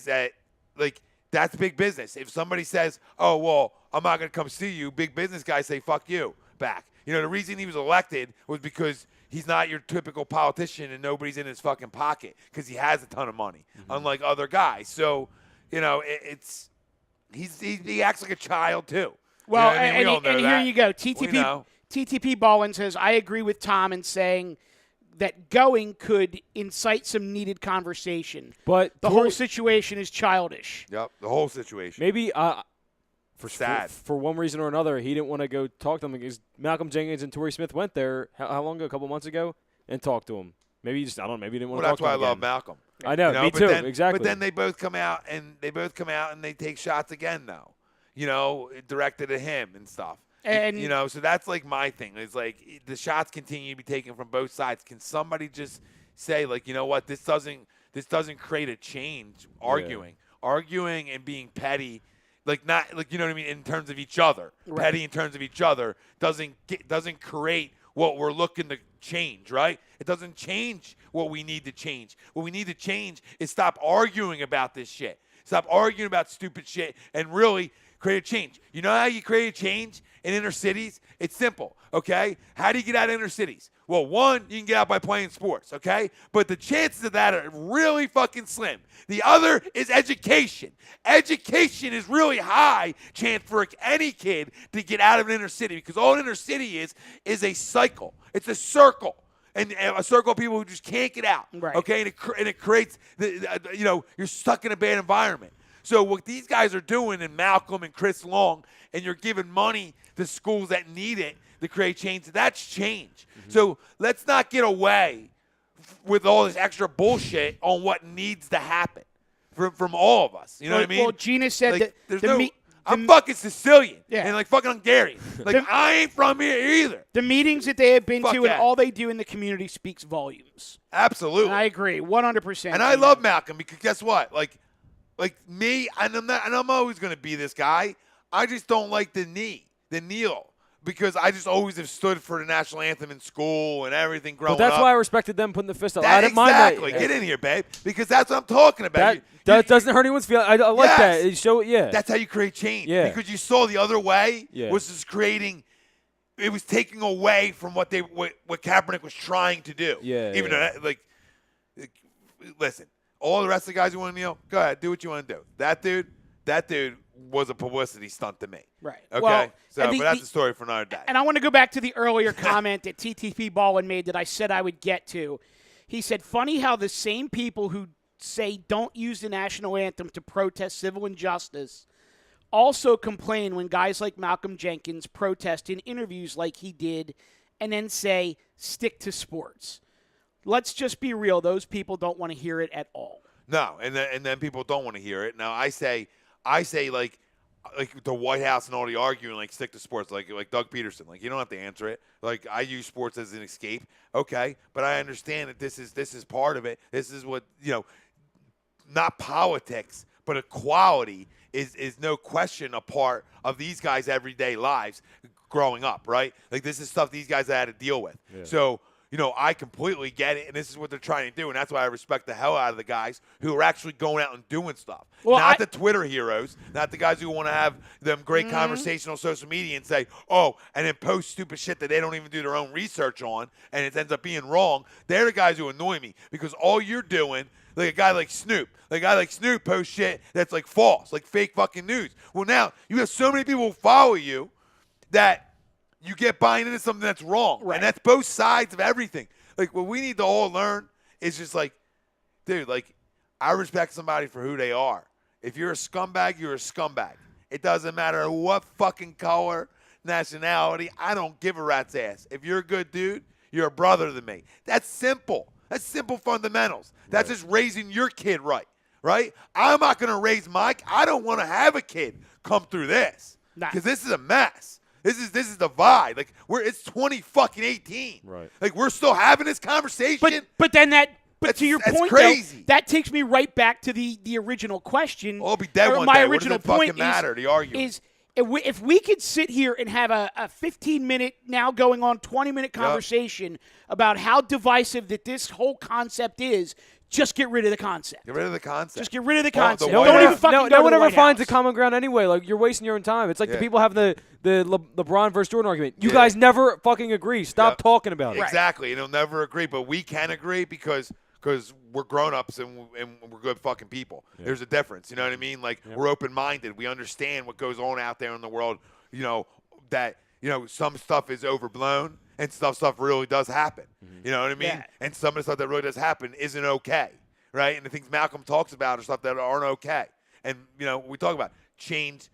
that like that's big business. If somebody says, "Oh well, I'm not going to come see you," big business guys say, "Fuck you," back. You know, the reason he was elected was because he's not your typical politician and nobody's in his fucking pocket because he has a ton of money, unlike other guys. So, you know, he acts like a child too. Well, You know what I mean? We all know and that. here you go. We know. TTP Ballin says, I agree with Tom in saying that going could incite some needed conversation. But The whole situation is childish. Yep, the whole situation. maybe Sad. for one reason or another, he didn't want to go talk to them because Malcolm Jenkins and Torrey Smith went there how long ago? A couple months ago, and talked to him. Maybe he just maybe he didn't want Well, to talk that's why I to him love again. Malcolm. I know, You know, me but too. then- Exactly. But then they both come out and they take shots again, though. You know, directed at him and stuff. And you know, so that's like my thing. It's like the shots continue to be taken from both sides. Can somebody just say, like, you know what, this doesn't create a change? Arguing and being petty, like not like, you know what I mean, in terms of each other. Right. Petty in terms of each other doesn't create what we're looking to change, right? It doesn't change what we need to change. What we need to change is stop arguing about this shit. Stop arguing about stupid shit and really create a change. You know how you create a change in inner cities? It's simple, okay? How do you get out of inner cities? Well, one, you can get out by playing sports, okay? But the chances of that are really fucking slim. The other is education. Education is really high chance for any kid to get out of an inner city because all an inner city is a cycle. It's a circle. And a circle of people who just can't get out, Right. okay? And it creates, you're stuck in a bad environment. So what these guys are doing, and Malcolm and Chris Long, and you're giving money to schools that need it to create change, that's change. So let's not get away with all this extra bullshit on what needs to happen from all of us. You know what I mean? Well, Gina said Like, that there's I'm fucking Sicilian Yeah. and like fucking Hungarian. Like I ain't from here either. the meetings that they have been Fuck to that. and all they do in the community speaks volumes. Absolutely. And I agree, 100%. And I love Malcolm because guess what? Like me, and I'm always going to be this guy. I just don't like the kneel. because I just always have stood for the national anthem in school and everything growing up. But that's why I respected them putting the fist up. Exactly. Get in here, babe, because that's what I'm talking about. That doesn't hurt anyone's feelings. I like that. It That's how you create change. Yeah. Because you saw the other way was just creating. It was taking away from what Kaepernick was trying to do. Yeah. Even though, listen, all the rest of the guys who want to kneel, go ahead, do what you want to do. That dude was a publicity stunt to me. Right. Okay. Well, but that's a story for another day. And I want to go back to the earlier comment that TTP Ballin made that I said I would get to. He said, funny how the same people who say don't use the national anthem to protest civil injustice also complain when guys like Malcolm Jenkins protest in interviews like he did and then say, stick to sports. Let's just be real. Those people don't want to hear it at all. No, and then people don't want to hear it. Now, I say like the White House and all the arguing, like stick to sports, like Doug Peterson. Like, you don't have to answer it. Like, I use sports as an escape. Okay, but I understand that this is part of it. This is what, not politics, but equality is no question a part of these guys' everyday lives growing up, right? Like, this is stuff these guys had to deal with. Yeah. So, I completely get it, and this is what they're trying to do, and that's why I respect the hell out of the guys who are actually going out and doing stuff. Well, not the Twitter heroes, not the guys who want to have them great conversation on social media and say, and then post stupid shit that they don't even do their own research on, and it ends up being wrong. They're the guys who annoy me because all you're doing, like a guy like Snoop posts shit that's like false, like fake fucking news. Well, now you have so many people who follow you that you get buying into something that's wrong. Right. And that's both sides of everything. Like, what we need to all learn is just like, dude, like, I respect somebody for who they are. If you're a scumbag, you're a scumbag. It doesn't matter what fucking color, nationality. I don't give a rat's ass. If you're a good dude, you're a brother to me. That's simple. That's simple fundamentals. That's just raising your kid right? I'm not going to raise Mike. I don't want to have a kid come through this because this is a mess. This is the vibe. Like, it's 2018. Right. Like, we're still having this conversation. But to your point, crazy. Though, that takes me right back to the original question. I'll be dead one my day. Original what does it point fucking matter? The argument is if we could sit here and have a 15-minute, now going on 20-minute conversation about how divisive that this whole concept is. Just get rid of the concept. Get rid of the concept. Just get rid of the concept. No one ever finds a a common ground anyway. Like, you're wasting your own time. It's like the people having the LeBron versus Jordan argument. You guys never fucking agree. Stop talking about it. Exactly. They'll never agree, but we can agree because we're grown-ups and we're good fucking people. Yeah. There's a difference. You know what I mean? Like, we're open-minded. We understand what goes on out there in the world, that, some stuff is overblown. And stuff really does happen. Mm-hmm. You know what I mean? Yeah. And some of the stuff that really does happen isn't okay, right? And the things Malcolm talks about are stuff that aren't okay. And, we talk about change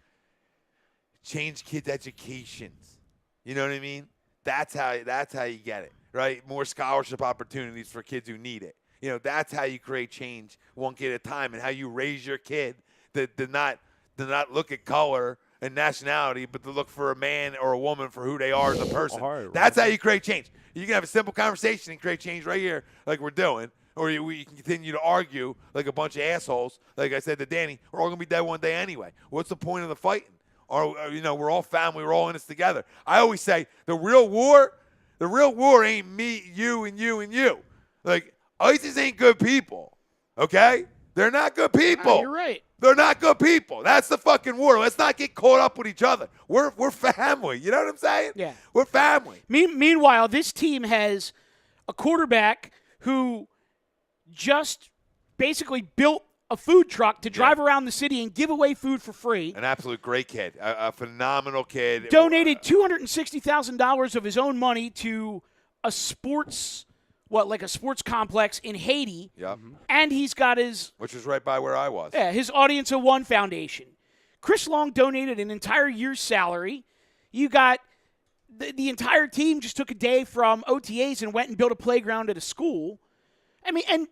kids' educations. You know what I mean? That's how you get it, right? More scholarship opportunities for kids who need it. That's how you create change one kid at a time, and how you raise your kid to not look at color and nationality, but to look for a man or a woman for who they are as a person. That's how you create change. You can have a simple conversation and create change right here like we're doing, or we can continue to argue like a bunch of assholes. Like I said to Danny, we're all going to be dead one day anyway. What's the point of the fighting? Or, we're all family. We're all in this together. I always say the real war ain't me, you, and you, and you. Like, ISIS ain't good people, okay? They're not good people. You're right. They're not good people. That's the fucking war. Let's not get caught up with each other. We're family. You know what I'm saying? Yeah. We're family. Meanwhile, this team has a quarterback who just basically built a food truck to drive around the city and give away food for free. An absolute great kid. A phenomenal kid. Donated $260,000 of his own money to a sports complex in Haiti. Yep. And he's got which is right by where I was. Yeah, his Audience of One Foundation. Chris Long donated an entire year's salary. You got the entire team just took a day from OTAs and went and built a playground at a school. I mean, and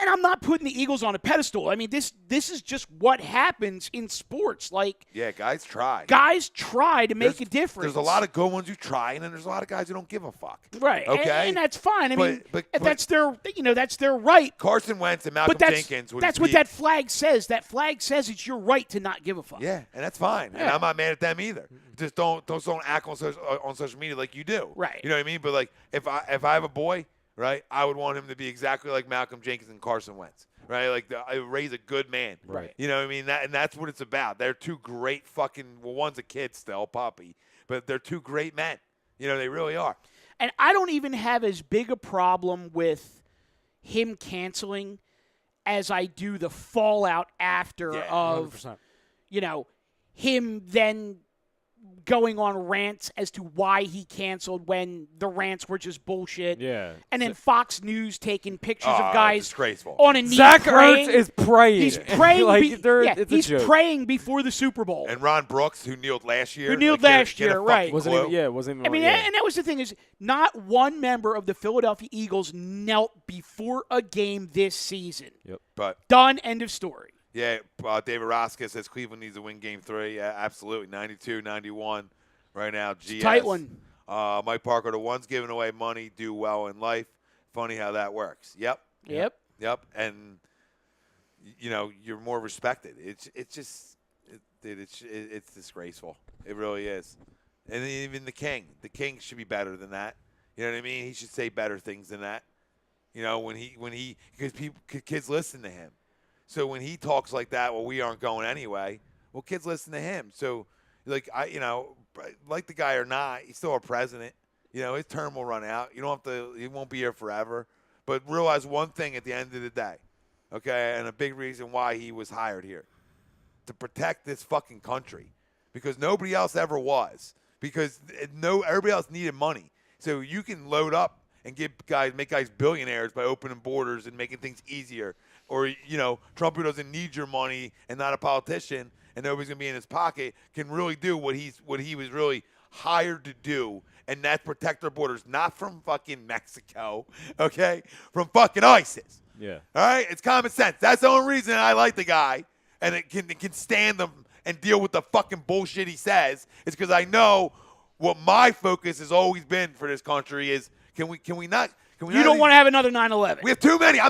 I'm not putting the Eagles on a pedestal. I mean, this is just what happens in sports. Like, guys try. Guys try to make a difference. There's a lot of good ones who try, and then there's a lot of guys who don't give a fuck. Right. Okay. And that's fine. I mean, that's their that's their right. Carson Wentz and Malcolm Jenkins. That's what that flag says. That flag says it's your right to not give a fuck. Yeah, and that's fine. Yeah. And I'm not mad at them either. just don't act on social media like you do. Right. You know what I mean? But like if I have a boy, right, I would want him to be exactly like Malcolm Jenkins and Carson Wentz. Right, like I raise a good man. Right. You know what I mean? That's what it's about. They're two great one's a kid still, puppy, but they're two great men. You know, they really are. And I don't even have as big a problem with him canceling as I do the fallout after of 100%. Him then going on rants as to why he canceled when the rants were just bullshit. Yeah. And then Fox News taking pictures of guys disgraceful. on a knee Zach praying. Ertz is praying. He's praying. It's a he's joke. praying before the Super Bowl. And Ron Brooks, who kneeled last year. Right. Wasn't even. I mean, and that was the thing is, not one member of the Philadelphia Eagles knelt before a game this season. Yep. But Done. End of story. yeah, David Roska says Cleveland needs to win Game 3. Yeah, absolutely. 92-91 right now. GS. Tight one. Mike Parker, the ones giving away money do well in life. Funny how that works. Yep. And you're more respected. It's disgraceful. It really is. And even the king should be better than that. You know what I mean? He should say better things than that. Because kids listen to him. So when he talks like that, well, we aren't going anyway. Well, kids listen to him. So, like the guy or not, he's still our president. His term will run out. You don't have to. He won't be here forever. But realize one thing at the end of the day, okay, and a big reason why he was hired here, to protect this fucking country, because nobody else ever was. Because everybody else needed money. So you can load up and make guys billionaires by opening borders and making things easier. Or, Trump, who doesn't need your money and not a politician and nobody's going to be in his pocket, can really do what he was really hired to do, and that's protect our borders, not from fucking Mexico, okay? From fucking ISIS. Yeah. All right? It's common sense. That's the only reason I like the guy and it can stand him and deal with the fucking bullshit he says, is because I know what my focus has always been for this country is can we not – You don't want to have another 9/11. We have too many.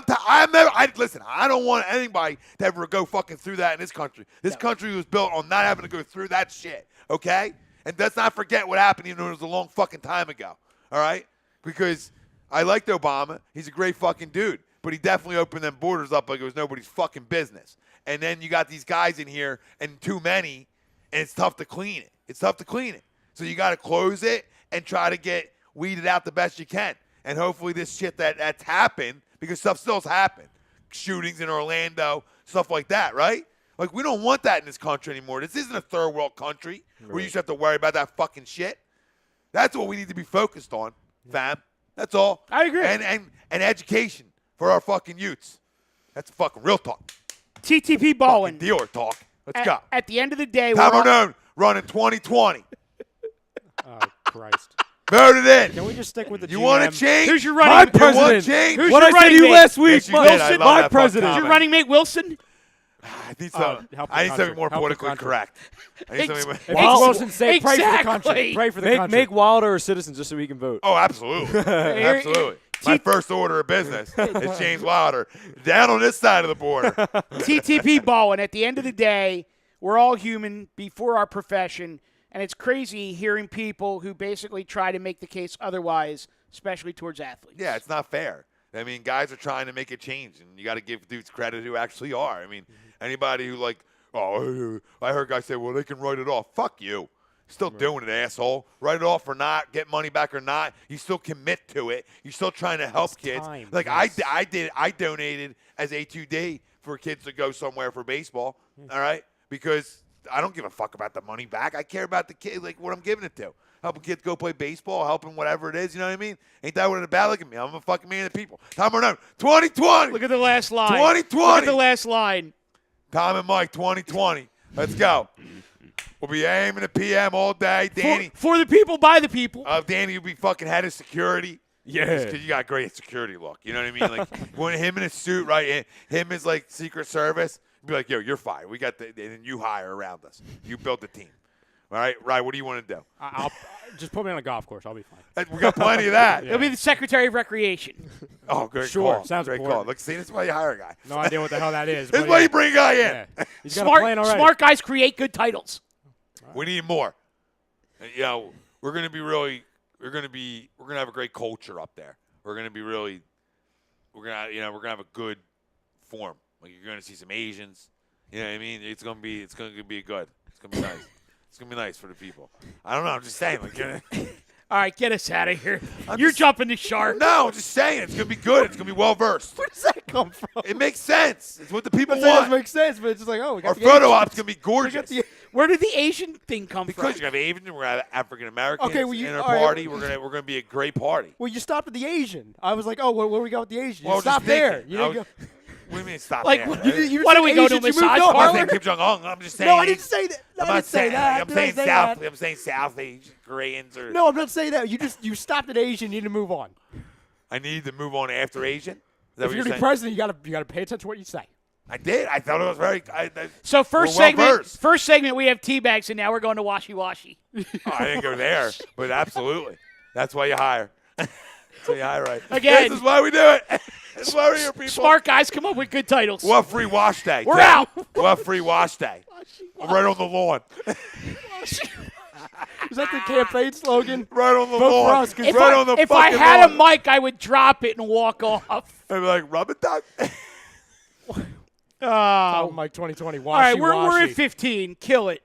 Listen, I don't want anybody to ever go fucking through that in this country. This country was built on not having to go through that shit, okay? And let's not forget what happened, even though it was a long fucking time ago, all right? Because I liked Obama. He's a great fucking dude. But he definitely opened them borders up like it was nobody's fucking business. And then you got these guys in here and too many, and it's tough to clean it. So you got to close it and try to get weeded out the best you can. And hopefully this shit that's happened, because stuff still's happened. Shootings in Orlando, stuff like that, right? Like, we don't want that in this country anymore. This isn't a third world country where you just have to worry about that fucking shit. That's what we need to be focused on, fam. That's all. I agree. And education for our fucking youths. That's fucking real talk. TTP Ballin. Fucking dealer talk. Let's go. At the end of the day, Tom Arnone running 2020. Oh, Christ. Voted in. Can we just stick with the You GM? want to change? Who's your running My mate? president. You want change? Who's What your I said to running you mate? last week, Yes, you did. I Wilson, love my that president. fucking Is your comment. running mate Wilson? I need help the something country. more Help the politically country. correct. I need something If Well, it's Wilson, say pray for the country. exactly. Pray for the Make country. Wilder a citizen just so he can vote. Oh, absolutely. Absolutely. My first order of business is James Wilder down on this side of the border. TTP Ballin. At the end of the day, we're all human before our profession, and it's crazy hearing people who basically try to make the case otherwise, especially towards athletes. Yeah, it's not fair. I mean, guys are trying to make a change, and you got to give dudes credit who actually are. I mean, anybody who I heard guys say, well, they can write it off. Fuck you. Still doing it, asshole. Write it off or not, get money back or not. You still commit to it. You're still trying to help kids. time, Like yes. I donated as A2D for kids to go somewhere for baseball. All right, because I don't give a fuck about the money back. I care about the kid, like what I'm giving it to. Helping kids go play baseball, helping whatever it is. You know what I mean? Ain't that what it's about? Look at me. I'm a fucking man of the people. Tom Arnone, 2020. Look at the last line. 2020. Look at the last line. Tom and Mike, 2020. Let's go. We'll be AM and the PM all day. Danny, For the people, by the people. Danny will be fucking head of security. Yeah. Because you got great security look. You know what I mean? Like, when him in a suit, right? Him is like Secret Service. Be like, yo, you're fired. We got and then you hire around us. You build the team. All right? Right, what do you want to do? I'll just put me on a golf course. I'll be fine. We got plenty of that. He'll be the Secretary of Recreation. Oh, great Sure, call. sounds great call. important. Look, see, this is why you hire a guy. No idea what the hell that is. This is but why yeah. you bring a guy in. Yeah. He's got a plan already. Smart guys create good titles. We need more. You know, we're gonna have a great culture up there. We're gonna have a good form. Like you're gonna see some Asians. You know what I mean? It's gonna be good. It's gonna be nice. It's gonna be nice for the people. I don't know. I'm just saying. Like, All right, get us out of here. You're jumping the shark. no, I'm just saying. It's gonna be good. It's gonna be well versed. Where does that come from? It makes sense. It's what the people That doesn't want. make sense, but it's just like, oh, we got Our the photo Asians. op's gonna be gorgeous. Where did the Asian thing come Because from? you have Asian, we're gonna have African Americans Okay, well, in our all right. party. We're gonna be a great party. Well, you stopped at the Asian. I was like, oh, where do we go with the Asian? Well, I You was just stopped there. thinking. You didn't go. What do you mean stop Like, there? what- You Why said don't we go to a Asians, you moved massage on. I'm not parlor? saying Kim Jong-un. I'm just saying. No, I didn't say that. I'm I not didn't say saying that. I'm Did I saying say South. that? I'm saying South Asian, Koreans, or No, I'm not saying that. You stopped at Asian. You need to move on. I need to move on after Asian. Is that If what you're you're the saying? president, you gotta pay attention to what you say. I did. I thought it was very. So first we're segment, well-versed. we have teabags, and now we're going to washy washy. Oh, I didn't go there, but absolutely. That's why you hire. That's why you hire, right? Again. This is why we do it. This is why we're here, people. Smart guys come up with good titles. We'll have free wash day. We're too. out. We'll have free wash day. Right on the lawn. Is that the campaign slogan? Right on the Vote for lawn. us, 'cause If right I, on the if I fucking had a lawn. mic, I would drop it and walk off. I'd be like, rub it, duck. Oh, Mike 2020. All right, we're Washy-washy. at 15. Kill it.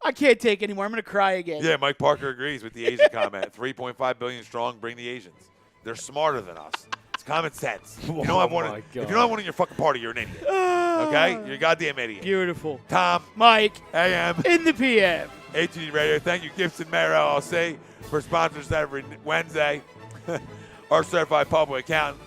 I can't take anymore. I'm going to cry again. Yeah, Mike Parker agrees with the Asian comment. 3.5 billion strong, bring the Asians. They're smarter than us. It's common sense. If you don't have one, my if you God. don't have one in your fucking party, you're an idiot. Okay? You're a goddamn idiot. Beautiful. Tom, Mike, AM, in the PM. ATD Radio. Thank you, Gibson Mayer LLC, for sponsors every Wednesday. Our certified public accountant.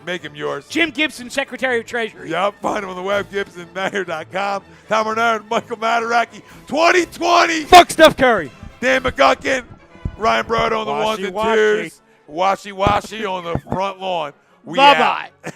Make him yours. Jim Gibson, Secretary of Treasury. Yep, find him on the web, GibsonMayer.com. Tom Bernard, Michael Mataraki, 2020. Fuck Steph Curry. Dan McGuckin, Ryan Broad on the ones and Washy-washy. twos. Washy-washy on the front lawn. We Bye-bye. out.